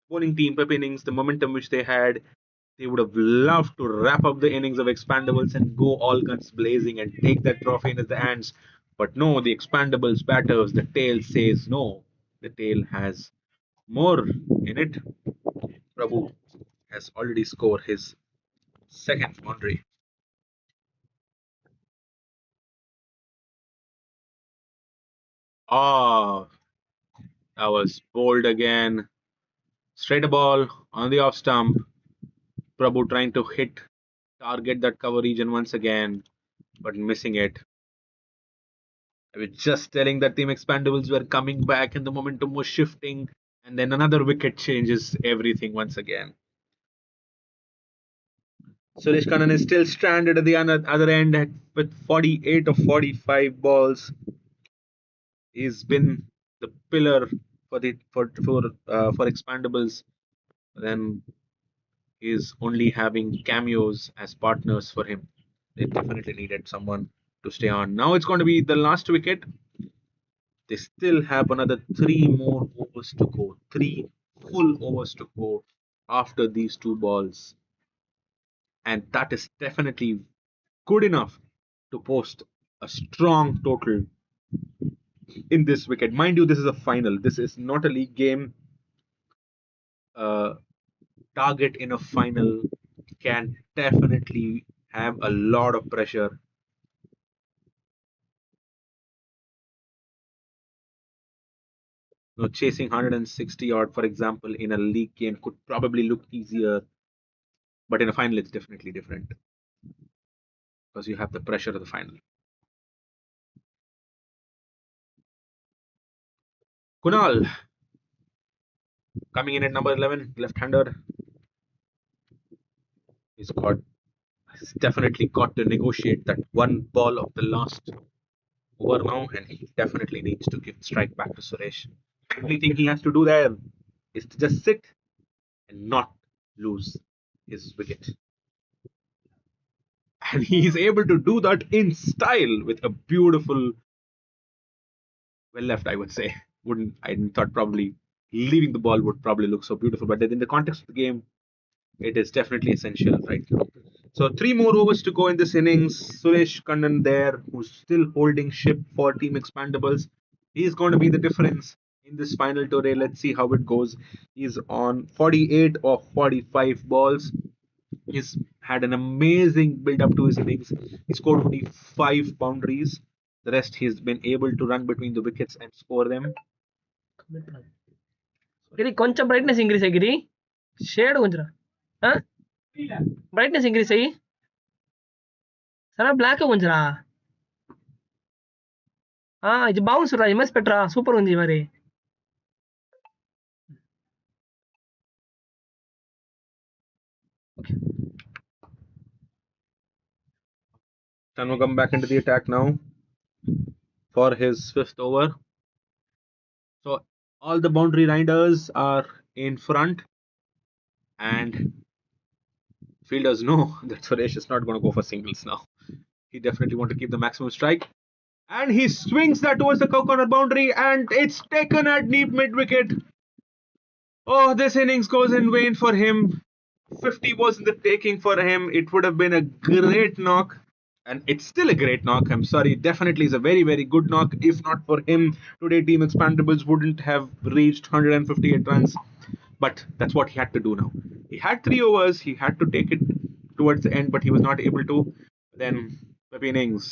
bowling team Pepe innings, the momentum which they had, they would have loved to wrap up the innings of Expandables and go all guns blazing and take that trophy in their hands. But no, the Expandables batters, the tail says no. The tail has more in it. Prabhu has already scored his second boundary. Ah, that was bowled again. Straight ball on the off stump. Prabhu trying to target that cover region once again, but missing it. I was just telling that Team Expandables were coming back and the momentum was shifting, and then another wicket changes everything once again. Suresh Kannan is still stranded at the other end with 48 of 45 balls. He's been the pillar for Expandables. Then he's only having cameos as partners for him. They definitely needed someone to stay on. Now it's going to be the last wicket. They still have another 3 more overs to go. 3 full overs to go after these 2 balls. And that is definitely good enough to post a strong total in this wicket. Mind you, this is a final. This is not a league game. Target in a final can definitely have a lot of pressure. Chasing 160 odd, for example, in a league game could probably look easier, but in a final, it's definitely different because you have the pressure of the final. Kunal coming in at number 11, left-hander. He's definitely got to negotiate that one ball of the last over now, and he definitely needs to give the strike back to Suresh. The only thing he has to do there is to just sit and not lose his wicket. And he is able to do that in style with a beautiful, well left, I would say. I thought probably leaving the ball would probably look so beautiful, but in the context of the game, it is definitely essential right now. So 3 more overs to go in this innings. Suresh Kannan there, who's still holding ship for Team Expandables. He's going to be the difference in this final today. Let's see how it goes. He's on 48 of 45 balls. He's had an amazing build up to his innings. He scored only 5 boundaries. The rest he's been able to run between the wickets and score them. గిరి కొంచెం brightness increase అయ్యి గిరి shade కొంచెం brightness increase అయ్యి సరే black కొంచెరా ఇది బాగుంది సురా MS పెట్టరా super ఉంది మరి Shanmugam back into the attack now for his 5th over. So all the boundary riders are in front, and fielders know that Suresh is not going to go for singles now. He definitely want to keep the maximum strike, and he swings that towards the corner boundary, and it's taken at deep mid wicket. Oh, this innings goes in vain for him. 50 was in the taking for him. It would have been a great knock, and it's still a great knock. I'm sorry, definitely is a very, very good knock. If not for him, today Team Expandables wouldn't have reached 158 runs. But that's what he had to do now. He had 3 overs. He had to take it towards the end, but he was not able to. Then Pepe innings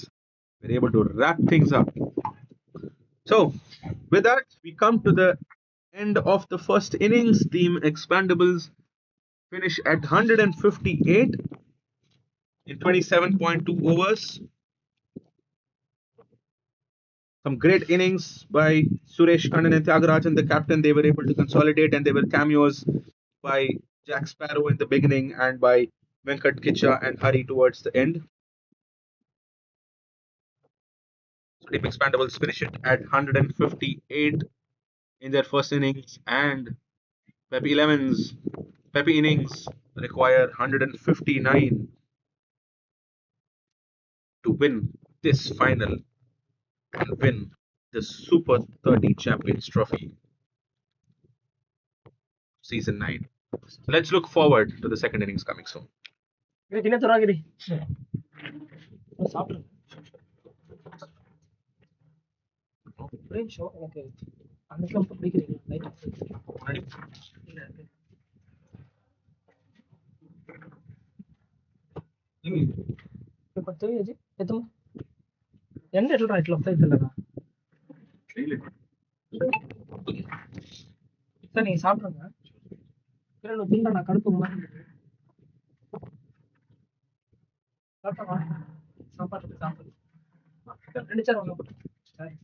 were able to wrap things up. So with that, we come to the end of the first innings. Team Expandables finish at 158 in 27.2 overs. Some great innings by Suresh Kannan and Tyagarajan, the captain. They were able to consolidate, and there were cameos by Jack Sparrow in the beginning and by Venkat Kicha and Hari towards the end. So Team Expandables finish it at 158 in their first innings, and Pepe 11's Pepe innings require 159 to win this final and win the Super 30 Champions Trophy Season 9. Let's look forward to the second innings coming soon. இது தின துறாகிரி சாப்பிடுங்க ஒரே நிமிஷம் எனக்கு அந்த மட்டும் பிடிக்கிறீங்க light இல்ல இப்போ தெரியுது எத்தனை எந்த இடத்துல ரைட்ல வந்தா இல்லைண்ணா சார் நீங்க சாப்பிடுங்க இல்லை திண்டா நான் கடுப்பு மாதிரி சாப்பிட்டா சாப்பாடு சாப்பிடு 2 சார் வாங்க சரி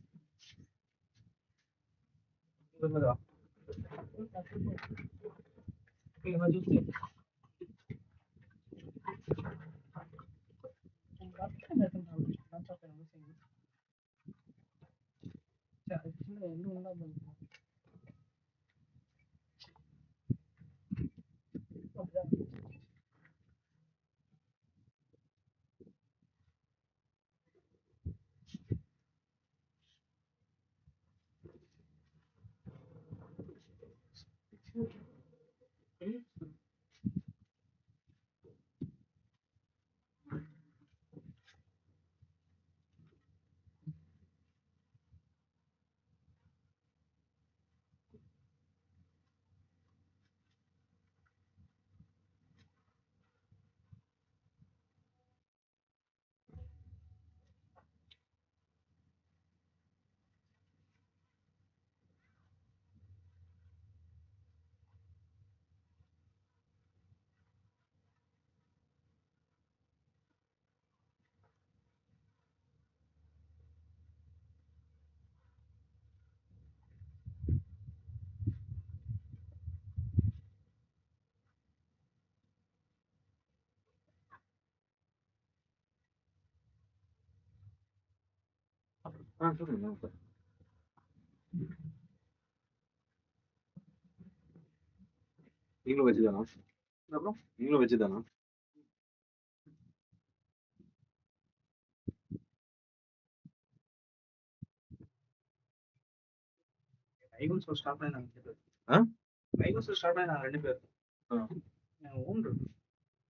நீங்களும் வெஜ் தானா? அப்புறம் நீங்களும் வெஜ் தானா? ஐகூன்ஸ் ஸ்டார்ட் பண்ணி நாங்கள் ஆ? ஐகூன்ஸ் ஸ்டார்ட் பண்ணி நாங்கள் 2 பேர் என் ஓன்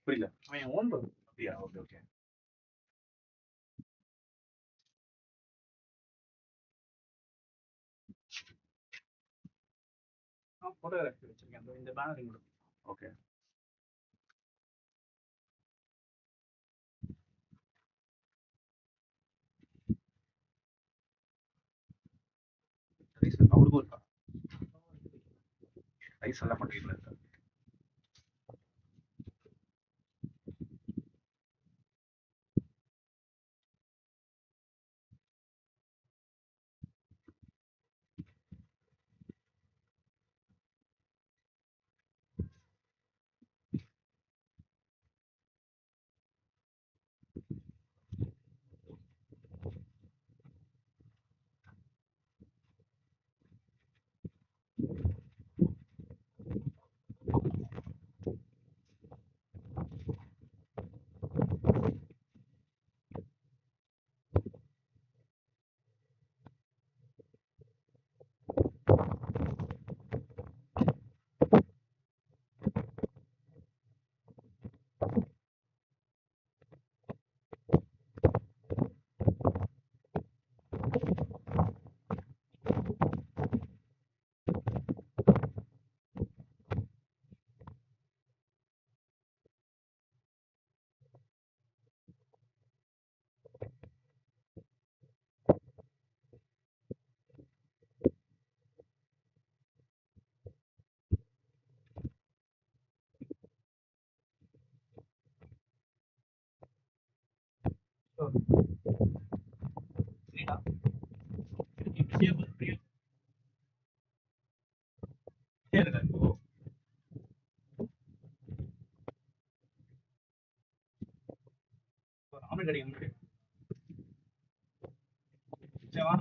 புரியல. அவன் என் ஓன் அப்படியா? Okay okay. ஃபோட்டோகிராஃபி வச்சிருக்கேன் இந்த பேனர் கூட ஓகே. ரைஸ் அவருக்கும் இருக்கா? ரைஸ் எல்லாம் பண்ணுறீங்களா? ஆம்லெட் அடிக்க சரி வா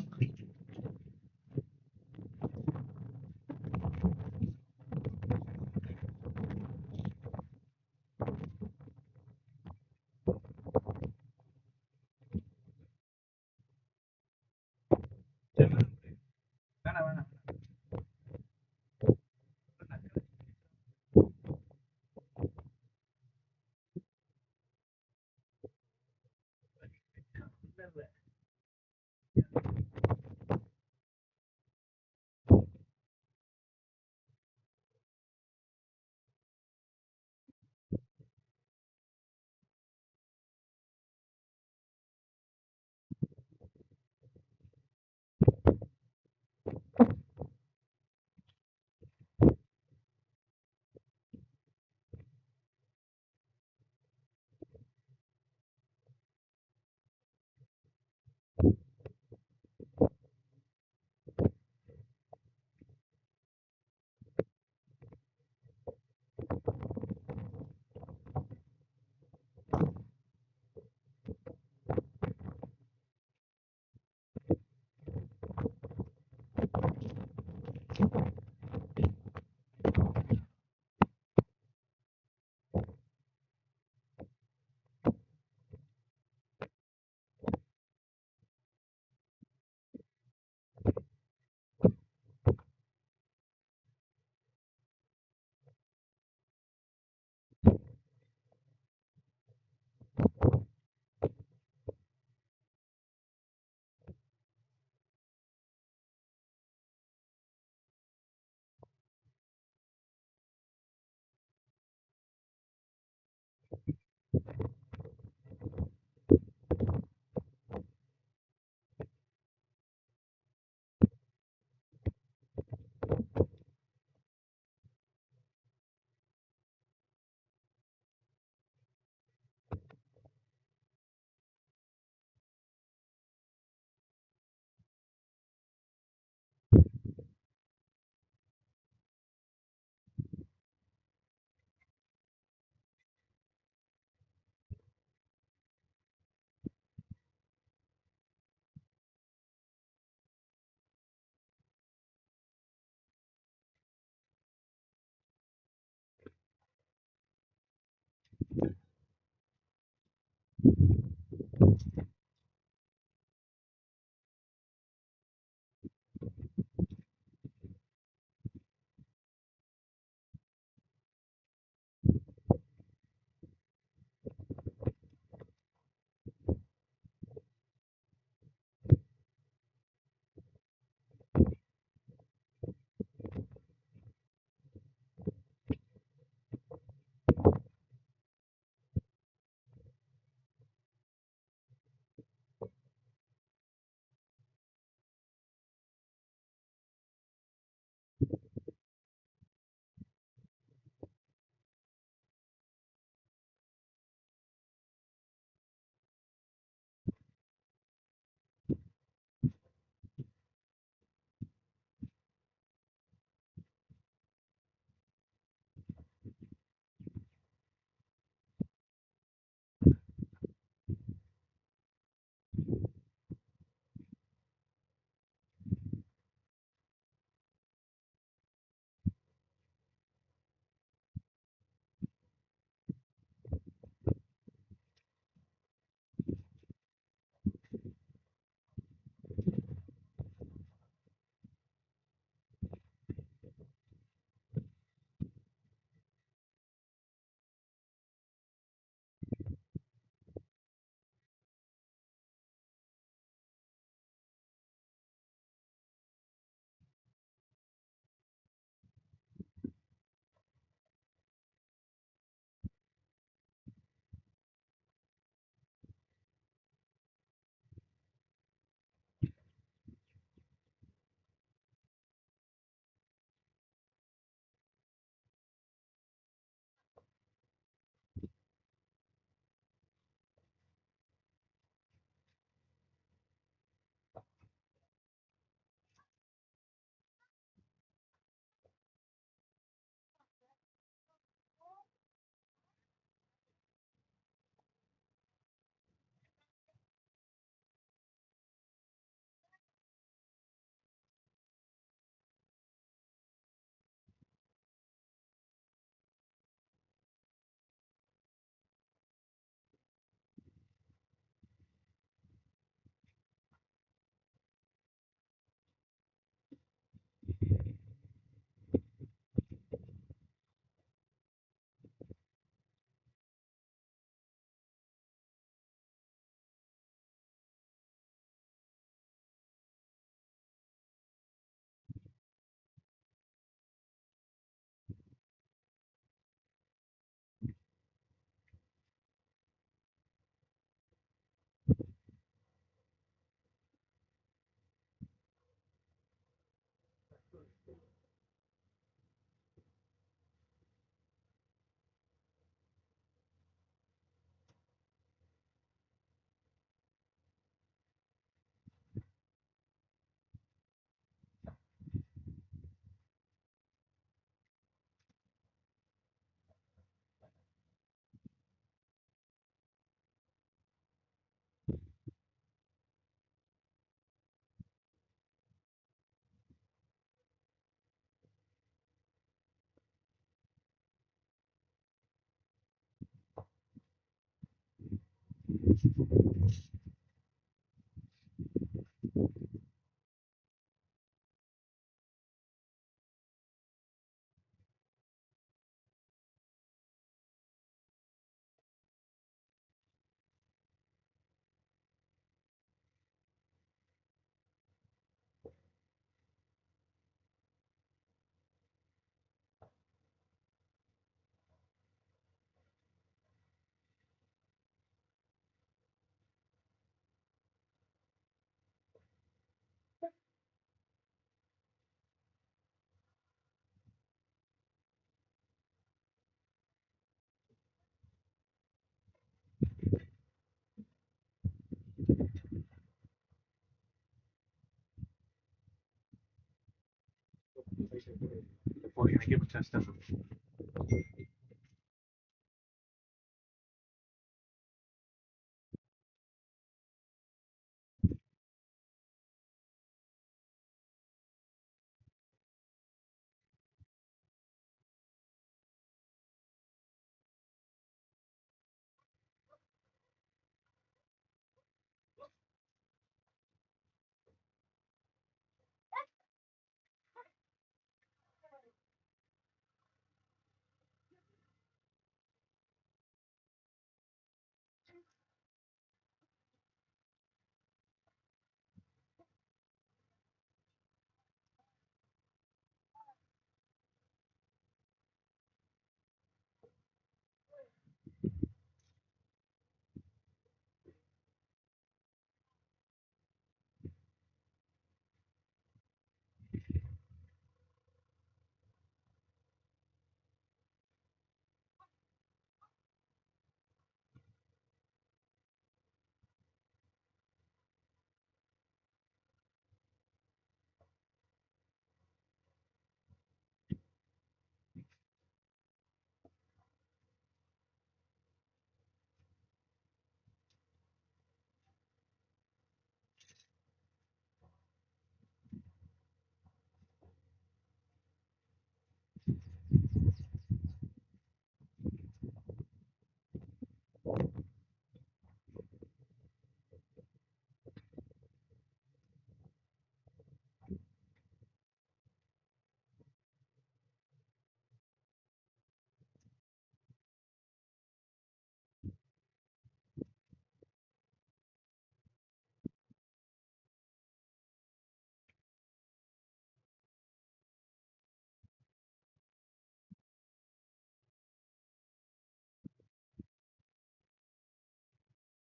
எனக்கே பிரச்சனை.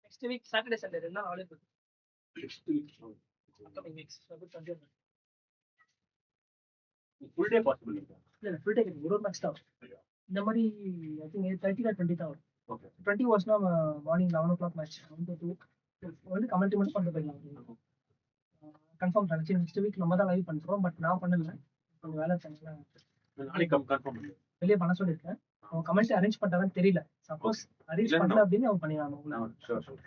நெக்ஸ்ட் வீக் சாட்டர்டே சண்டே 2 நாள் ஹாலிடே இருக்கு. Upcoming weeks February 20. Full day possible இல்ல. இல்ல ஃபுல் டே ஒரு மேட்ச் தான் வரும். இந்த மாதிரி ஐ திங்க் 30 or 20 தான் வரும். ஓகே. 20 வாஸ்னா மார்னிங் 11 o'clock மேட்ச் 1 to 2 வந்து கமெண்ட்ரி மட்டும் பண்ணிட்டு போயிடலாம். கன்ஃபார்ம் பண்ணிச்சு நெக்ஸ்ட் வீக் நம்ம தான் லைவ் பண்றோம். பட் நான் பண்ணல, கொஞ்சம் வேலை இருக்காங்க, நாளைக்கு கன்ஃபார்ம் பண்ணு. வெளியே பண்ண சொல்லியிருக்கேன். அவன் கமெண்ட்ரி அரேஞ்ச் பண்றான்னு தெரியல. சப்போஸ் அரேஞ்ச் இல்லன்னா- பண்ணல அப்படின்னு அவன் பண்ணிடலாம். Sure sure.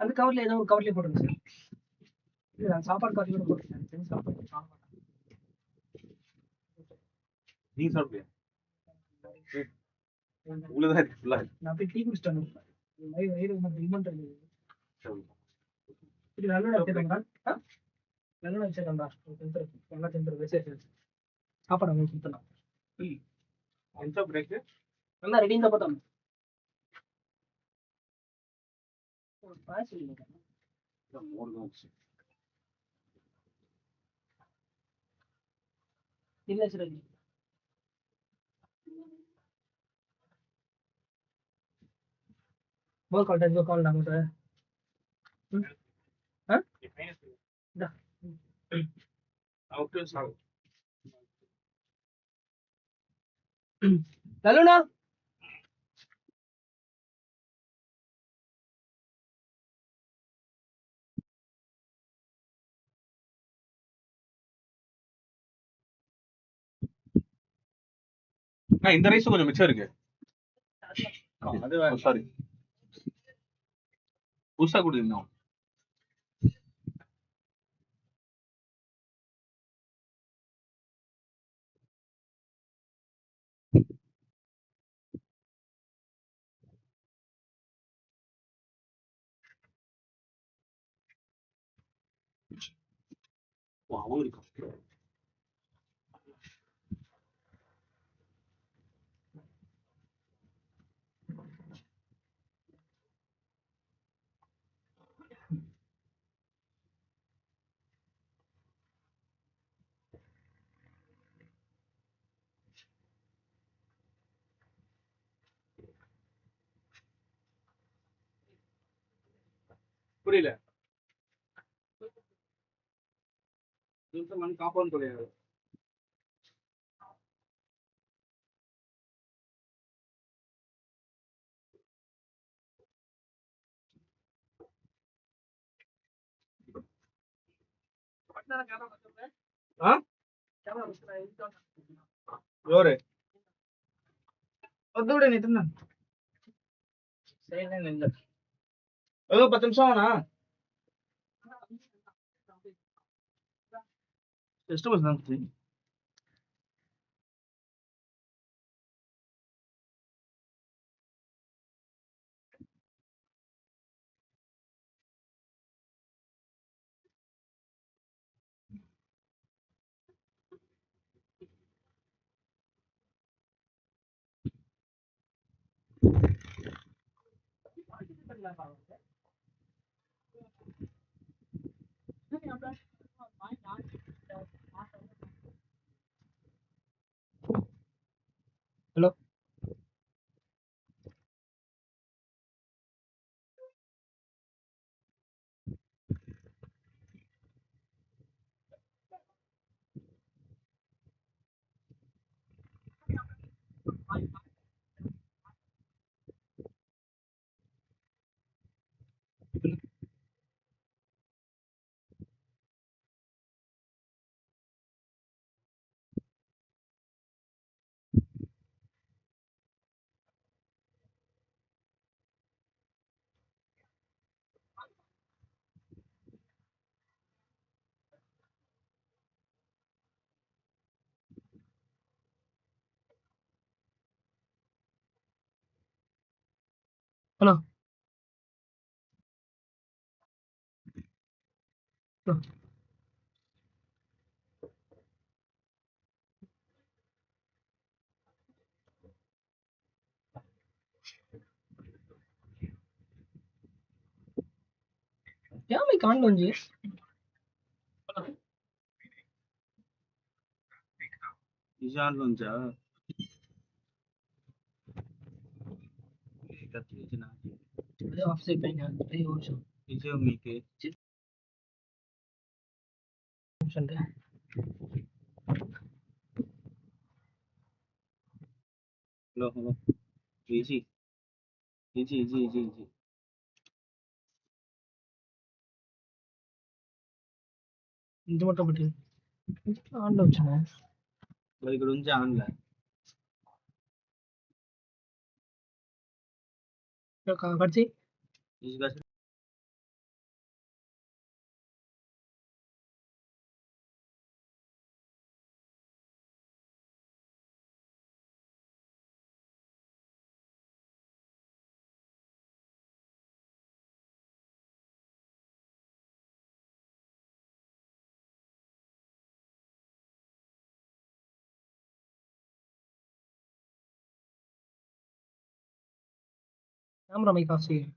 அந்த கவர்ல ஏதோ ஒரு கவர்லயே போடுங்க சார். இல்ல அந்த சாப்பாடு கவர்ல கூட போட்டுருக்கேன். சாப்பாடு சாப்பாடு. நீ சாப்பிட்டியா? உள்ளதான் இருக்கு ஃபுல்லா. நான் போய் டீ குடிச்சிட்டு வந்தேன். வயிறு வயிறு ரிமண்ட் இருந்தது. இது நல்ல வச்சிருக்கா? நல்ல வச்சிருக்கா? நல்லா செஞ்சு மெசேஜ் சாப்பாடு அவங்க கொடுத்தலாம். ఎంత బ్రేక్? நல்லா ரெடிங்க போட்டோம். பாஸ் இல்லைங்க. మోర్ గా వచ్చి. இல்ல சார். बहुत कॉन्टेक्ट को कॉल ना मुझे हाँ दा आउट साउथ. चलो ना இந்த ரைஸ் கொஞ்சம் மிச்சம் இருக்கு. அது சாரி. புதுசா கொடுத்தீங்க. அவங்க இருக்கு. புரியல மண் காம்பவுண்ட் கிடையாது ఎవరే వద్దు కూడా నేను తిన్నాను సరే నేను ఏదో 10 నిమిషం అవునా ಎಷ್ಟು ಬಸ್ ಆಗ್ತದೆ ஹலோ ஹலோ क्या मैं कान लो जी నిజాన్ నుంచా కత్తిరించిన अरे आपसे पहले अरे और शो నిజం మీకే Sunday hello hello easy easy easy easy easy இது மட்டும் பட்டு ஆன்ல வச்சுனே మరి ఇక్కడ ఉంచి ఆన్లే கட்சி ఈజీగా கேமரா மைக் ஆஃப் செய்யும்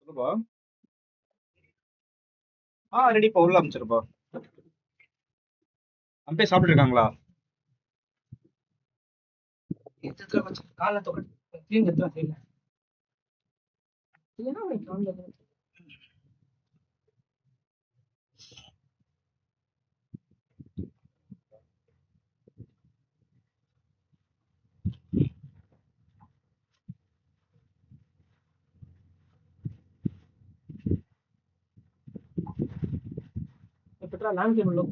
சொல்லுப்பா ரெடிப்பா உள்ள அமைச்சிருப்பா அம்பே சாப்பிட்டு இருக்காங்களா எத்தனை வச்சு காலை தொகை கிளீன் எத்தனை செய்யல ஏன்னா மைக் ஆன்ல பெட்ரா லேண்ட் கேபிள் லோ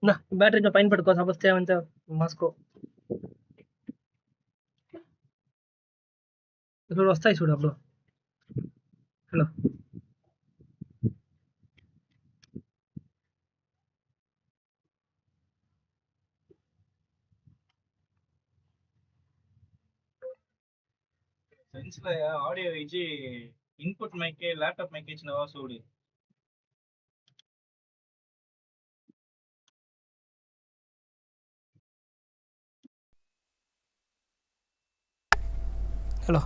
ना बैटरी जो பயன்படுத்துக்கோ சப்போஸ் தேவை வந்து மாஸ்கோ ఇప్పుడు వస్తాయి చూడు అప్పుడు హలో సెన్స్లో ఆడియో ఇచ్చి ఇన్పుట్ మైక్ ల్యాప్టాప్ మైక్ ఇచ్చినావా చూడు. Hello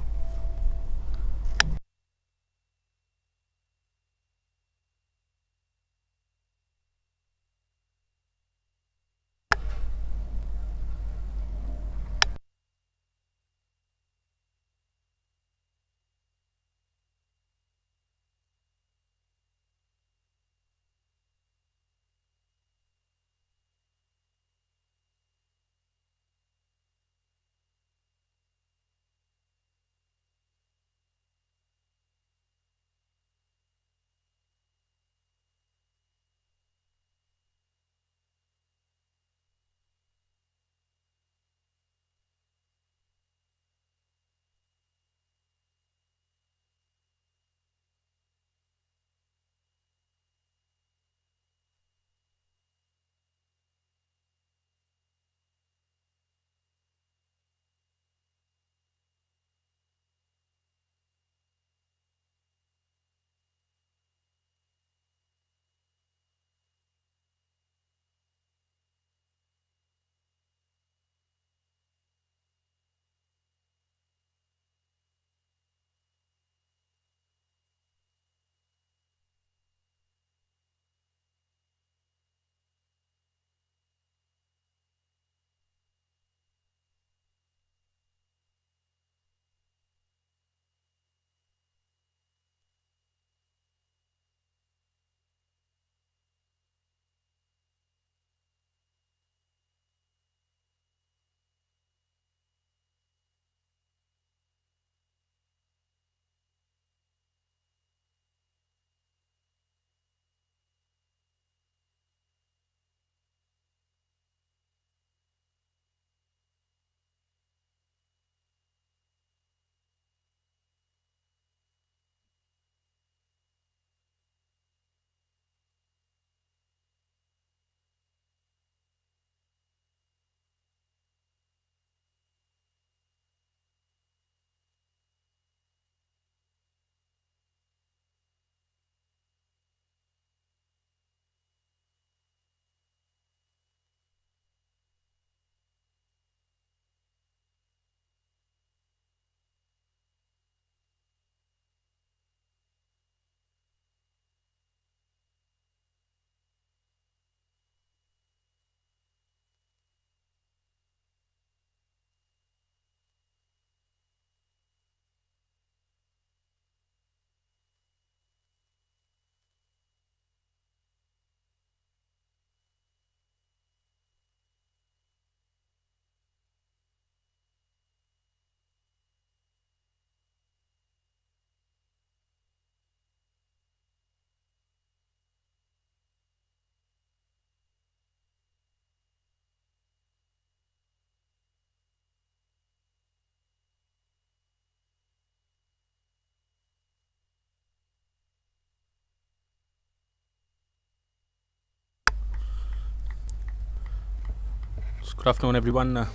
Good afternoon, everyone.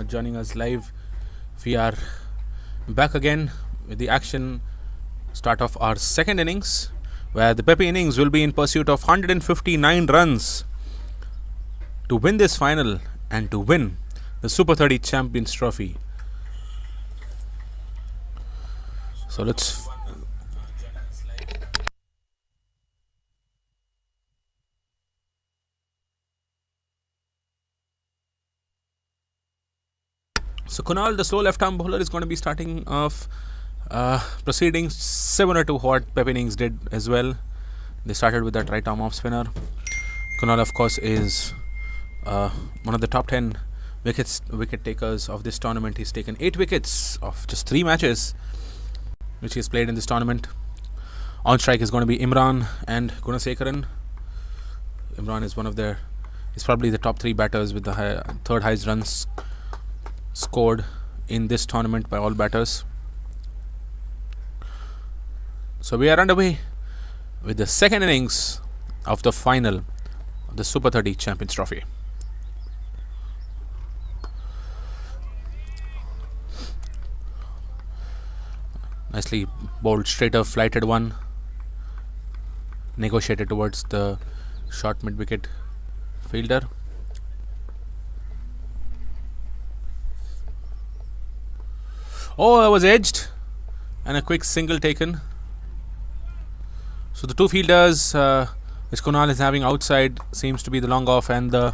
Joining us live, we are back again with the action start of our second innings, where the Pepe innings will be in pursuit of 159 runs to win this final and to win the Super 30 Champions Trophy. So let's. So Kunal, the slow left-arm bowler, is going to be starting off proceedings similar to what Pepe innings did as well. They started with that right-arm off-spinner. Kunal, of course, is one of the top 10 wicket takers of this tournament. He's taken 8 wickets of just 3 matches which he's played in this tournament. On strike is going to be Imran and Gunasekaran. Imran is he's probably the top 3 batters with the third highest runs scored in this tournament by all batters. So we are underway with the second innings of the final of the Super 30 Champions Trophy. nicely bowled straight off, flighted one, negotiated towards the short mid wicket fielder. Oh, that was edged, and a quick single taken. So the two fielders which Kunal is having outside seems to be the long off and the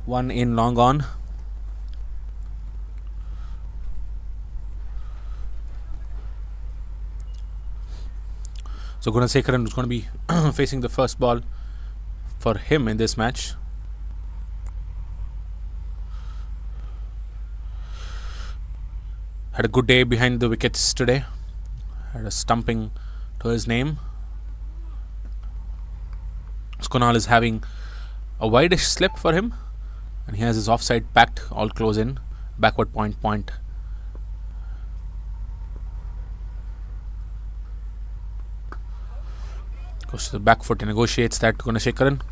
one in long on. So Gunasekaran is going to be facing the first ball for him in this match. Had a good day behind the wickets today. Had a stumping to his name. Kunal is having a wideish slip for him, and he has his offside packed all close in. Backward point. Goes to the back foot and negotiates that to Gunasekaran.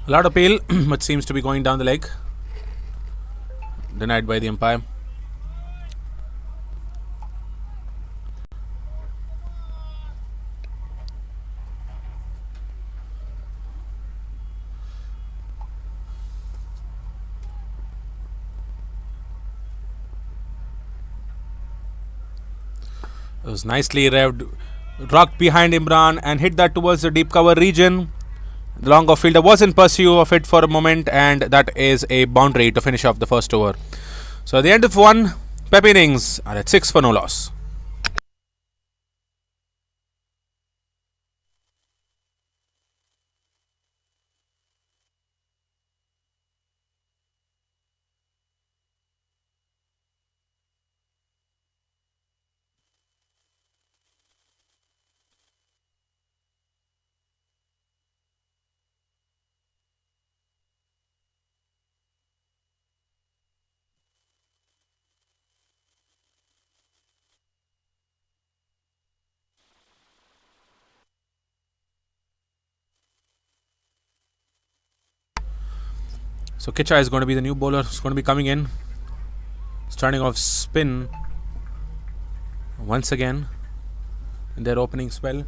A lot of appeal, but seems to be going down the leg. Denied by the umpire. It was nicely revved, rocked behind Imran and hit that towards the deep cover region. The long off fielder was in pursuit of it for a moment, and that is a boundary to finish off the first over. So at the end of one, Pep innings are at 6 for no loss. So Kicha is going to be the new bowler. It's going to be coming in, starting off spin once again in their opening spell.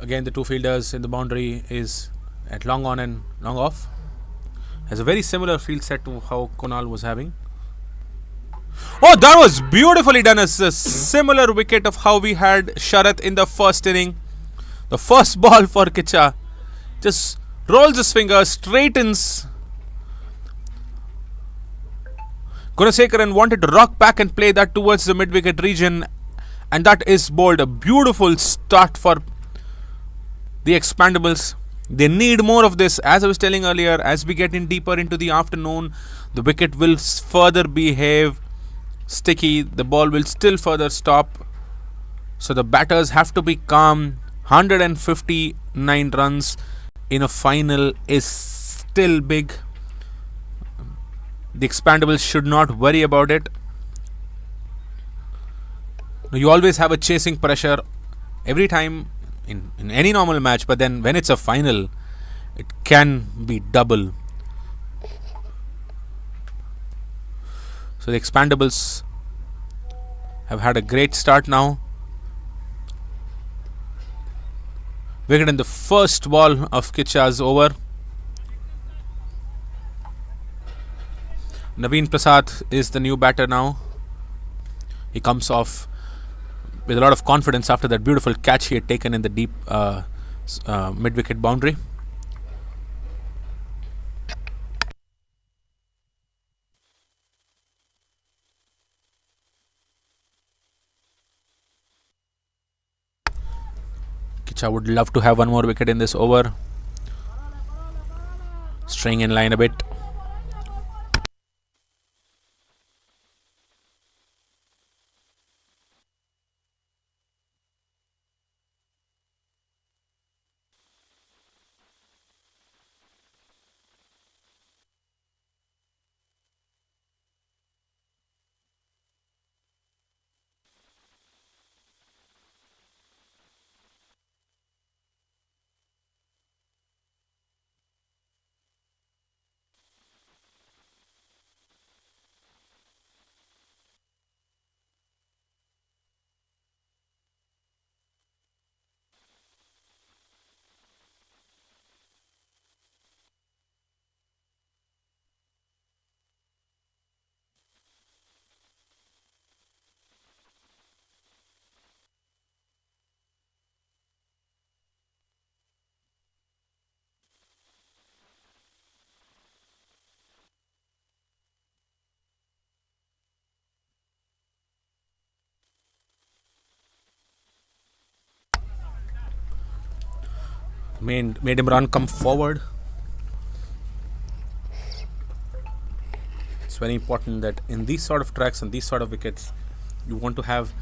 Again, the two fielders in the boundary is at long on and long off. Has a very similar field set to how Kunal was having. Oh, that was beautifully done. As a similar wicket of how we had Sharath in the first inning. The first ball for Kicha just rolls his finger, straightens. Gunasekaran wanted to rock back and play that towards the mid-wicket region, and that is bowled. A beautiful start for the Expandables. They need more of this. As I was telling earlier, as we get in deeper into the afternoon, the wicket will further behave sticky. The ball will still further stop. So the batters have to be calm. 159 runs in a final is still big. The Expandables should not worry about it. You always have a chasing pressure every time in any normal match, but then when it's a final, it can be double. So the Expandables have had a great start now. Wicket in the first ball of Kicha's over. Naveen Prasad is the new batter now. He comes off with a lot of confidence after that beautiful catch he had taken in the deep mid-wicket boundary. Kicha would love to have one more wicket in this over. Staying in line a bit. Made him run, come forward. It's very important that in these sort of tracks and these sort of wickets, you want to have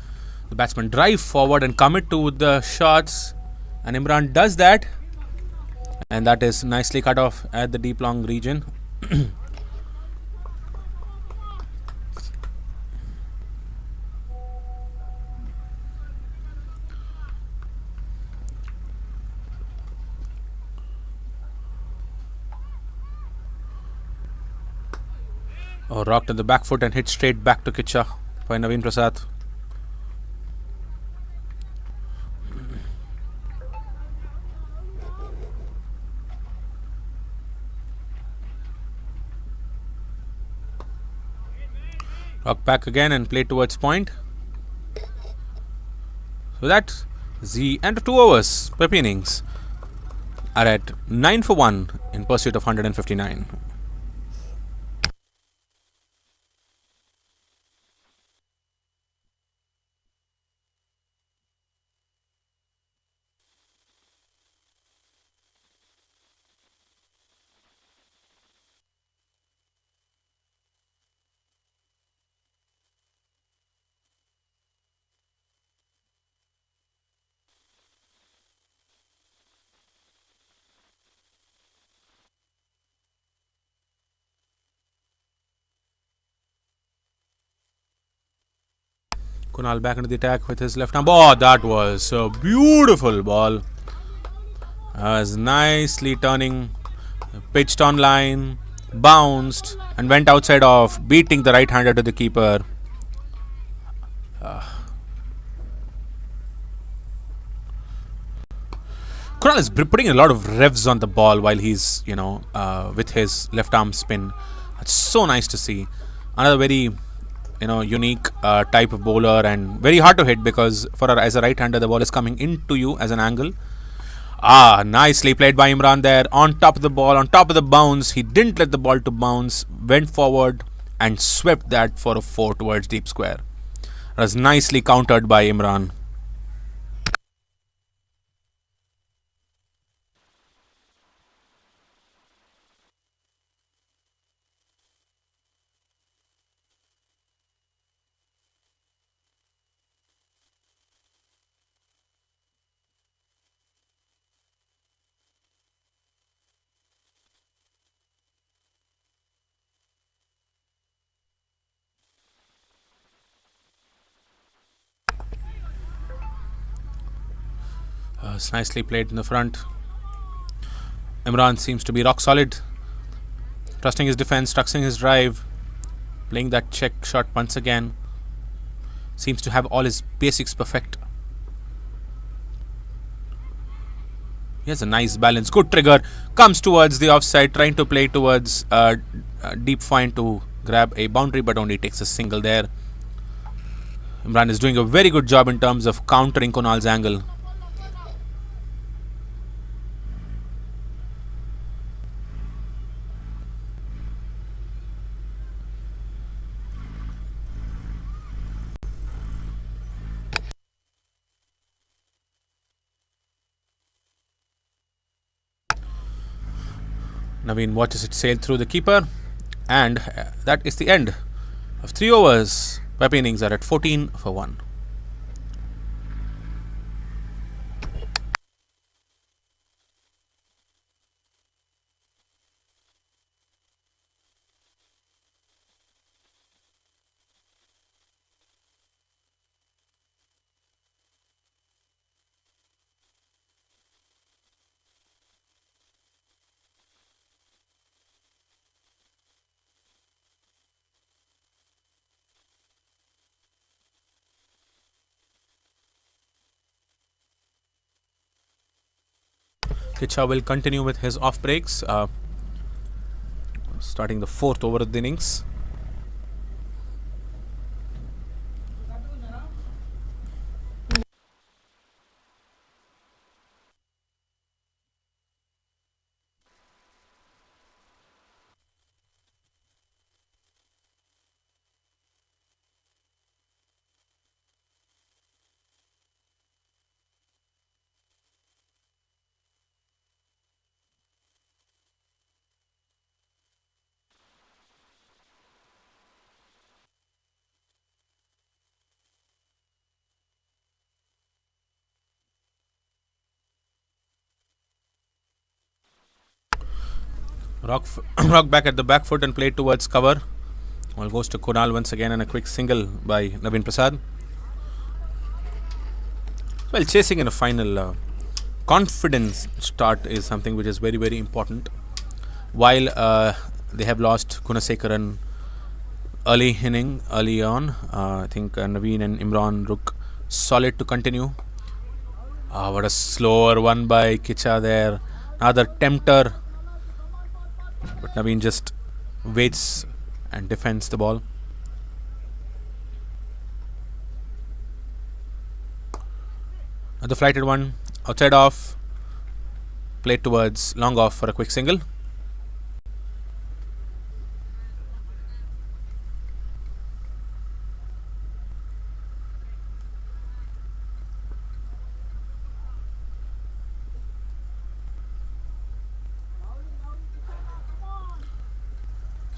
the batsman drive forward and commit to the shots, and Imran does that, and that is nicely cut off at the deep long region. Oh, rocked on the back foot and hit straight back to Kicha by Naveen Prasad. Rock back again and play towards point. So that's the end of 2 overs. Pep innings are at 9 for 1 in pursuit of 159. Kunal back into the attack with his left arm. Oh, that was a beautiful ball. Was nicely turning, pitched on line, bounced, and went outside off, beating the right-hander to the keeper. Kunal is putting a lot of revs on the ball while he's, with his left arm spin. It's so nice to see. Another very unique type of bowler, and very hard to hit because as a right-hander the ball is coming into you as an angle. Nicely played by Imran there, on top of the ball, on top of the bounce. He didn't let the ball to bounce, went forward and swept that for a 4 towards deep square. It was nicely countered by Imran. It's nicely played in the front. Imran seems to be rock solid, trusting his defense, trusting his drive, playing that check shot once again. Seems to have all his basics perfect. He has a nice balance, good trigger, comes towards the offside, trying to play towards deep fine to grab a boundary, but only takes a single there. Imran is doing a very good job in terms of countering Kunal's angle. Naveen watches it sail through the keeper, and that is the end of 3 overs. Pepe innings are at 14 for 1. Kicha will continue with his off breaks, starting the 4th over of the innings. Rock back at the back foot and played towards cover. Ball goes to Kunal once again, and a quick single by Naveen Prasad. Well, chasing in a final, confidence start is something which is very, very important. While they have lost Kunasekaran early on, I think Naveen and Imran look solid to continue. What a slower one by Kicha there. Another tempter. But Naveen just waits and defends the ball. The flighted one, outside off, played towards long off for a quick single.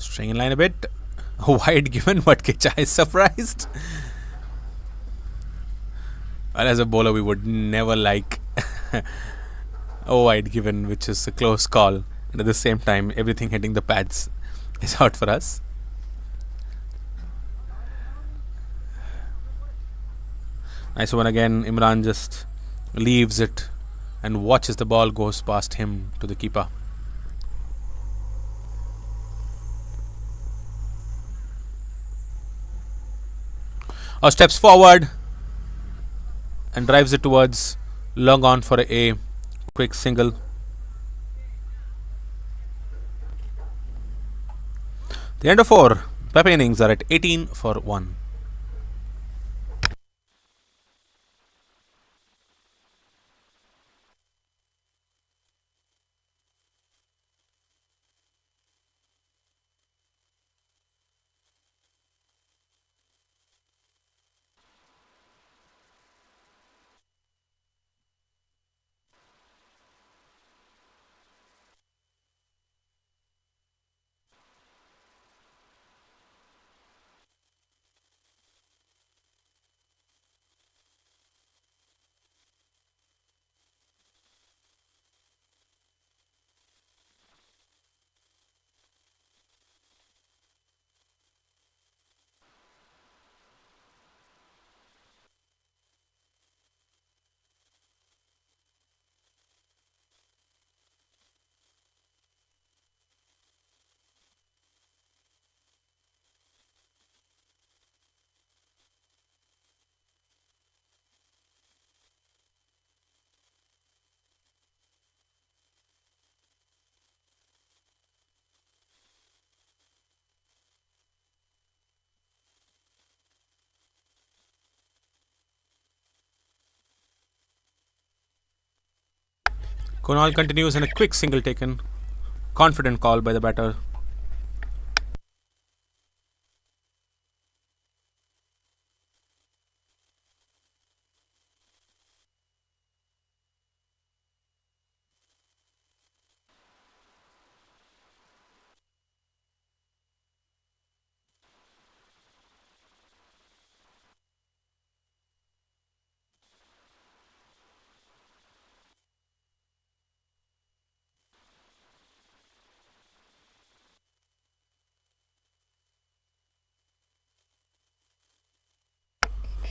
Staying in line a bit. A wide given, but Kicha is surprised. Well, as a bowler, we would never like a wide given, which is a close call. And at the same time, everything hitting the pads is out for us. Nice one again. Imran just leaves it and watches the ball goes past him to the keeper. Steps forward and drives it towards long on for a quick single. The end of 4. Pepe innings are at 18 for 1. Kunal continues and a quick single taken. Confident call by the batter.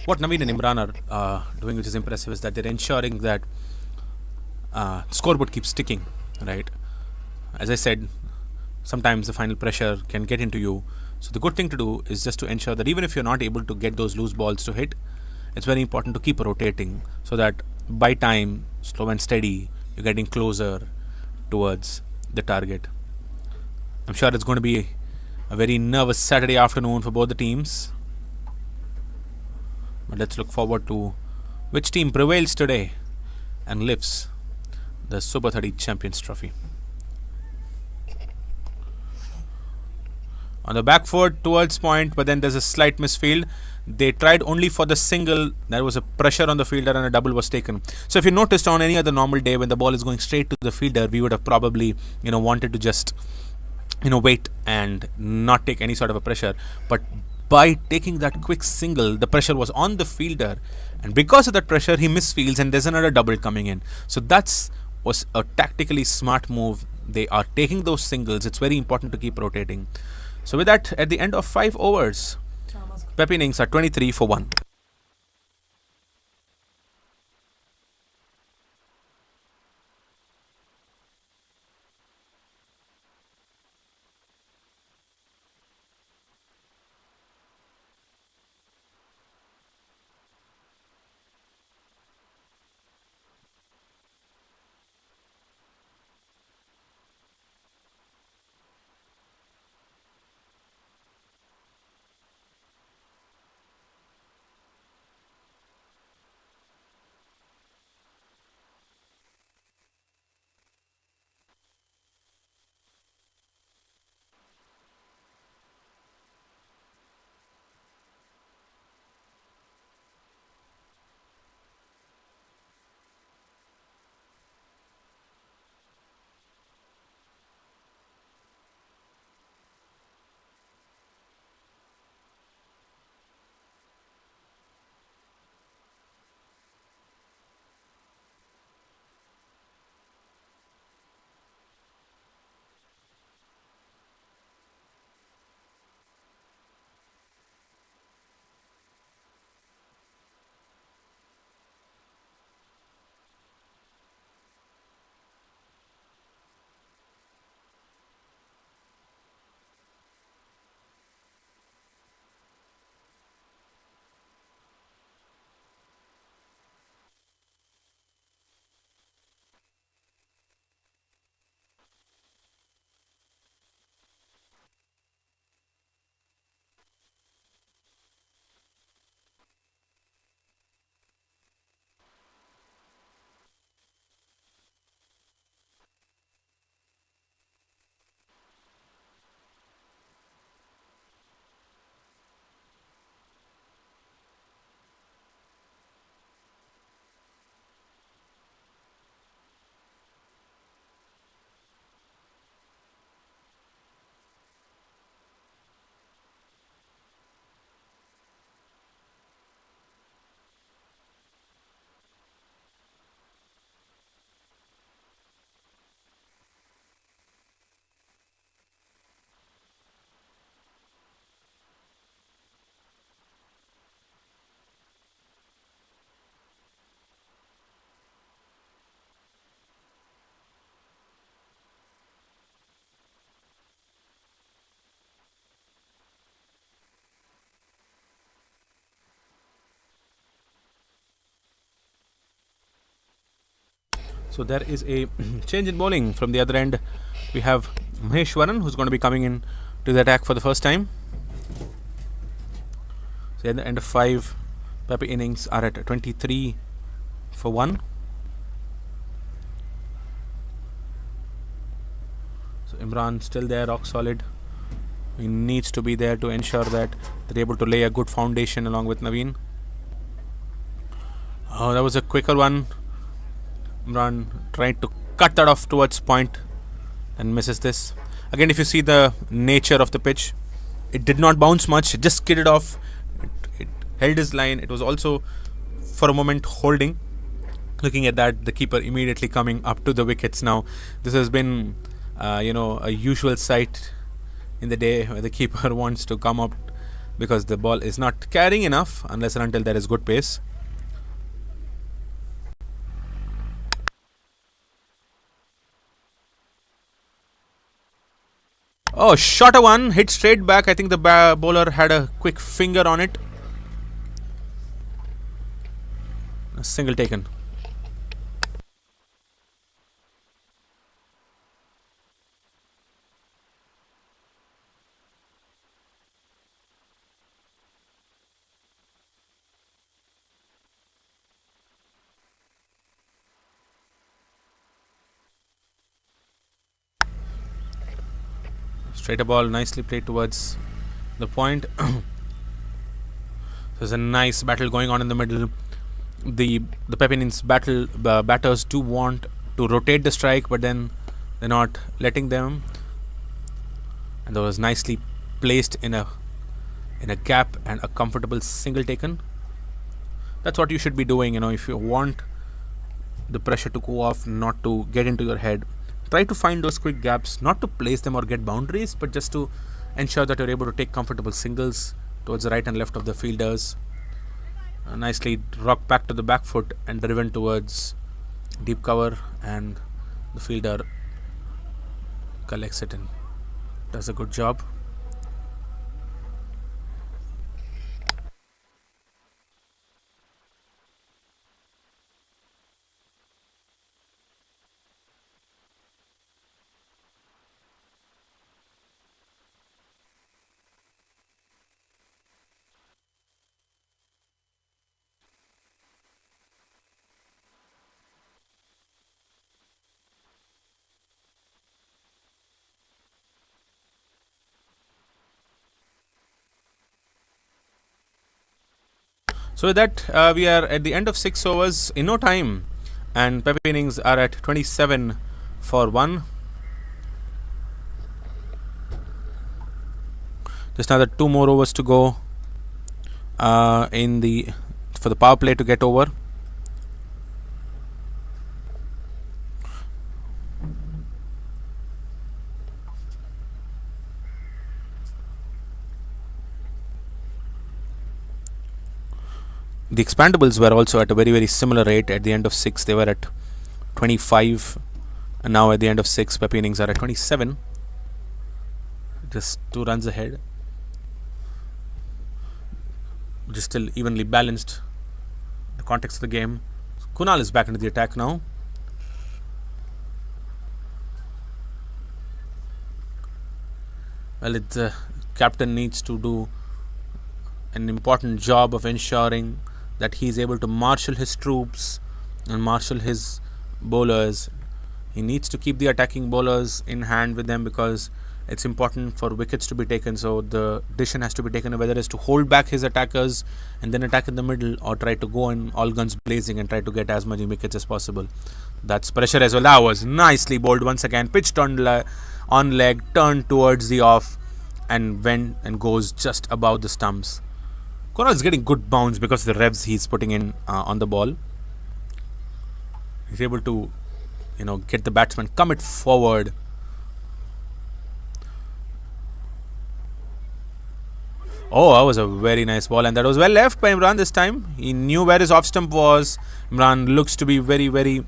what Naveen and Imran are doing, which is impressive, is that they're ensuring that scoreboard keeps ticking, right? As I said, sometimes the final pressure can get into you. So the good thing to do is just to ensure that even if you're not able to get those loose balls to hit, it's very important to keep rotating so that by time, slow and steady, you're getting closer towards the target. I'm sure it's going to be a very nervous Saturday afternoon for both the teams. But let's look forward to which team prevails today and lifts the Super 30 Champions Trophy. On the back foot towards point, but then there's a slight misfield. They tried only for the single. There was a pressure on the fielder and a double was taken. So if you noticed on any other normal day when the ball is going straight to the fielder, we would have probably wanted to just wait and not take any sort of a pressure. But by taking that quick single, the pressure was on the fielder, and because of that pressure he misfields and there's another double coming in. So was a tactically smart move. They are taking those singles. It's very important to keep rotating. So with that, at the end of 5 overs, Pep innings are 23 for 1. So there is a change in bowling from the other end. We have Maheshwaran, who's going to be coming in to the attack for the first time. So at the end of 5, Pepe innings are at 23 for 1. So Imran still there, rock solid. He needs to be there to ensure that they're able to lay a good foundation along with Naveen. Oh, that was a quicker one. Imran tried to cut that off towards point and misses this. Again, if you see the nature of the pitch, it did not bounce much. It just skidded off. It held his line. It was also for a moment holding. Looking at that, the keeper immediately coming up to the wickets. Now, this has been a usual sight in the day where the keeper wants to come up because the ball is not carrying enough unless and until there is good pace. Oh, shorter one, hit straight back. I think the bowler had a quick finger on it. A single taken. Straighter ball, nicely played towards the point. There's a nice battle going on in the middle. The Pepinins batters do want to rotate the strike, but then they're not letting them. And that was nicely placed in a gap and a comfortable single taken. That's what you should be doing, if you want the pressure to go off, not to get into your head. Try to find those quick gaps, not to place them or get boundaries, but just to ensure that you're able to take comfortable singles towards the right and left of the fielders. Nicely rocked back to the back foot and driven towards deep cover, and the fielder collects it and does a good job. So with that, we are at the end of 6 overs in no time, and Pepe innings are at 27 for 1. Just another 2 more overs to go for the power play to get over. The expandables were also at a very, very similar rate. At the end of 6, they were at 25, and now at the end of 6, Pepe innings are at 27. Just 2 runs ahead. Just still evenly balanced. The context of the game. Kunal is back into the attack now. Well, the captain needs to do an important job of ensuring that he is able to marshal his troops and marshal his bowlers. He needs to keep the attacking bowlers in hand with them, because it's important for wickets to be taken. So the decision has to be taken whether it's to hold back his attackers and then attack in the middle, or try to go in all guns blazing and try to get as many wickets as possible. That's pressure as well. That was nicely bowled once again. Pitched on leg, turned towards the off, and went and goes just above the stumps. Kunal is getting good bounce because of the revs he's putting in on the ball. He's able to, get the batsman commit forward. Oh, that was a very nice ball, and that was well left by Imran this time. He knew where his off stump was. Imran looks to be very, very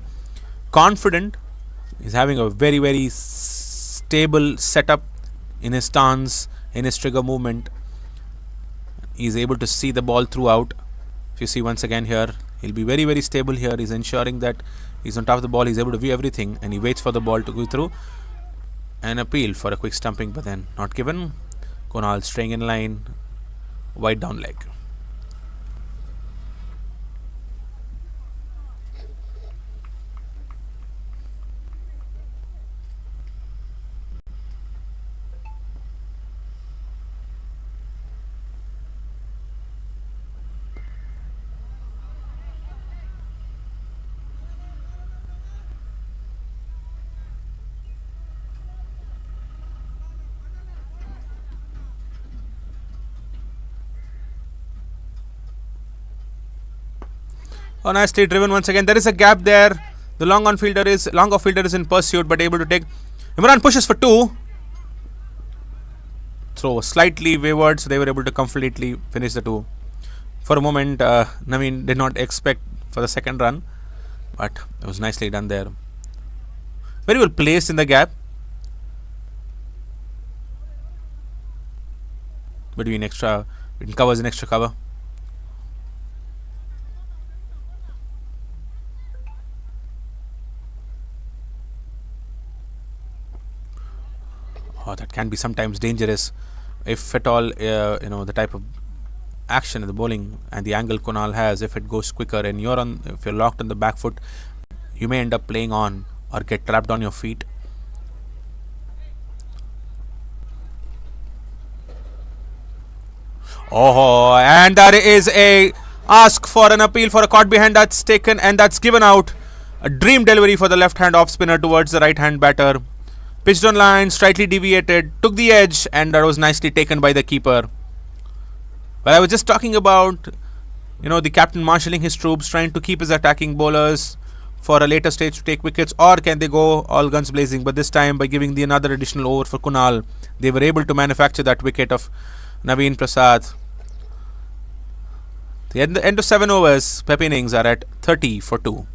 confident. He's having a very, very stable setup in his stance, in his trigger movement. He's able to see the ball throughout. If you see once again here, he'll be very, very stable here. He's ensuring that he's on top of the ball. He's able to view everything, and he waits for the ball to go through. An appeal for a quick stumping, but then not given. Kunal staying in line, wide down leg. Oh, nicely driven once again. There is a gap there. The long off fielder is in pursuit, but able to take. Imran pushes for 2. throw was slightly wayward, so they were able to completely finish the two. For a moment, Naveen did not expect for the second run, but it was nicely done there. Very well placed in the gap between extra, it covers an extra cover. Oh, that can be sometimes dangerous if at all, the type of action in the bowling and the angle Kunal has. If it goes quicker and if you're locked on the back foot, you may end up playing on or get trapped on your feet. Oh, and there is a ask for an appeal for a caught behind that's taken and that's given out. A dream delivery for the left hand off spinner towards the right hand batter. Pitched on line, slightly deviated, took the edge, and that was nicely taken by the keeper. Well, I was just talking about, the captain marshalling his troops, trying to keep his attacking bowlers for a later stage to take wickets, or can they go all guns blazing? But this time, by giving the another additional over for Kunal, they were able to manufacture that wicket of Naveen Prasad. The end of 7 overs, Pep innings are at 30 for 2.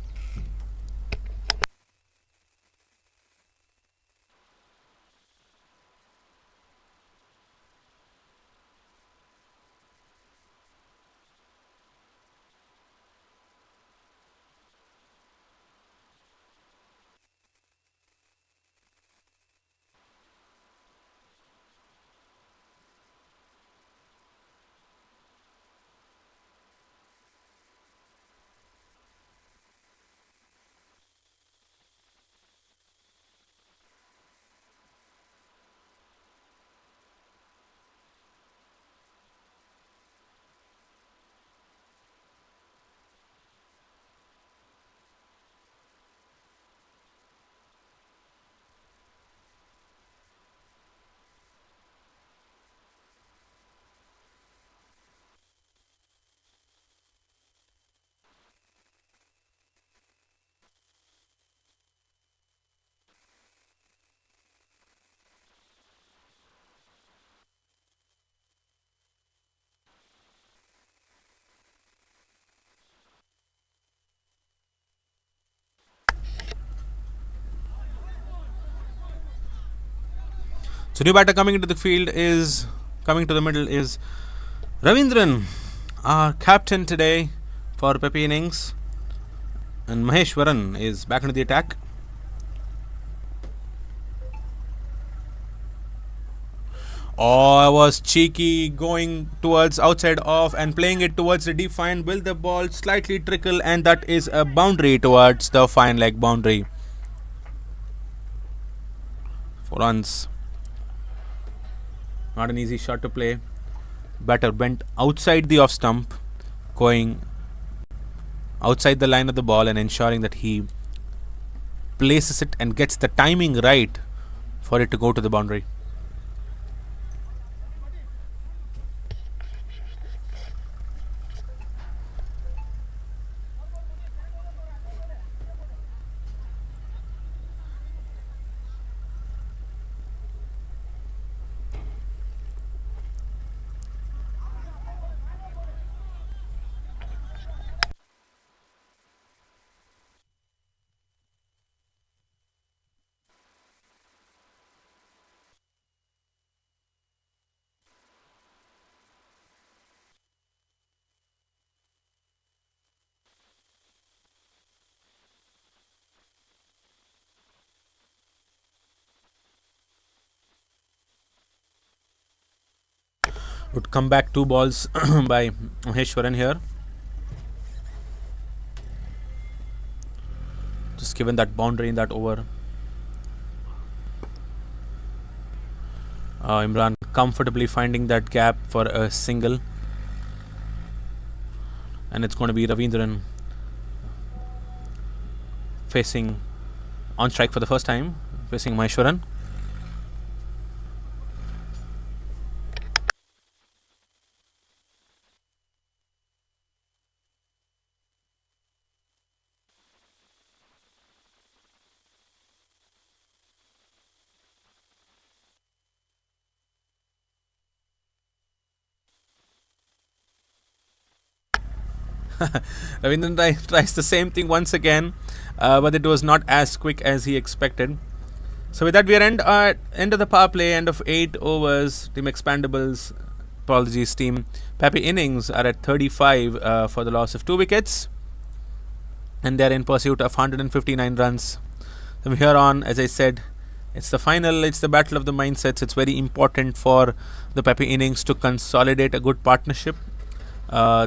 So new batter coming into the middle is Ravindran, our captain today for Pepe innings, and Maheshwaran is back into the attack. Oh, I was cheeky going towards outside off and playing it towards the deep fine. Will the ball slightly trickle, and that is a boundary towards the fine leg boundary. 4 runs. Not an easy shot to play. Batter bent outside the off stump, going outside the line of the ball and ensuring that he places it and gets the timing right for it to go to the boundary. Would come back 2 balls by Maheshwaran here. Just given that boundary in that over. Imran comfortably finding that gap for a single. And it's going to be Ravindran facing on strike for the first time, facing Maheshwaran. Ravindran tries the same thing once again, but it was not as quick as he expected. So with that, we are end of the power play, end of 8 overs. Team Expandables, apologies, Team Pepe innings are at 35 for the loss of 2 wickets, and they are in pursuit of 159 runs. From here on, as I said, it's the final, it's the battle of the mindsets. It's very important for the Pepe innings to consolidate a good partnership.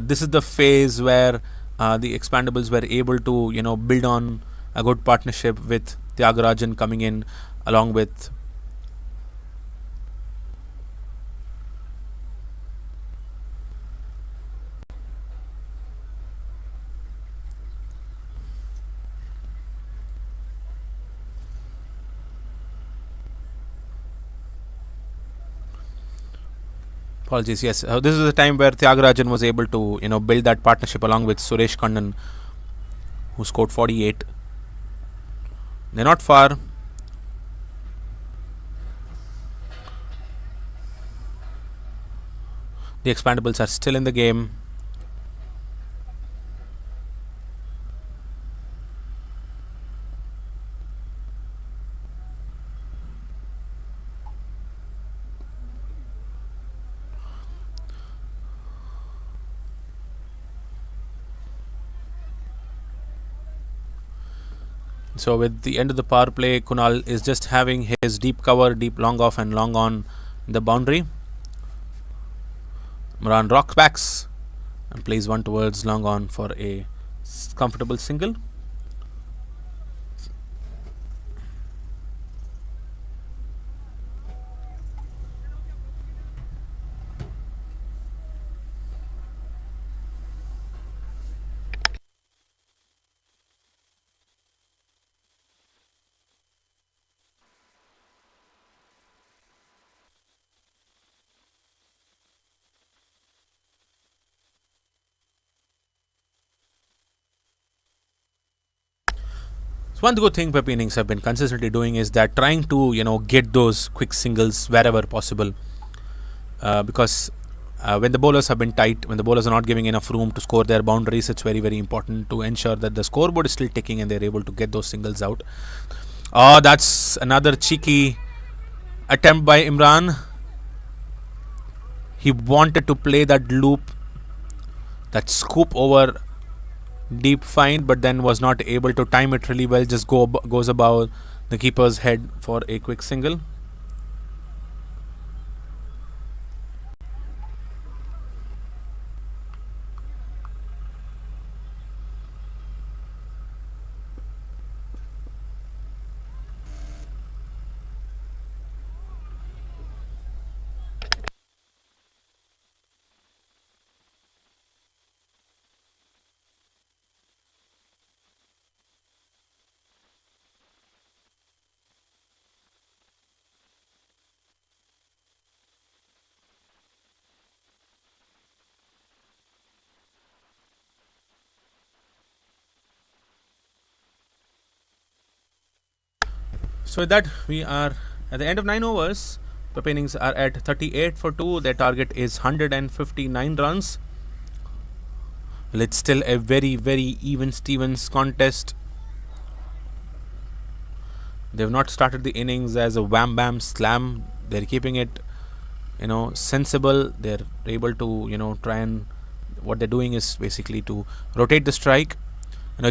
This is the phase where the Expandables were able to, build on a good partnership with Tyagarajan coming in along with apologies, yes. This is the time where Tyagarajan was able to, build that partnership along with Suresh Kannan, who scored 48. They're not far. The Expandables are still in the game. So with the end of the power play, Kunal is just having his deep cover, deep long off and long on in the boundary. Moran rocks backs and plays one towards long on for a comfortable single. So one good thing Pepe innings have been consistently doing is that trying to get those quick singles wherever possible, because when the bowlers have been tight, when the bowlers are not giving enough room to score their boundaries, it's very, very important to ensure that the scoreboard is still ticking and they're able to get those singles out. Oh, that's another cheeky attempt by Imran. He wanted to play that loop, that scoop over deep fine, but then was not able to time it really well. Just goes above the keeper's head for a quick single. So with that, we are at the end of 9 overs. Pepe innings are at 38 for 2. Their target is 159 runs. Well, it's still a very, very even Stevens contest. They've not started the innings as a wham bam slam. They're keeping it, sensible. They're able to, try and what they're doing is basically to rotate the strike.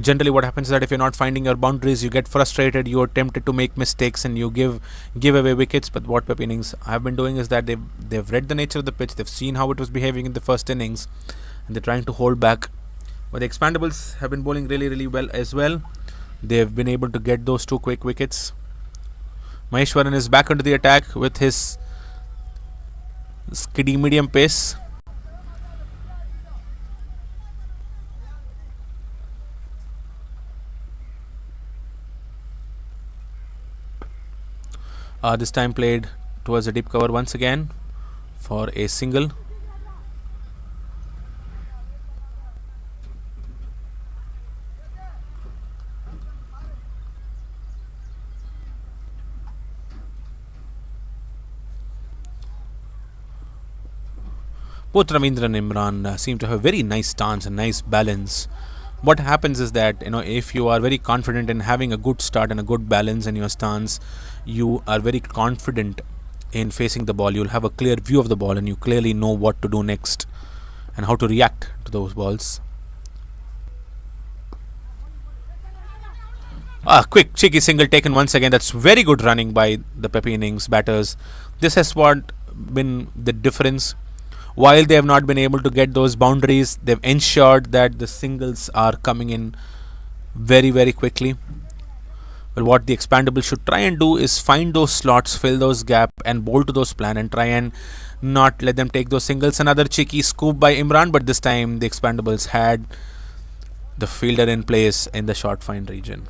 Generally what happens is that if you're not finding your boundaries, you get frustrated, you're tempted to make mistakes and you give away wickets. But what Pepe innings have been doing is that they've read the nature of the pitch, they've seen how it was behaving in the first innings, and they're trying to hold back. But the Expandables have been bowling really, really well as well. They've been able to get those 2 quick wickets. Maheshwaran is back into the attack with his skiddy medium pace. This time played towards the deep cover once again for a single. Both Ravindra and Imran seem to have very nice stance and nice balance. What happens is that, if you are very confident in having a good start and a good balance in your stance, you are very confident in facing the ball. You'll have a clear view of the ball and you clearly know what to do next and how to react to those balls. Quick cheeky single taken once again. That's very good running by the Pepe innings batters. This has what been the difference. While they have not been able to get those boundaries, they've ensured that the singles are coming in very, very quickly. Well, what the Expandables should try and do is find those slots, fill those gaps, and bowl to those plan and try and not let them take those singles. Another cheeky scoop by Imran, but this time the Expandables had the fielder in place in the short fine region.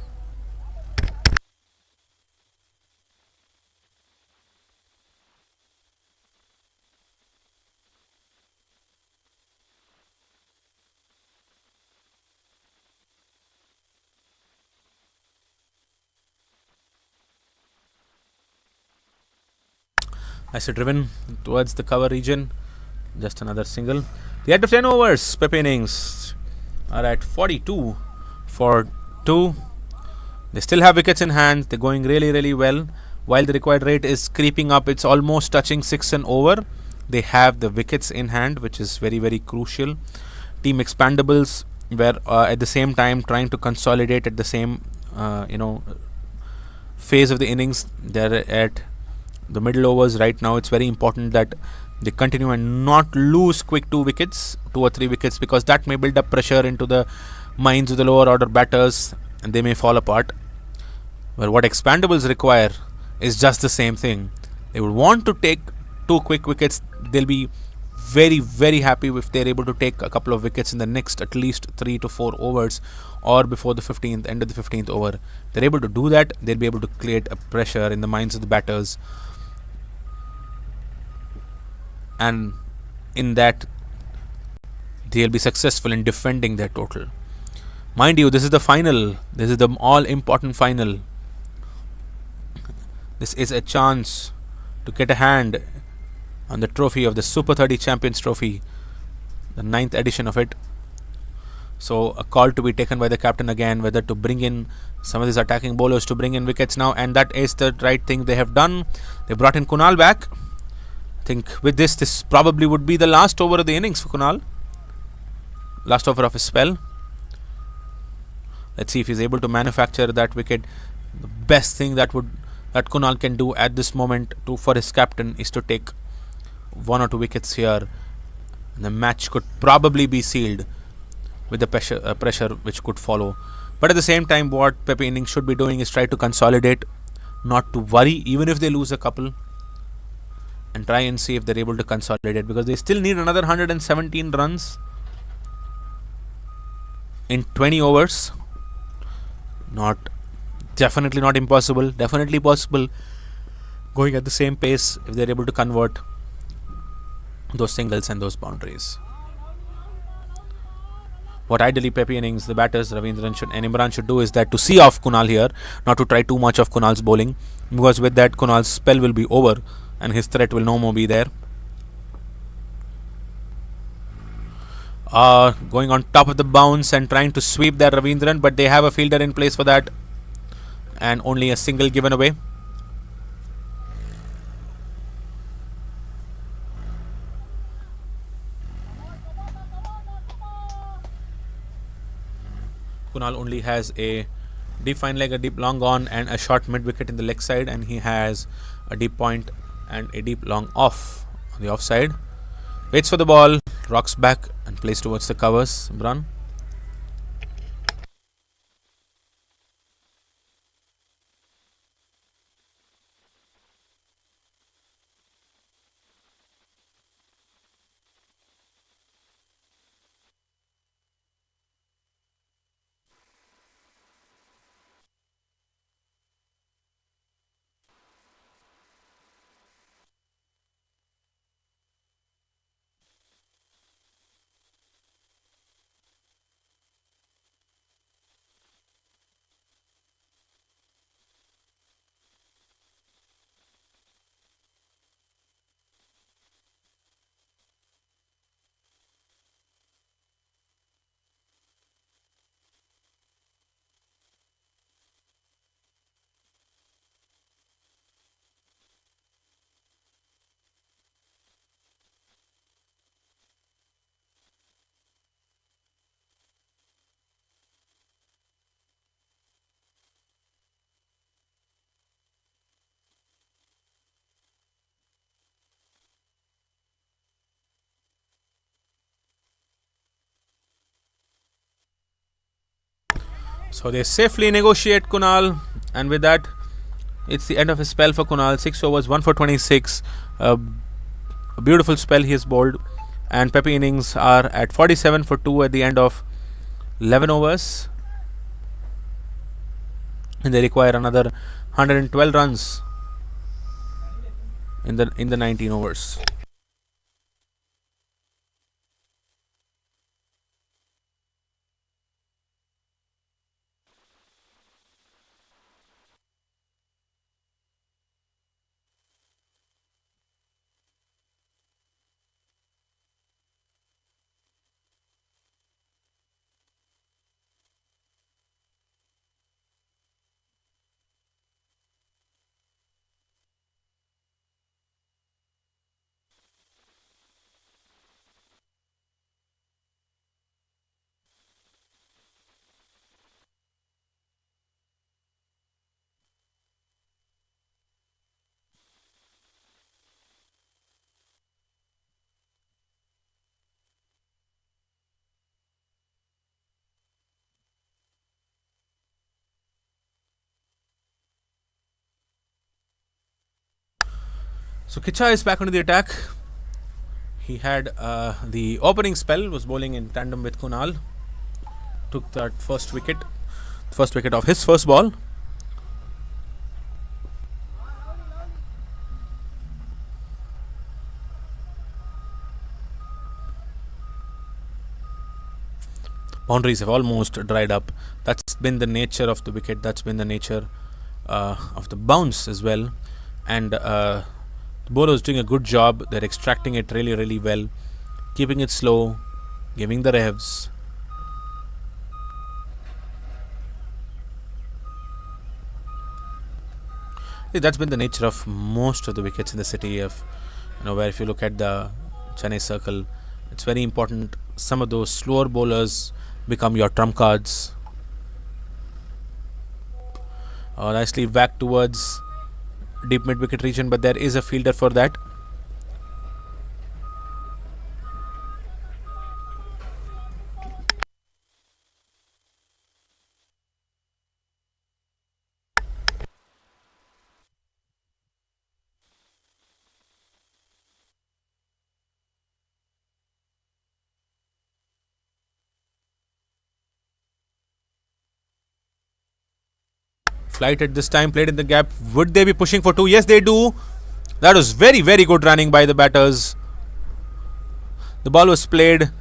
Nicely driven towards the cover region. Just another single. The end of 10 overs, Pepe innings are at 42 for 2. They still have wickets in hand. They're going really, really well. While the required rate is creeping up, it's almost touching 6 an over. They have the wickets in hand, which is very, very crucial. Team Expandables were at the same time trying to consolidate at the same, phase of the innings. They're at the middle overs right now. It's very important that they continue and not lose quick 2 or 3 wickets, because that may build up pressure into the minds of the lower order batters and they may fall apart. Well, what Expandables require is just the same thing. They would want to take 2 quick wickets. They'll be very, very happy if they're able to take a couple of wickets in the next at least 3 to 4 overs or before the end of the 15th over. They're able to do that, they'll be able to create a pressure in the minds of the batters, and in that they'll be successful in defending their total. Mind you, this is the final. This is the all important final. This is a chance to get a hand on the trophy of the Super 30 Champions Trophy, the 9th edition of it. So a call to be taken by the captain again, whether to bring in some of these attacking bowlers to bring in wickets now, and that is the right thing they have done. They brought in Kunal back. I think with this probably would be the last over of the innings for Kunal. Last over of his spell. Let's see if he's able to manufacture that wicket. The best thing that Kunal can do at this moment for his captain is to take 1 or 2 wickets here, and the match could probably be sealed with the pressure which could follow. But at the same time, what Pepe innings should be doing is try to consolidate, not to worry even if they lose a couple, and try and see if they're able to consolidate, because they still need another 117 runs in 20 overs. Definitely not impossible, definitely possible, going at the same pace if they're able to convert those singles and those boundaries. What ideally Pepe innings, the batters Ravindran and Imran should do is that to see off Kunal here, not to try too much of Kunal's bowling, because with that Kunal's spell will be over and his threat will no more be there. Going on top of the bounce and trying to sweep there Ravindran, but they have a fielder in place for that, and only a single given away. Kunal only has a deep fine leg, a deep long on, and a short mid wicket in the leg side, and he has a deep point and a deep long off on the offside. Waits for the ball, rocks back and plays towards the covers. Imran. So they safely negotiate Kunal, and with that, it's the end of his spell for Kunal. 6 overs, 1 for 26. A beautiful spell he has bowled, and Pepe innings are at 47 for 2 at the end of 11 overs, and they require another 112 runs in the 19 overs. So Kicha is back onto the attack. He had the opening spell, was bowling in tandem with Kunal. Took that first wicket of his first ball. Boundaries have almost dried up. That's been the nature of the wicket. That's been the nature of the bounce as well. And the bowler is doing a good job. They're extracting it really, really well, keeping it slow, giving the revs. That's been the nature of most of the wickets in the city of, where if you look at the Chennai circle, it's very important. Some of those slower bowlers become your trump cards. Nicely back towards deep mid wicket region, but there is a fielder for that. Flight at this time, played in the gap. Would they be pushing for 2? Yes, they do. That was very, very good running by the batters. The ball was played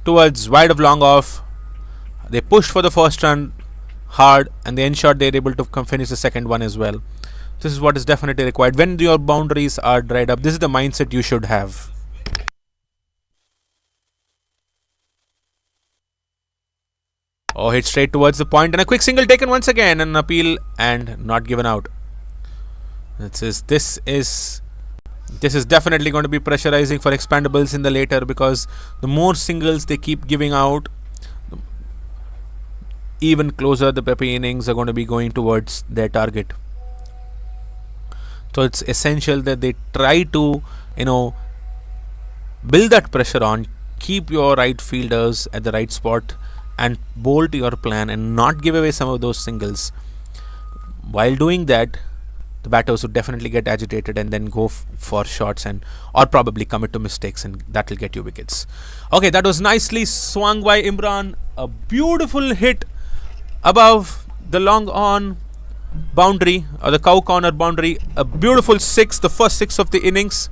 towards wide of long off. They pushed for the first run hard, and they ensured they were able to finish the second one as well. This is what is definitely required. When your boundaries are dried up, this is the mindset you should have. Hit straight towards the point, and a quick single taken once again, an appeal and not given out. This is definitely going to be pressurizing for Expandables in the later, because the more singles they keep giving out, even closer the Pepe innings are going to be going towards their target. So it's essential that they try to, build that pressure on, keep your right fielders at the right spot, and bowl to your plan and not give away some of those singles. While doing that, the batters would definitely get agitated and then go for shots or probably commit to mistakes, and that will get you wickets. Okay, that was nicely swung by Imran. A beautiful hit above the long on boundary, or the cow corner boundary. A beautiful 6, the first 6 of the innings.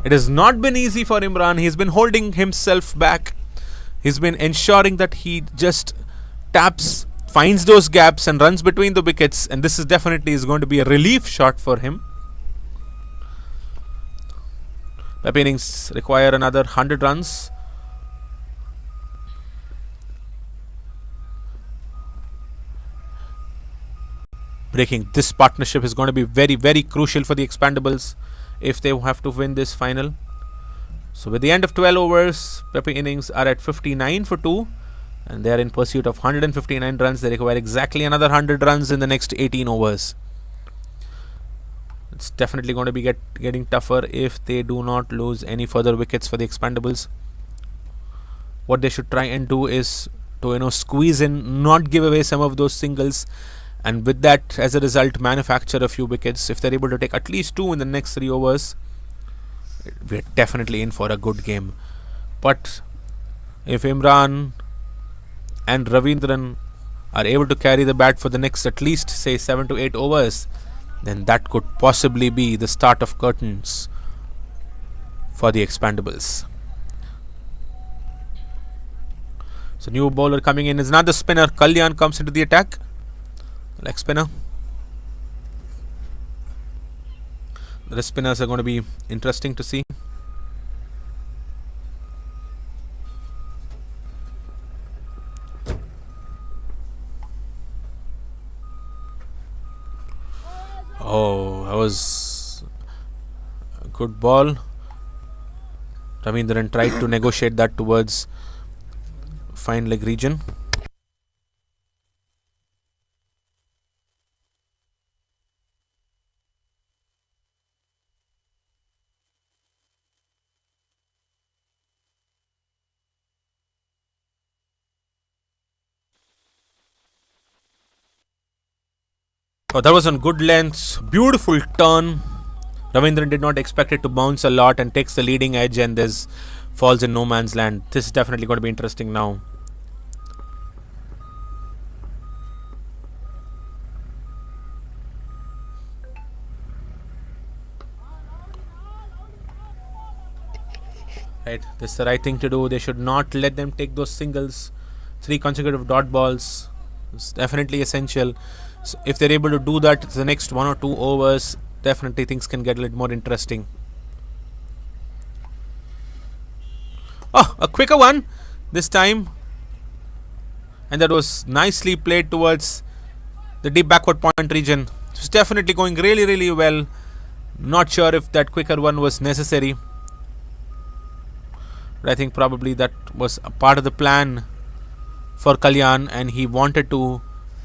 It has not been easy for Imran. He's been holding himself back. He's been ensuring that he just taps, finds those gaps and runs between the wickets, and this is definitely going to be a relief shot for him. Pepe innings require another 100 runs. Breaking this partnership is going to be very, very crucial for the Expandables if they have to win this final. So with the end of 12 overs, Pepe innings are at 59 for 2, and they are in pursuit of 159 runs. They require exactly another 100 runs in the next 18 overs. It's definitely going to be getting tougher if they do not lose any further wickets for the Expandables. What they should try and do is to squeeze in, not give away some of those singles, and with that as a result manufacture a few wickets. If they're able to take at least 2 in the next 3 overs, we're definitely in for a good game. But if Imran and Ravindran are able to carry the bat for the next at least say 7 to 8 overs, then that could possibly be the start of curtains for the Expandables. So new bowler coming in is another spinner. Kalyan comes into the attack. Leg spinner. The spinners are going to be interesting to see. Oh, that was a good ball. Ravindran tried to negotiate that towards fine leg region. Oh, that was on good length. Beautiful turn. Ravindran did not expect it to bounce a lot and takes the leading edge, and this falls in no man's land. This is definitely going to be interesting now. Right, this is the right thing to do. They should not let them take those singles. 3 consecutive dot balls is definitely essential. So if they're able to do that the next 1 or 2 overs, definitely things can get a little more interesting. Oh, a quicker one this time, and that was nicely played towards the deep backward point region. It's definitely going really well. Not sure if that quicker one was necessary, but I think probably that was a part of the plan for Kalyan, and he wanted to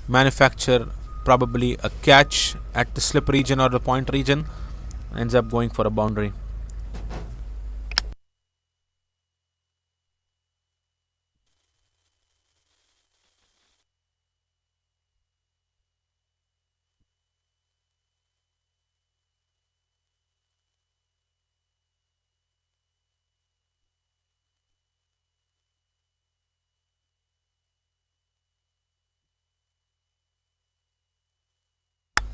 manufacture probably a catch at the slip region or the point region. Ends up going for a boundary.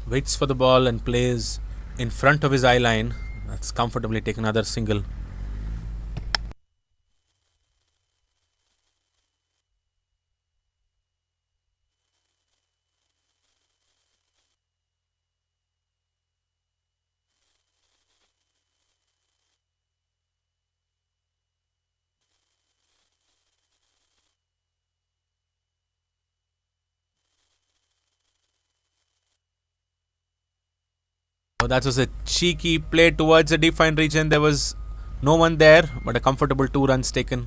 Waits for the ball and plays in front of his eye line. That's comfortably taken another single. Oh, that was a cheeky play towards the defined region. There was no one there, but a comfortable 2 runs taken.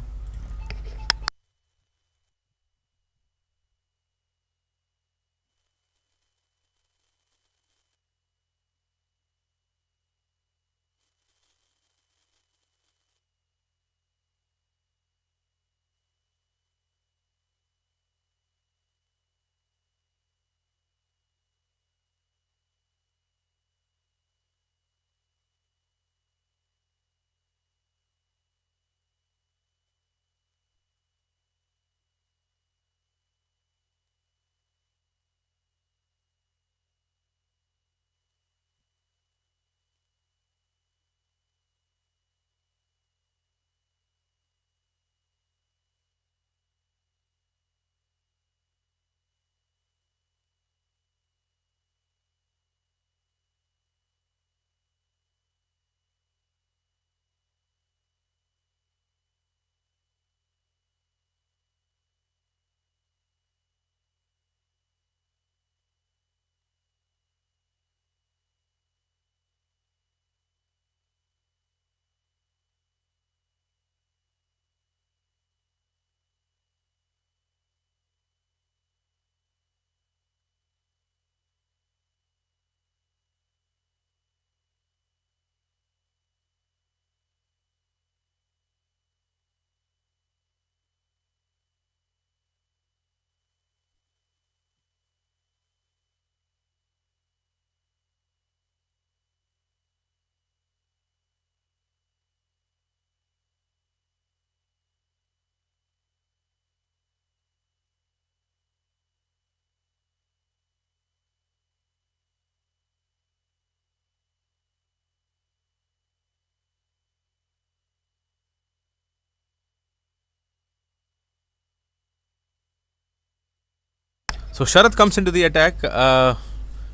So Sharath comes into the attack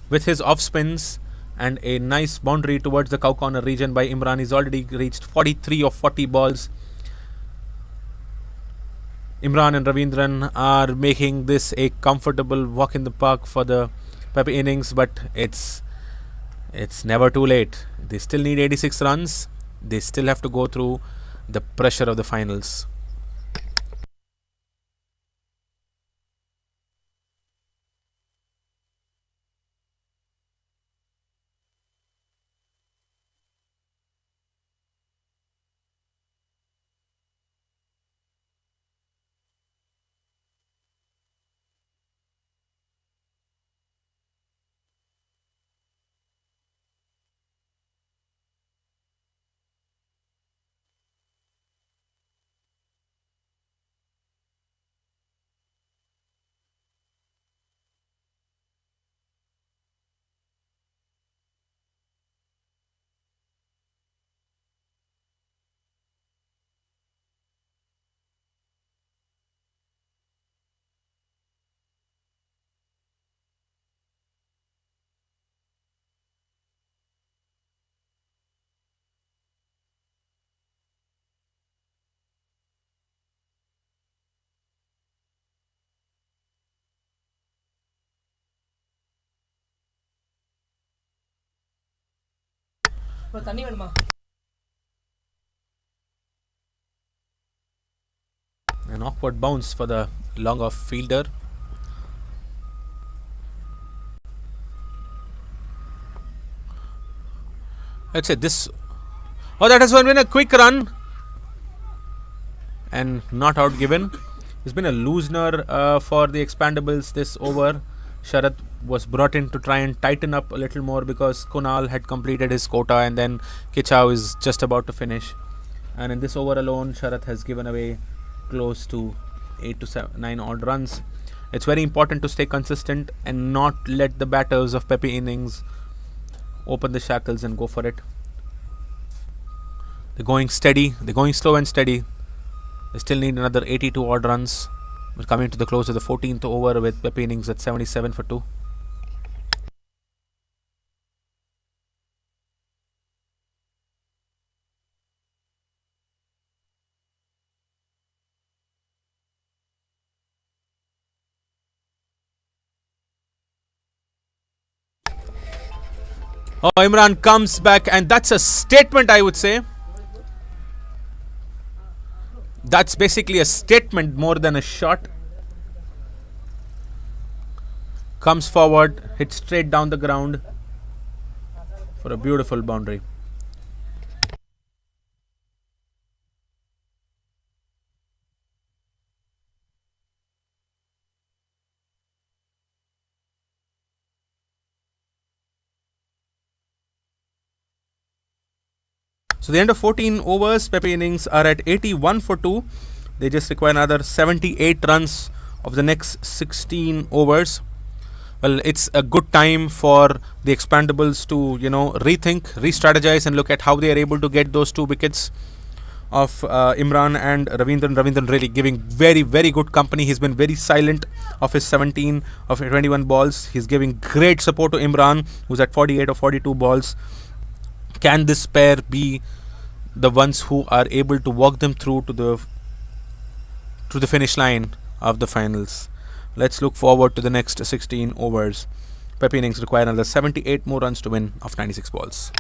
with his off spins and a nice boundary towards the cow corner region by Imran. He's already reached 43 of 40 balls. Imran and Ravindran are making this a comfortable walk in the park for the Pepe innings, but it's never too late. They still need 86 runs. They still have to go through the pressure of the finals. தண்ணி வேணுமா? An awkward bounce for the long off fielder. Let's say this. Oh, that has been a quick run and not out given. It's been a loosener for the Expandables this over. Sharath was brought in to try and tighten up a little more because Kunal had completed his quota and then Kichau is just about to finish. And in this over alone, Sharath has given away close to 8 to 9 odd runs. It's very important to stay consistent and not let the batters of Pepe innings open the shackles and go for it. They're going steady, they're going slow and steady. They still need another 82 odd runs. We're coming to the close of the 14th over with Pepe innings at 77 for 2. Oh, Imran comes back, and that's a statement, I would say. That's basically a statement more than a shot. Comes forward, hits straight down the ground for a beautiful boundary. So the end of 14 overs, Pepe innings are at 81 for 2. They just require another 78 runs of the next 16 overs. Well, it's a good time for the Expandables to, rethink, re-strategize and look at how they are able to get those 2 wickets of Imran and Ravindran. Ravindran really giving very, very good company. He's been very silent of his 17 of 21 balls. He's giving great support to Imran, who's at 48 or 42 balls. Can this pair be the ones who are able to walk them through to the finish line of the finals? Let's look forward to the next 16 overs. Pepe innings require another 78 more runs to win of 96 balls.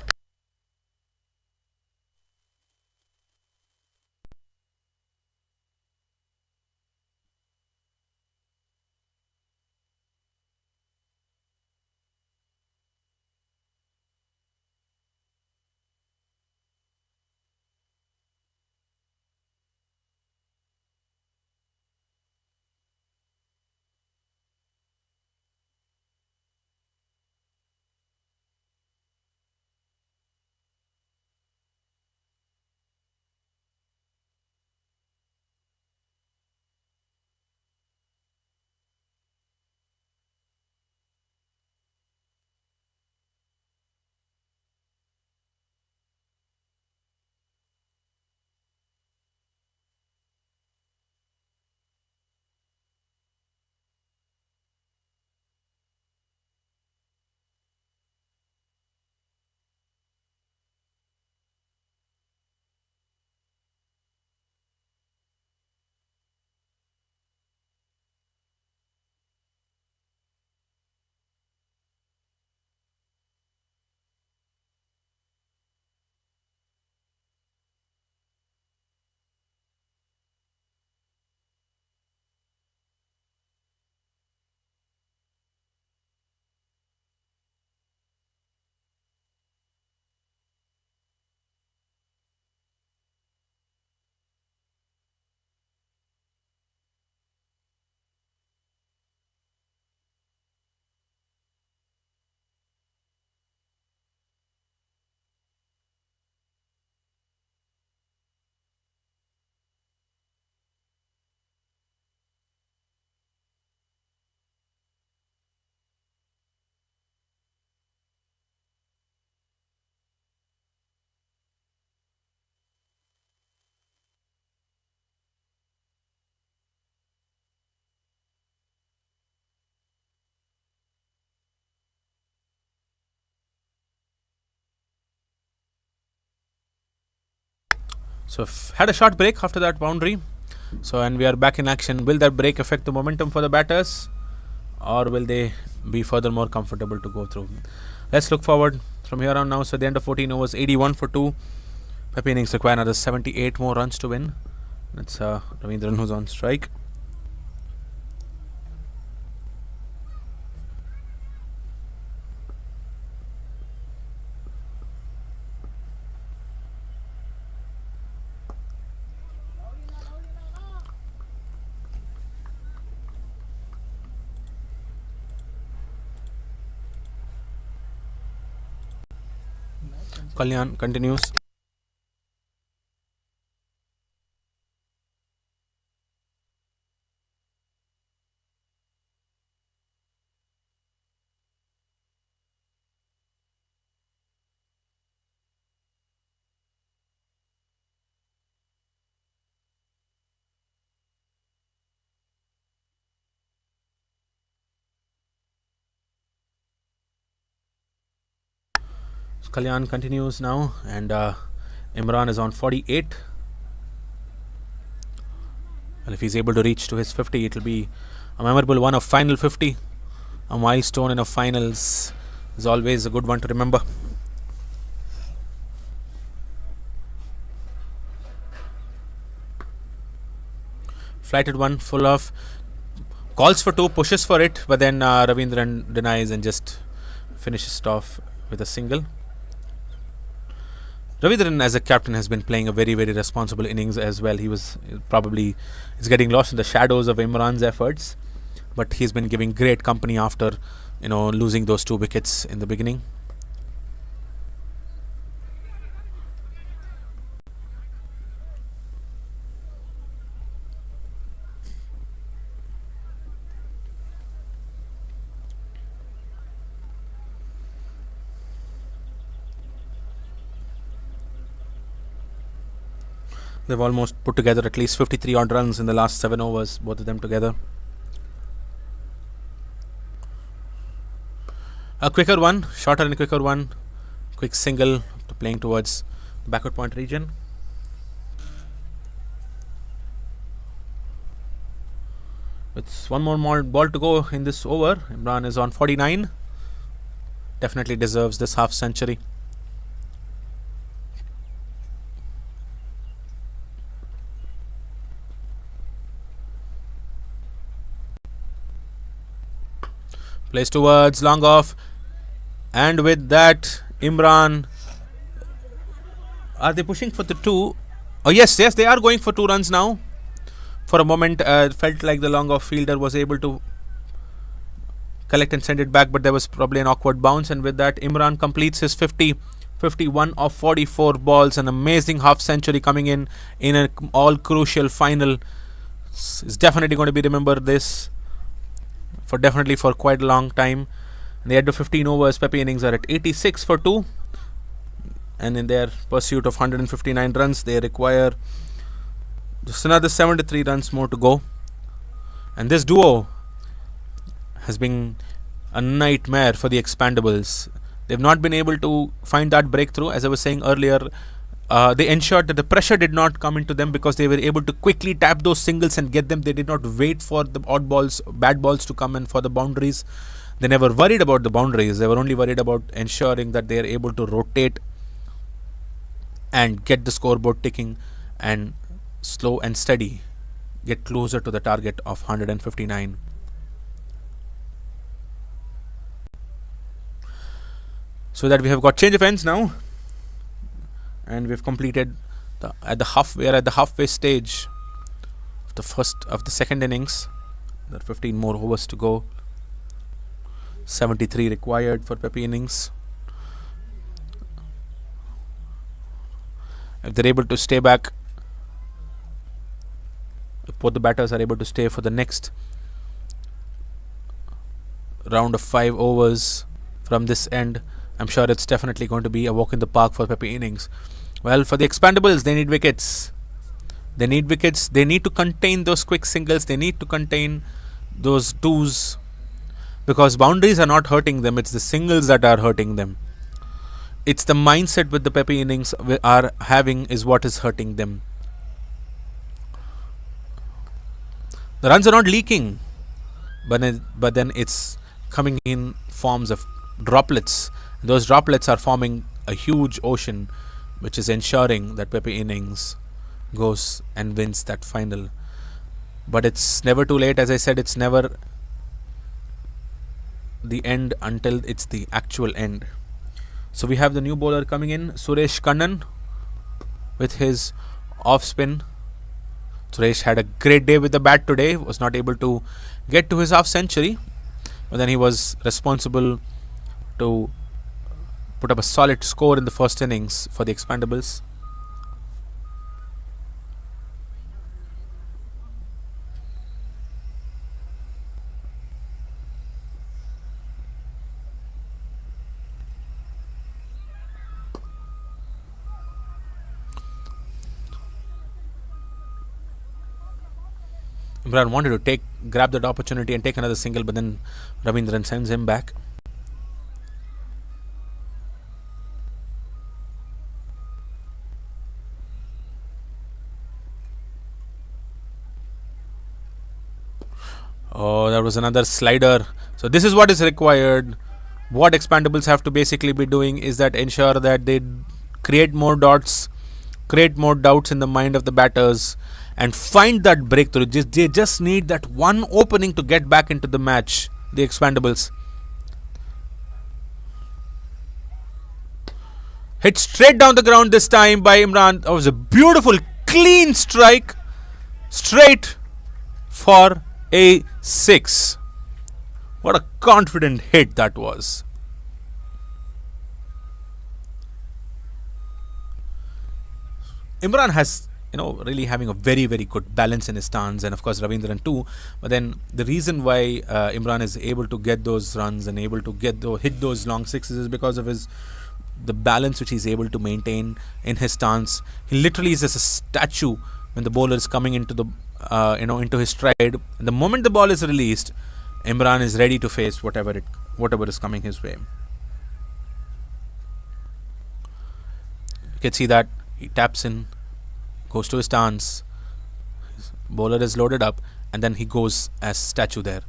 So had a short break after that boundary. So and we are back in action. Will that break affect the momentum for the batters, or will they be furthermore comfortable to go through? Let's look forward from here on now. So at the end of 14 overs, 81 for 2. Pepe innings require another 78 more runs to win. That's Ravindran who's on strike. Kalyan continues. Kalyan continues now, and Imran is on 48. And if he's able to reach to his 50, it will be a memorable one of final 50. A milestone in a finals is always a good one to remember. Flighted one, full of calls for 2, pushes for it, but then Ravindran denies and just finishes it off with a single. Ravindran as a captain has been playing a very, very responsible innings as well. He was probably is getting lost in the shadows of Imran's efforts, but he's been giving great company after losing those 2 wickets in the beginning. They've almost put together at least 53 odd runs in the last 7 overs, both of them together. A quicker one, shorter and quicker one, quick single to playing towards the backward point region. With one more ball to go in this over, Imran is on 49. Definitely deserves this half century. Plays towards long off, and with that Imran, are they pushing for the 2? Oh yes, they are going for 2 runs now. For a moment it felt like the long off fielder was able to collect and send it back, but there was probably an awkward bounce, and with that Imran completes his 51 of 44 balls. An amazing half century coming in an all crucial final. Is definitely going to be remembered this for quite a long time. And the end of 15 overs, Pepe innings are at 86 for 2, and in their pursuit of 159 runs, they require just another 73 runs more to go. And this duo has been a nightmare for the Expandables. They've not been able to find that breakthrough. As I was saying earlier, they ensured that the pressure did not come into them because they were able to quickly tap those singles and get them. They did not wait for the odd balls, bad balls to come in for the boundaries. They never worried about the boundaries. They were only worried about ensuring that they are able to rotate and get the scoreboard ticking, and slow and steady get closer to the target of 159. So that we have got change of ends now, and we've completed at the halfway stage of the second innings. There are 15 more overs to go. 73 required for Pepe innings. If they're able to stay back, if both the batters are able to stay for the next round of 5 overs from this end, I'm sure it's definitely going to be a walk in the park for Pepe innings. Well, for the Expandables, they need wickets. They need to contain those quick singles. They need to contain those 2s, because boundaries are not hurting them. It's the singles that are hurting them. it's the mindset with the Pepe innings are having is what is hurting them. The runs are not leaking, but then it's coming in forms of droplets. Those droplets are forming a huge ocean, which is ensuring that Pepe innings goes and wins that final. But it's never too late. As I said, it's never the end until it's the actual end. So we have the new bowler coming in, Suresh Kannan, with his off spin. Suresh had a great day with the bat today, was not able to get to his half century, but then he was responsible to put up a solid score in the first innings for the Expandables. Imran wanted to grab that opportunity and take another single, but then Ravindran sends him back. Oh, that was another slider. So this is what is required. What Expandables have to basically be doing is that ensure that they create more dots, create more doubts in the mind of the batters, and find that breakthrough. They just need that one opening to get back into the match. The Expandables. Hit straight down the ground this time by Imran. That was a beautiful, clean strike. Straight for a 6. What a confident hit that was. Imran has, really having a very, very good balance in his stance, and of course Ravindran too. But then the reason why Imran is able to get those runs and able to hit those long sixes is because of the balance which he's able to maintain in his stance. He literally is just a statue when the bowler is coming into the into his stride. And the moment the ball is released, Imran is ready to face whatever is coming his way. You can see that he taps in, goes to his stance, his bowler is loaded up, and then he goes as statue there,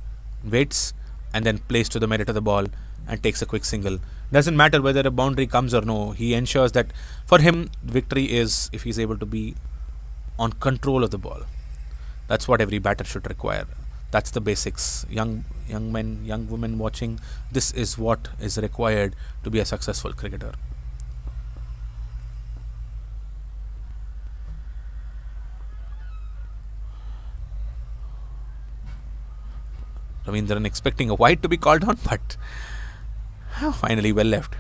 waits, and then plays to the merit of the ball and takes a quick single. Doesn't matter whether a boundary comes or no, he ensures that for him victory is if he's able to be on control of the ball. That's what every batter should require. That's the basics. Young men, young women watching, this is what is required to be a successful cricketer. Ravindran expecting a wide to be called on, but finally well left.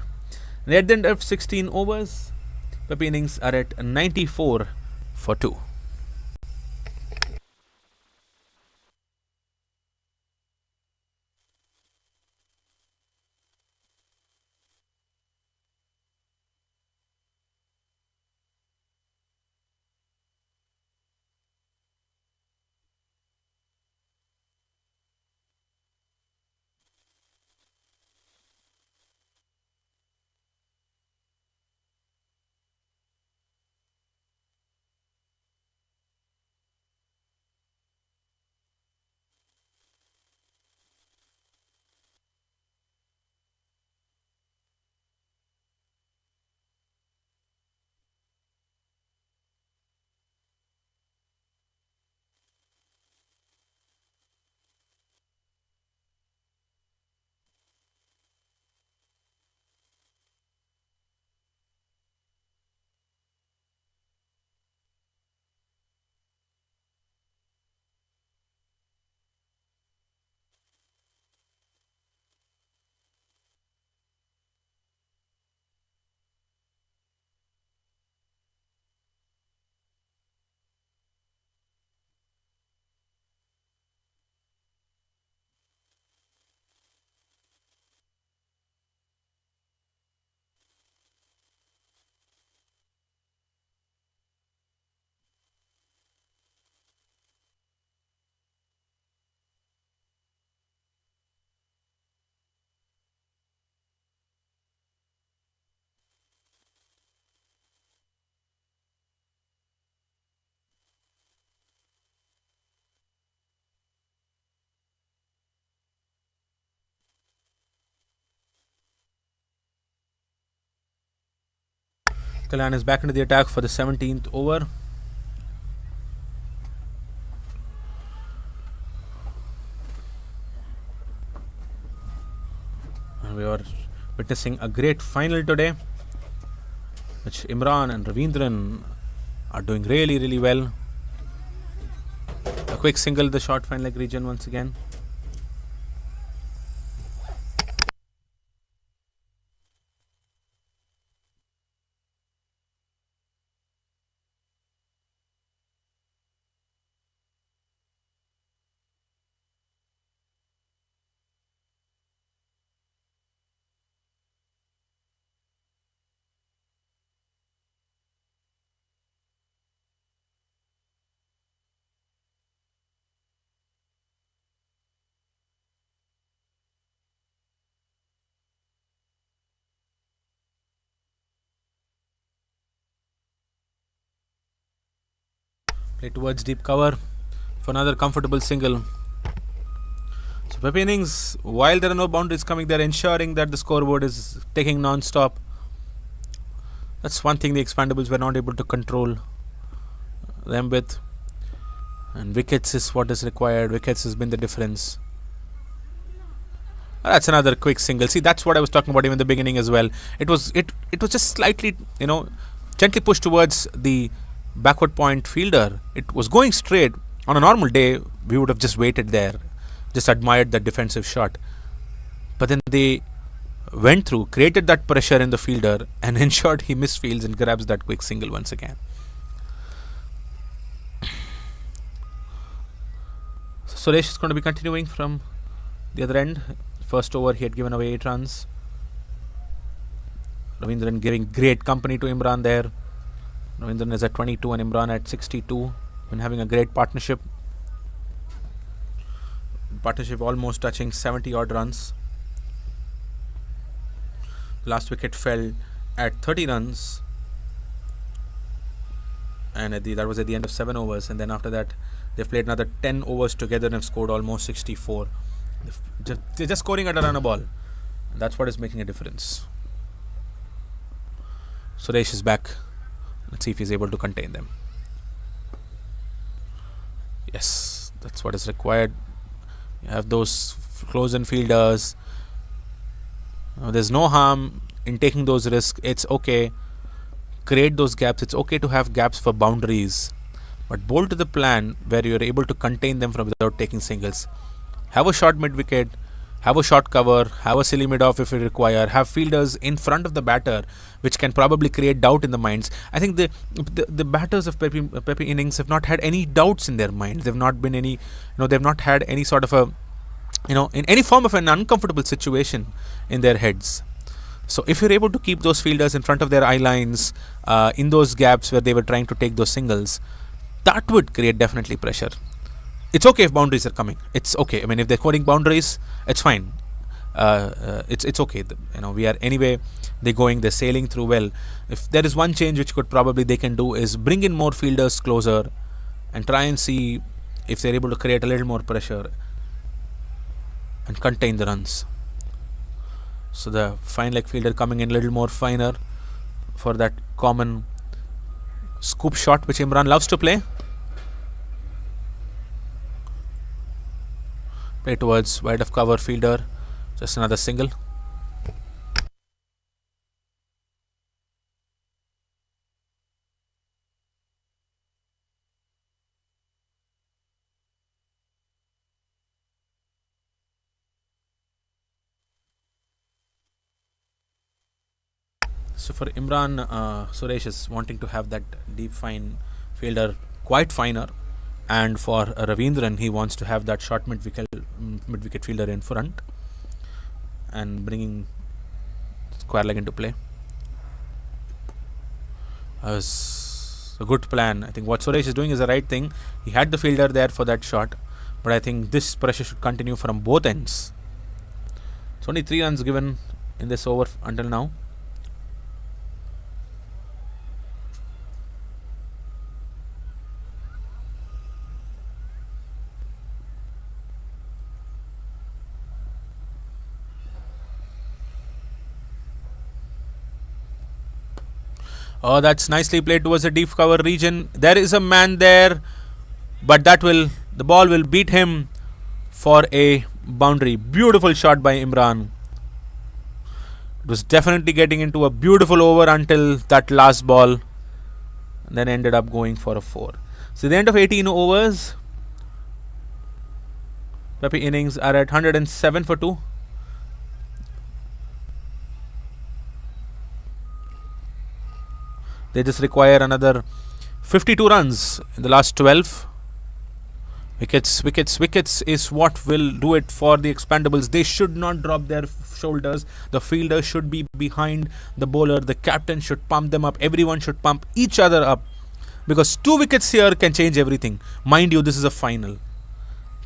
And at the end of 16 overs, Pepe innings are at 94 for 2. Kalyan is back into the attack for the 17th over. And we are witnessing a great final today, which Imran and Ravindran are doing really, really well. A quick single, the short fine leg region once again. Play towards deep cover for another comfortable single. So Pepe innings, while there are no boundaries coming, they're ensuring that the scoreboard is taking non-stop. That's one thing the Expandables were not able to control them with. And wickets is what is required. Wickets has been the difference. That's another quick single. See, that's what I was talking about even in the beginning as well. It was just slightly, gently pushed towards the backward point fielder. It was going straight. On a normal day, we would have just waited there, just admired that defensive shot. But then they went through, created that pressure in the fielder, and ensured he misfields and grabs that quick single once again. So Suresh is going to be continuing from the other end. First over, he had given away 8 runs. Ravindran giving great company to Imran there. Ravindran is at 22 and Imran at 62. Been having a great partnership. Partnership almost touching 70 odd runs. Last wicket fell at 30 runs. And that was at the end of 7 overs. And then after that, they've played another 10 overs together and have scored almost 64. They're just scoring at a run a ball. That's what is making a difference. Suresh is back. Let's see if he's able to contain them. Yes, that's what is required. You have those close-in fielders. There's no harm in taking those risks. It's okay. Create those gaps. It's okay to have gaps for boundaries. But bowl to the plan where you're able to contain them from without taking singles. Have a short mid-wicket, have a short cover, have a silly mid-off if you require, have fielders in front of the batter, which can probably create doubt in the minds. I think the batters of Pepe innings have not had any doubts in their minds. They've not been any, they've not had any sort of a, in any form of an uncomfortable situation in their heads. So if you're able to keep those fielders in front of their eye lines, in those gaps where they were trying to take those singles, that would create definitely pressure. It's okay if boundaries are coming. It's okay. I mean, if they're scoring boundaries, it's fine. It's okay. We are anyway. They're sailing through well. If there is one change which they can do is bring in more fielders closer, and try and see if they're able to create a little more pressure and contain the runs. So the fine leg fielder coming in a little more finer for that common scoop shot which Imran loves to play. Play towards wide of cover fielder. Just another single. So for Imran, Suresh is wanting to have that deep fine fielder quite finer. And for Ravindran, he wants to have that short mid-wicket fielder in front and bringing square leg into play. Was a good plan. I think what Suresh is doing is the right thing. He had the fielder there for that shot, but I think this pressure should continue from both ends. It's only 3 runs given in this over until now. Oh, that's nicely played towards the deep cover region. There is a man there, but the ball will beat him for a boundary. Beautiful shot by Imran. It was definitely getting into a beautiful over until that last ball, and then ended up going for a 4. So the end of 18 overs, Pepe innings are at 107 for 2. They just require another 52 runs in the last 12. Wickets is what will do it for the Expendables. They should not drop their shoulders. The fielder should be behind the bowler. The captain should pump them up. Everyone should pump each other up, because 2 wickets here can change everything. Mind you, this is a final.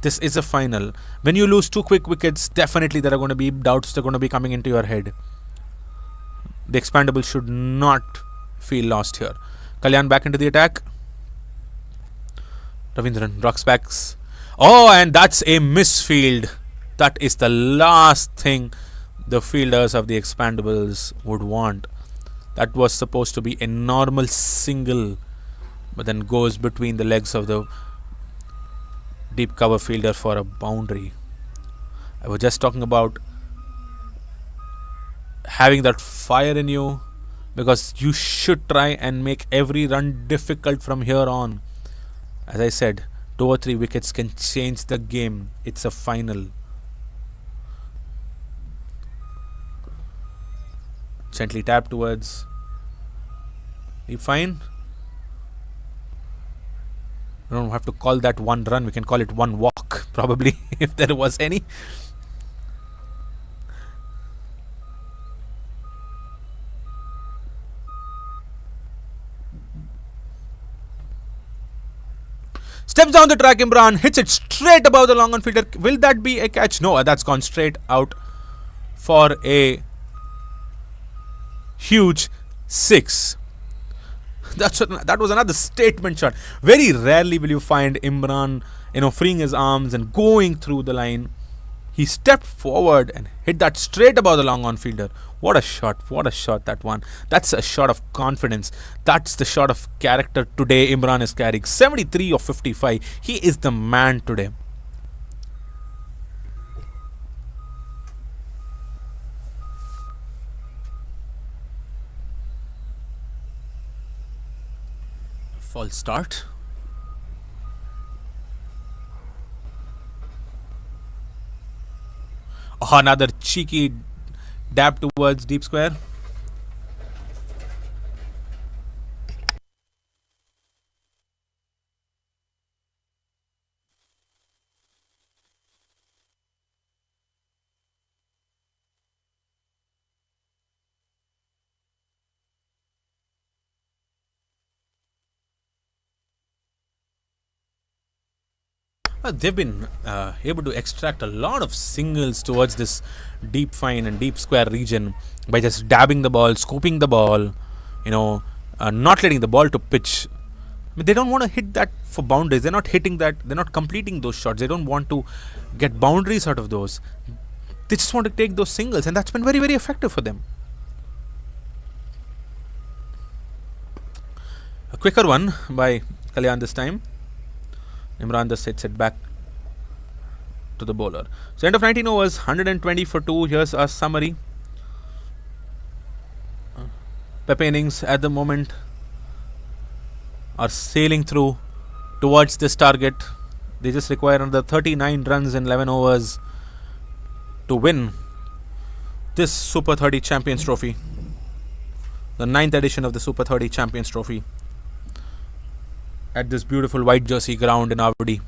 This is a final. When you lose 2 quick wickets, definitely there are going to be doubts that are going to be coming into your head. The Expendables should not feel lost here. Kalyan back into the attack. Ravindran rocks back. Oh, and that's a misfield. That is the last thing the fielders of the Expendables would want. That was supposed to be a normal single, but then goes between the legs of the deep cover fielder for a boundary. I was just talking about having that fire in you, because you should try and make every run difficult from here on. As I said, 2 or 3 wickets can change the game. It's a final. Gently tap towards the fine. We don't have to call that 1 run. We can call it 1 walk, probably, if there was any. Steps down the track, Imran hits it straight above the long on fielder. Will that be a catch? No, that's gone straight out for a huge 6. That was another statement shot. Very rarely will you find Imran, freeing his arms and going through the line. He stepped forward and hit that straight above the long on fielder. What a shot. What a shot, that one. That's a shot of confidence. That's the shot of character today Imran is carrying. 73 of 55. He is the man today. False start. Oh, another cheeky dab towards deep square. They've been able to extract a lot of singles towards this deep fine and deep square region by just dabbing the ball, scooping the ball, not letting the ball to pitch. I mean, they don't want to hit that for boundaries. They're not hitting that. They're not completing those shots. They don't want to get boundaries out of those. They just want to take those singles, and that's been very, very effective for them. A quicker one by Kalyan this time. Imran just hits it back to the bowler. So end of 19 overs, 120 for 2. Here's our summary. Pepe innings at the moment are sailing through towards this target. They just require another 39 runs in 11 overs to win this Super 30 Champions Trophy. The 9th edition of the Super 30 Champions Trophy. At this beautiful white jersey ground in Abu Dhabi.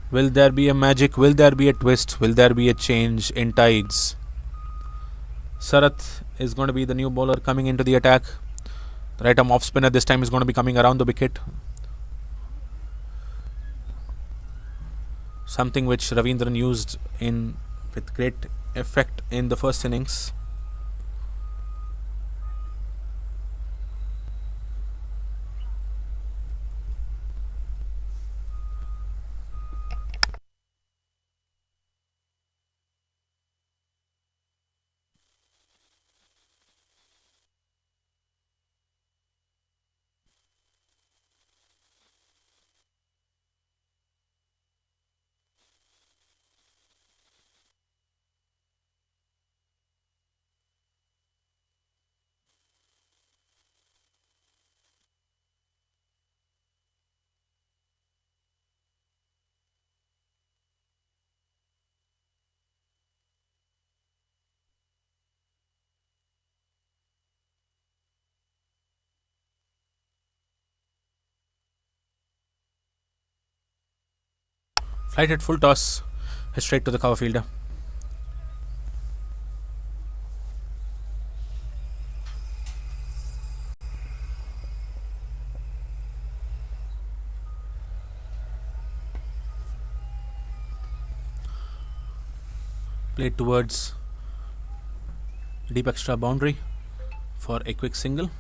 Will there be a magic? Will there be a twist? Will there be a change in tides? Sarath is going to be the new bowler coming into the attack. The right arm off spinner this time is going to be coming around the wicket. Something which Ravindran used with great effect in the first innings. Right at full toss. Straight to the cover fielder. Played towards deep extra boundary for a quick single.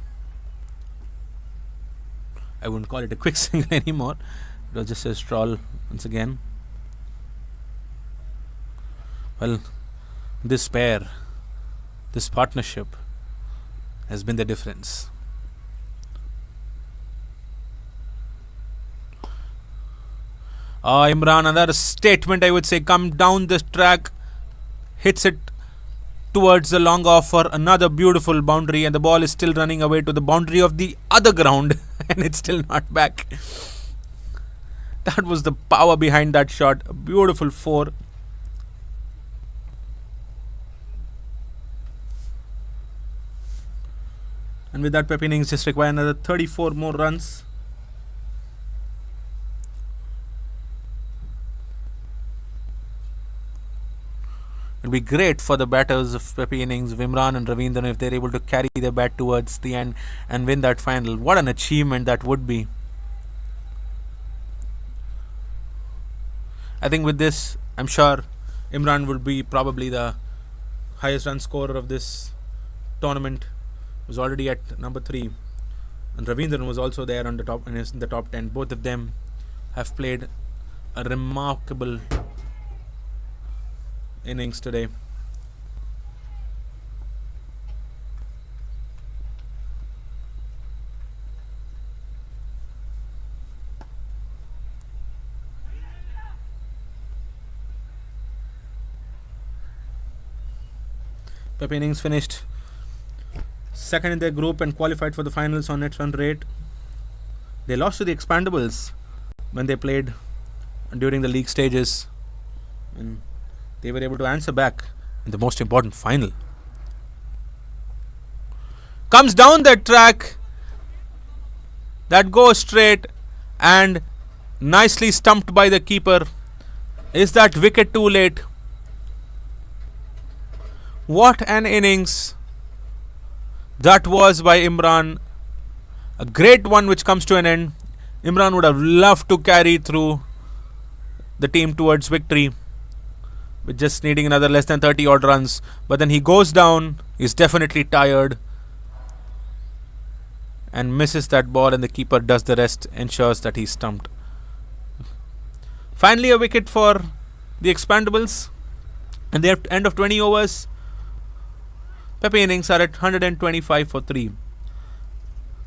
I wouldn't call it a quick single anymore. It was just a stroll once again. Well, this pair, this partnership has been the difference. Imran, another statement I would say, come down this track, hits it towards the long off for another beautiful boundary, and the ball is still running away to the boundary of the other ground and it's still not back. That was the power behind that shot. A beautiful 4. And with that, Pep innings just require another 34 more runs. It will be great for the batters of Pep innings, Imran and Ravindran, if they're able to carry their bat towards the end and win that final. What an achievement that would be. I think with this, I'm sure Imran will be probably the highest run scorer of this tournament. Was already at number 3, and Ravindran was also there on the top in the top 10. Both of them have played a remarkable innings today. Pep innings finished second in their group and qualified for the finals on net run rate. They lost to the Expandables when they played during the league stages, and they were able to answer back in the most important final. Comes down that track, that goes straight and nicely stumped by the keeper. Is that wicket too late? What an innings that was by Imran. A great one which comes to an end. Imran would have loved to carry through the team towards victory with just needing another less than 30 odd runs. But then he goes down, he's definitely tired and misses that ball, and the keeper does the rest, ensures that he's stumped. Finally a wicket for the Expandables, and they have end of 20 overs. Pep innings are at 125 for 3.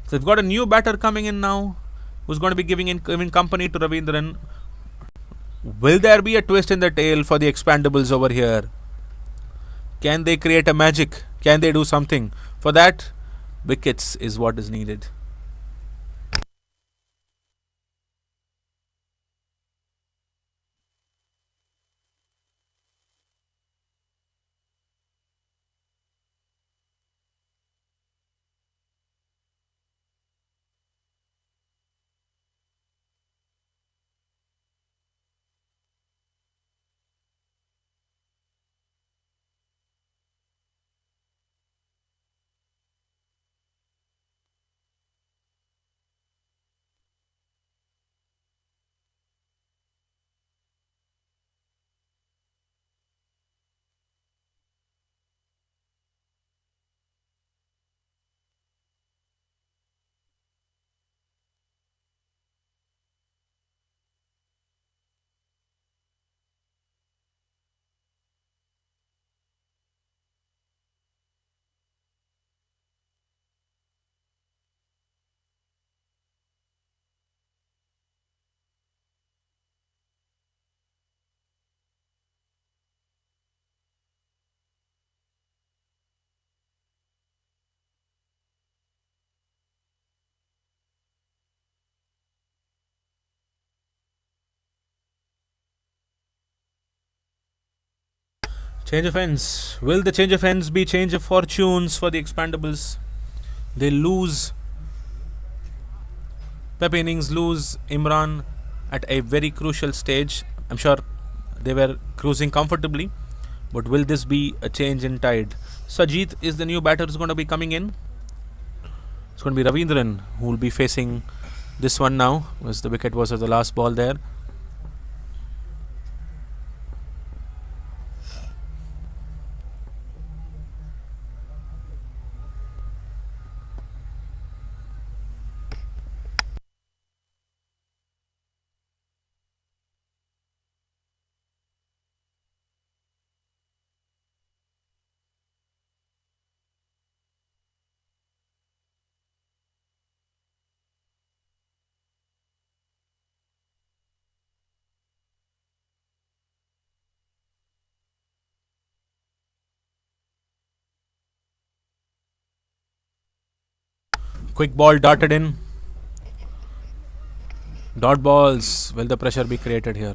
So they've got a new batter coming in now, who's going to be giving company to Ravindran. Will there be a twist in the tail for the Expandables over here? Can they create a magic? Can they do something? For that, wickets is what is needed. Change of ends. Will the change of ends be change of fortunes for the Expandables? They lose. Pep innings lose Imran at a very crucial stage. I'm sure they were cruising comfortably. But will this be a change in tide? Sajid is the new batter who's going to be coming in. It's going to be Ravindran who will be facing this one now, as the wicket was at the last ball there. Quick ball darted in. Dot balls. Will the pressure be created here?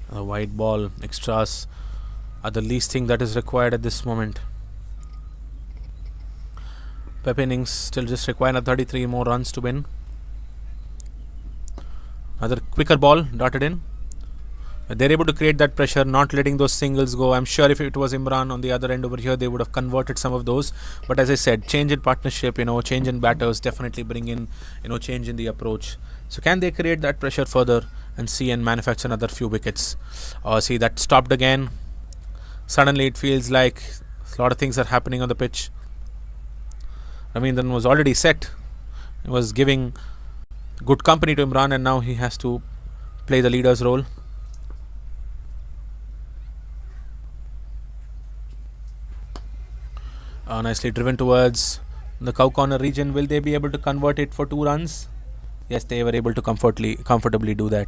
A white ball, extras are the least thing that is required at this moment. Pep innings still just require 33 more runs to win. Another quicker ball darted in. They're able to create that pressure, not letting those singles go. I'm sure if it was Imran on the other end over here, they would have converted some of those. But as I said, change in partnership, change in batters definitely bring in, change in the approach. So can they create that pressure further and see and manufacture another few wickets? See, that stopped again. Suddenly it feels like a lot of things are happening on the pitch. Ravindran was already set. He was giving good company to Imran, and now he has to play the leader's role. Nicely driven towards the cow corner region. Will they be able to convert it for 2 runs? Yes, they were able to comfortably do that.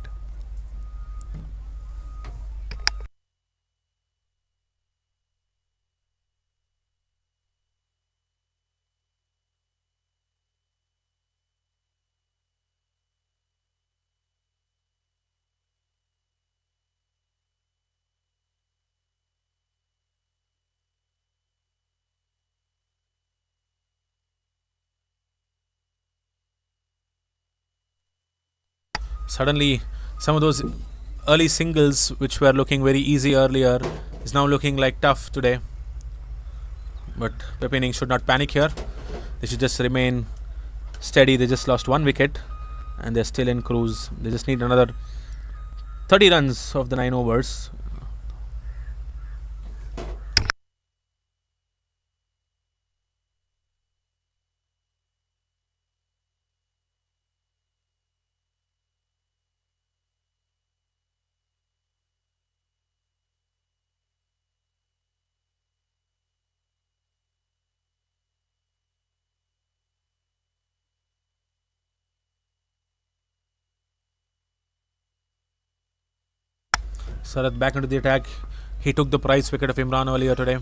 Suddenly, some of those early singles which were looking very easy earlier is now looking like tough today. But Pep innings should not panic here. They should just remain steady. They just lost 1 wicket and they're still in cruise. They just need another 30 runs of the 9 overs. Sarath back into the attack. He took the prize wicket of Imran earlier today.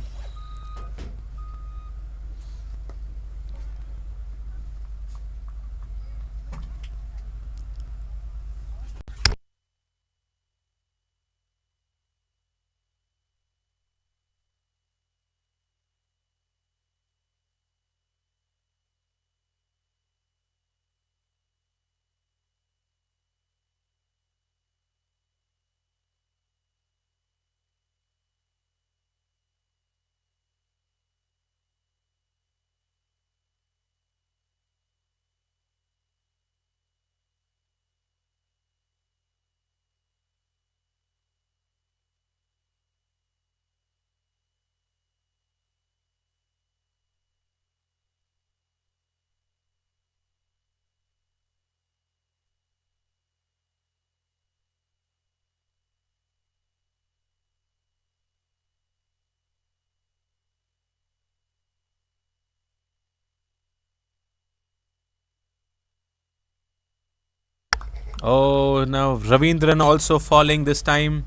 Oh, now Ravindran also falling this time.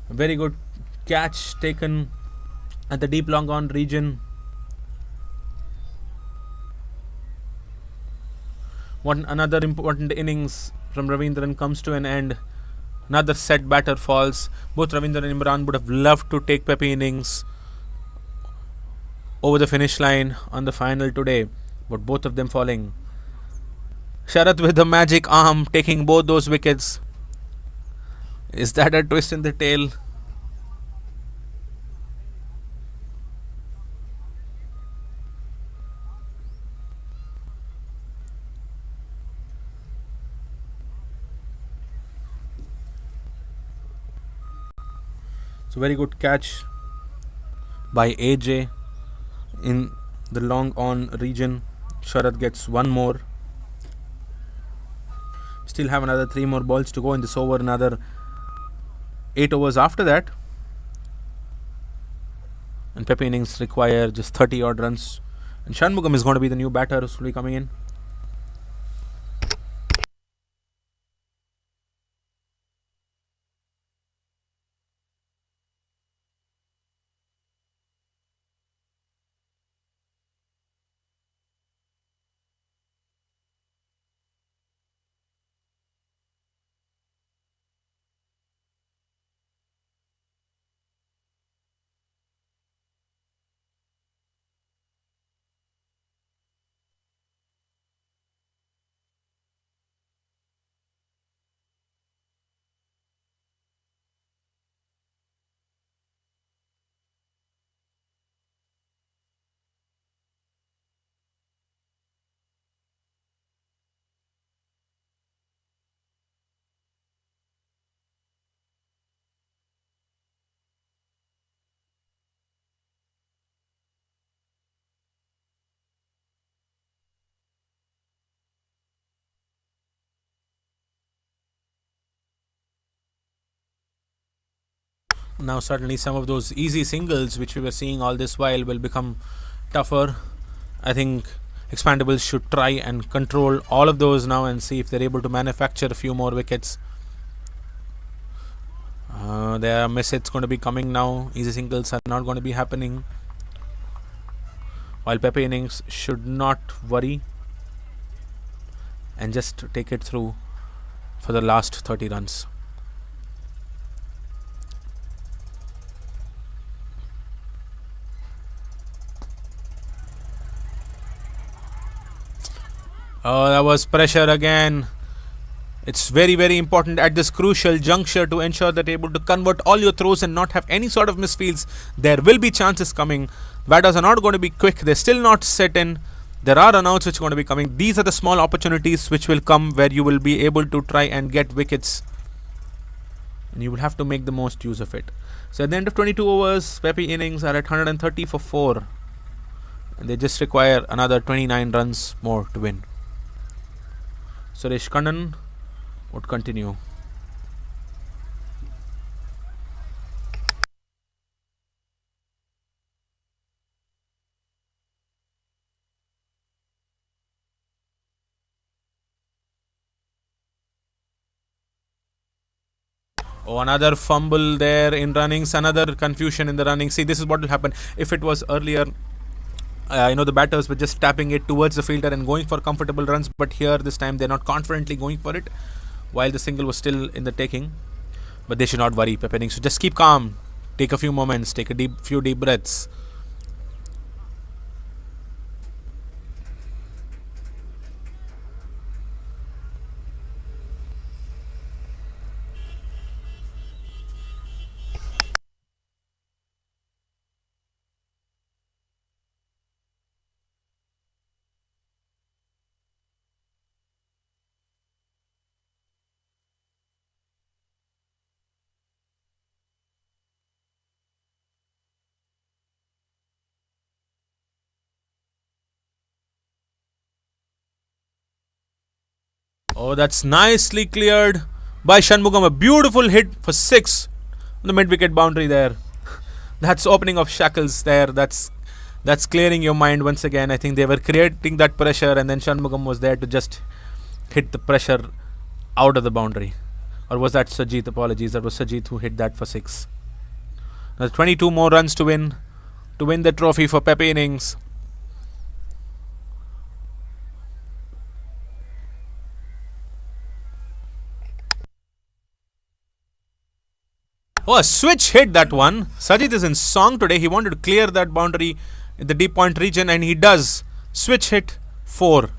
Very good catch taken at the deep long on region. Another important innings from Ravindran comes to an end Another set batter falls. Both Ravindra and Imran would have loved to take Pepe innings over the finish line on the final today, but both of them falling. Sharath with the magic arm taking both those wickets. Is that a twist in the tail? So very good catch by AJ in the long on region. Sharath gets one more. Still have another 3 more balls to go in this over. Another 8 overs after that. And Pepe innings require just 30 odd runs. And Shanmugam is going to be the new batter who's will be coming in. Now suddenly some of those easy singles which we were seeing all this while will become tougher. I think Expandables should try and control all of those now and see if they're able to manufacture a few more wickets. There are miss hits going to be coming now. Easy singles are not going to be happening. While Pepe innings should not worry and just take it through for the last 30 runs. Oh, that was pressure again. It's very, very important at this crucial juncture to ensure that you're able to convert all your throws and not have any sort of misfields. There will be chances coming. Batters are not going to be quick. They're still not set in. There are runouts which are going to be coming. These are the small opportunities which will come where you will be able to try and get wickets. And you will have to make the most use of it. So at the end of 22 overs, Pepe innings are at 130 for 4. And they just require another 29 runs more to win. Suresh Kannan would continue. Oh, another fumble there in runnings, another confusion in the running. See, this is what will happen if it was earlier. The batters were just tapping it towards the fielder and going for comfortable runs, but here this time they're not confidently going for it while the single was still in the taking. But they should not worry, Pepe innings. So just keep calm, take a few moments, take a few deep breaths. Oh, that's nicely cleared by Shanmugam. A beautiful hit for 6 on the mid-wicket boundary there. That's opening of shackles there. That's clearing your mind once again. I think they were creating that pressure and then Shanmugam was there to just hit the pressure out of the boundary. Or was that Sajid? Apologies. That was Sajid who hit that for 6. Now 22 more runs to win the trophy for Pepe innings. Oh, a switch hit that one. Sajid is in song today. He wanted to clear that boundary in the deep point region, and he does. Switch hit 4.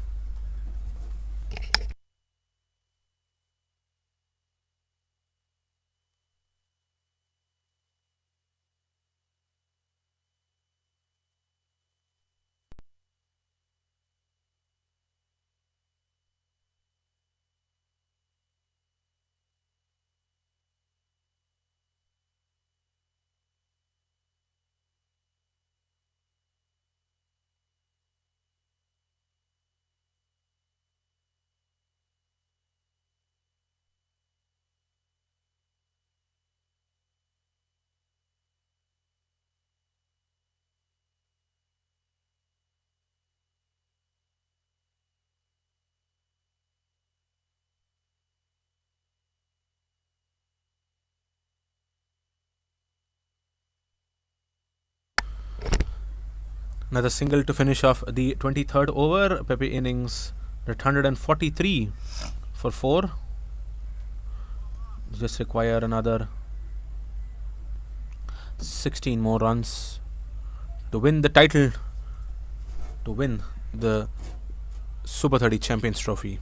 Another single to finish off the 23rd over. Pepe innings at 143 for 4. Just require another 16 more runs to win the title, to win the Super 30 Champions Trophy.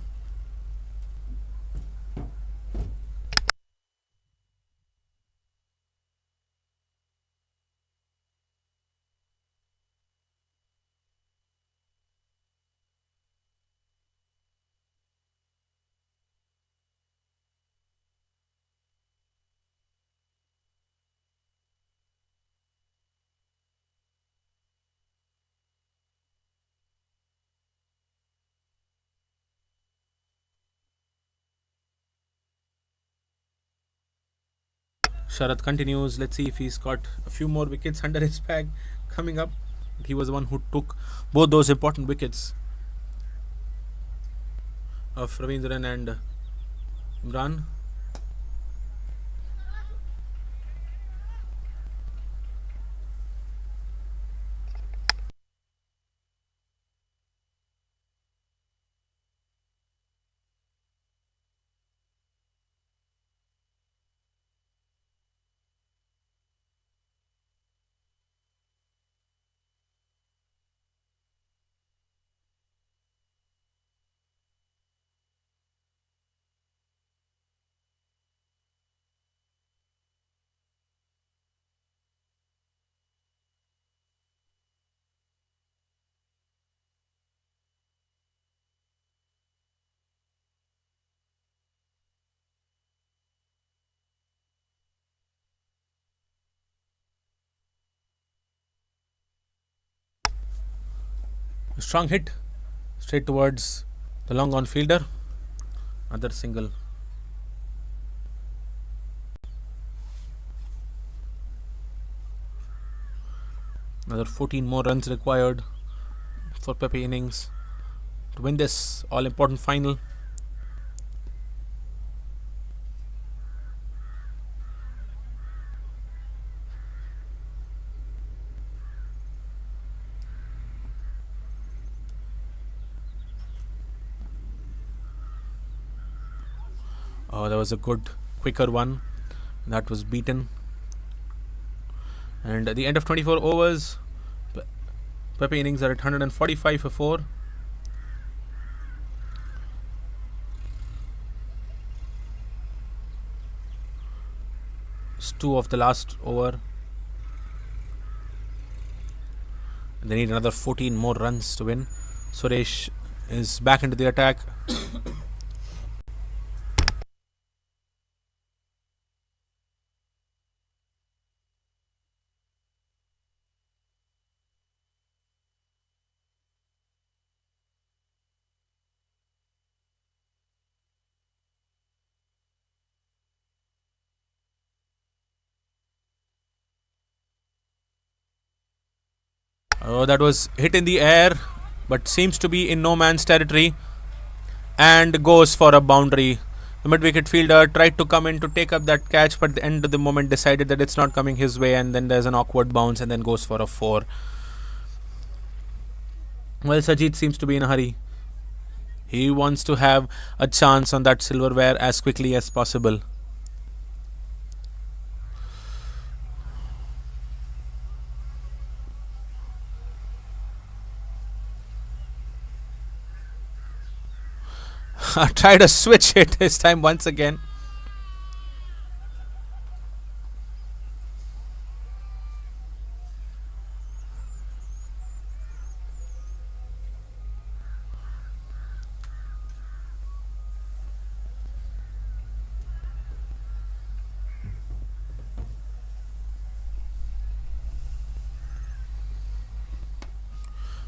Sharath continues. Let's see if he's got a few more wickets under his bag coming up. He was the one who took both those important wickets of Ravindran and Imran. A strong hit straight towards the long on fielder. Another single. Another 14 more runs required for Pepe innings to win this all important final. There was a good quicker one that was beaten, and at the end of 24 overs, Pepe innings are at 145 for 4. It's 2 of the last over. They need another 14 more runs to win. Suresh is back into the attack. That was hit in the air, but seems to be in no man's territory and goes for a boundary. The mid-wicket fielder tried to come in to take up that catch, but at the end of the moment decided that it's not coming his way, and then there's an awkward bounce and then goes for a 4. Well, Sajid seems to be in a hurry. He wants to have a chance on that silverware as quickly as possible. tried a switch hit this time once again.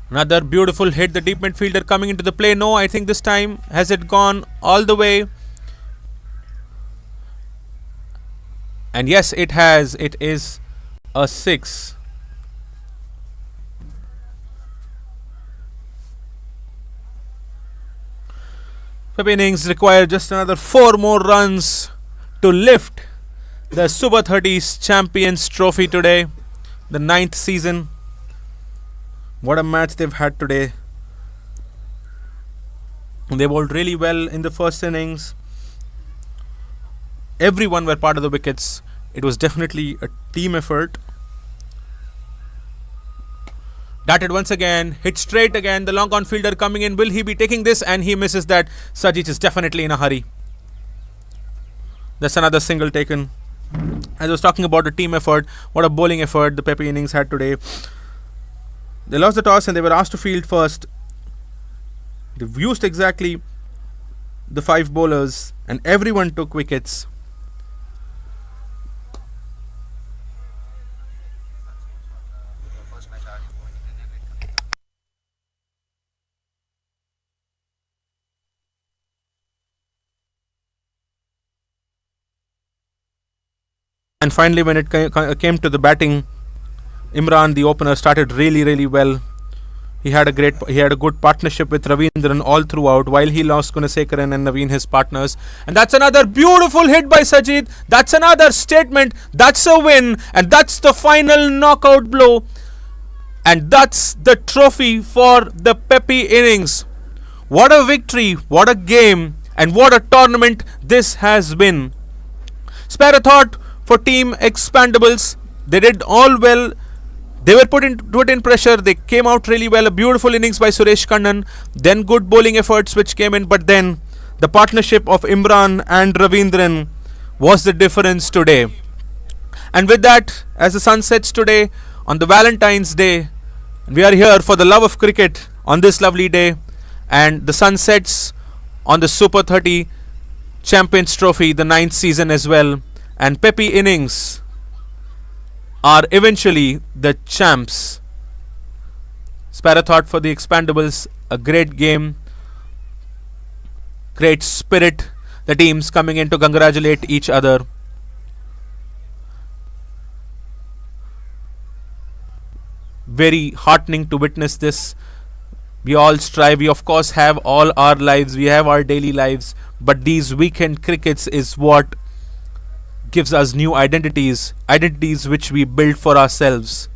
Another beautiful hit, the deep midfielder coming into the play. No, I think this time has it gone all the way? And yes, it has. It is a 6. Pepe innings require just another 4 more runs to lift the Super 30s Champions Trophy today, the 9th season. What a match they've had today. They bowled really well in the first innings. Everyone were part of the wickets. It was definitely a team effort. Darted once again, hit straight again. The long on fielder coming in. Will he be taking this? And he misses that. Sajid is definitely in a hurry. That's another single taken. As I was talking about a team effort, what a bowling effort the Pepe innings had today. They lost the toss and they were asked to field first. They've used exactly the 5 bowlers and everyone took wickets. And finally, when it came to the batting, Imran, the opener, started really well. He had a good partnership with Ravindran all throughout, while he lost Gunasekharan and Naveen, his partners. And that's another beautiful hit by Sajid. That's another statement. That's a win, and that's the final knockout blow. And that's the trophy for the Pepe innings. What a victory! What a game! And what a tournament this has been. Spare a thought for Team Expandables. They did all well. They were put in pressure. They came out really well. A beautiful innings by Suresh Kannan. Then good bowling efforts which came in. But then the partnership of Imran and Ravindran was the difference today. And with that, as the sun sets today on the Valentine's Day, we are here for the love of cricket on this lovely day. And the sun sets on the Super 30 Champions Trophy, the 9th season as well. And Pepe innings are eventually the champs. Spare a thought for the Expandables. A great game. Great spirit. The teams coming in to congratulate each other. Very heartening to witness this. We all strive. We of course have all our lives. We have our daily lives. But these weekend crickets is what gives us new identities which we build for ourselves.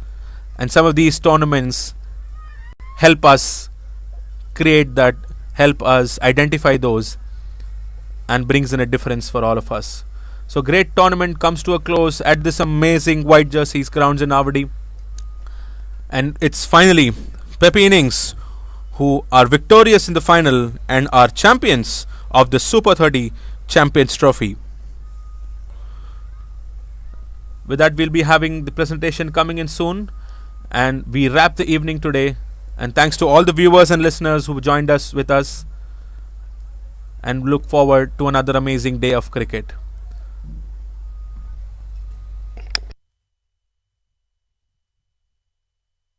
And some of these tournaments help us create that, help us identify those, and brings in a difference for all of us. So great tournament comes to a close at this amazing white jerseys grounds in Avadi. And it's finally Pepe innings who are victorious in the final and are champions of the Super 30 Champions Trophy. With that, we'll be having the presentation coming in soon, and we wrap the evening today. And thanks to all the viewers and listeners who joined us with us, and look forward to another amazing day of cricket.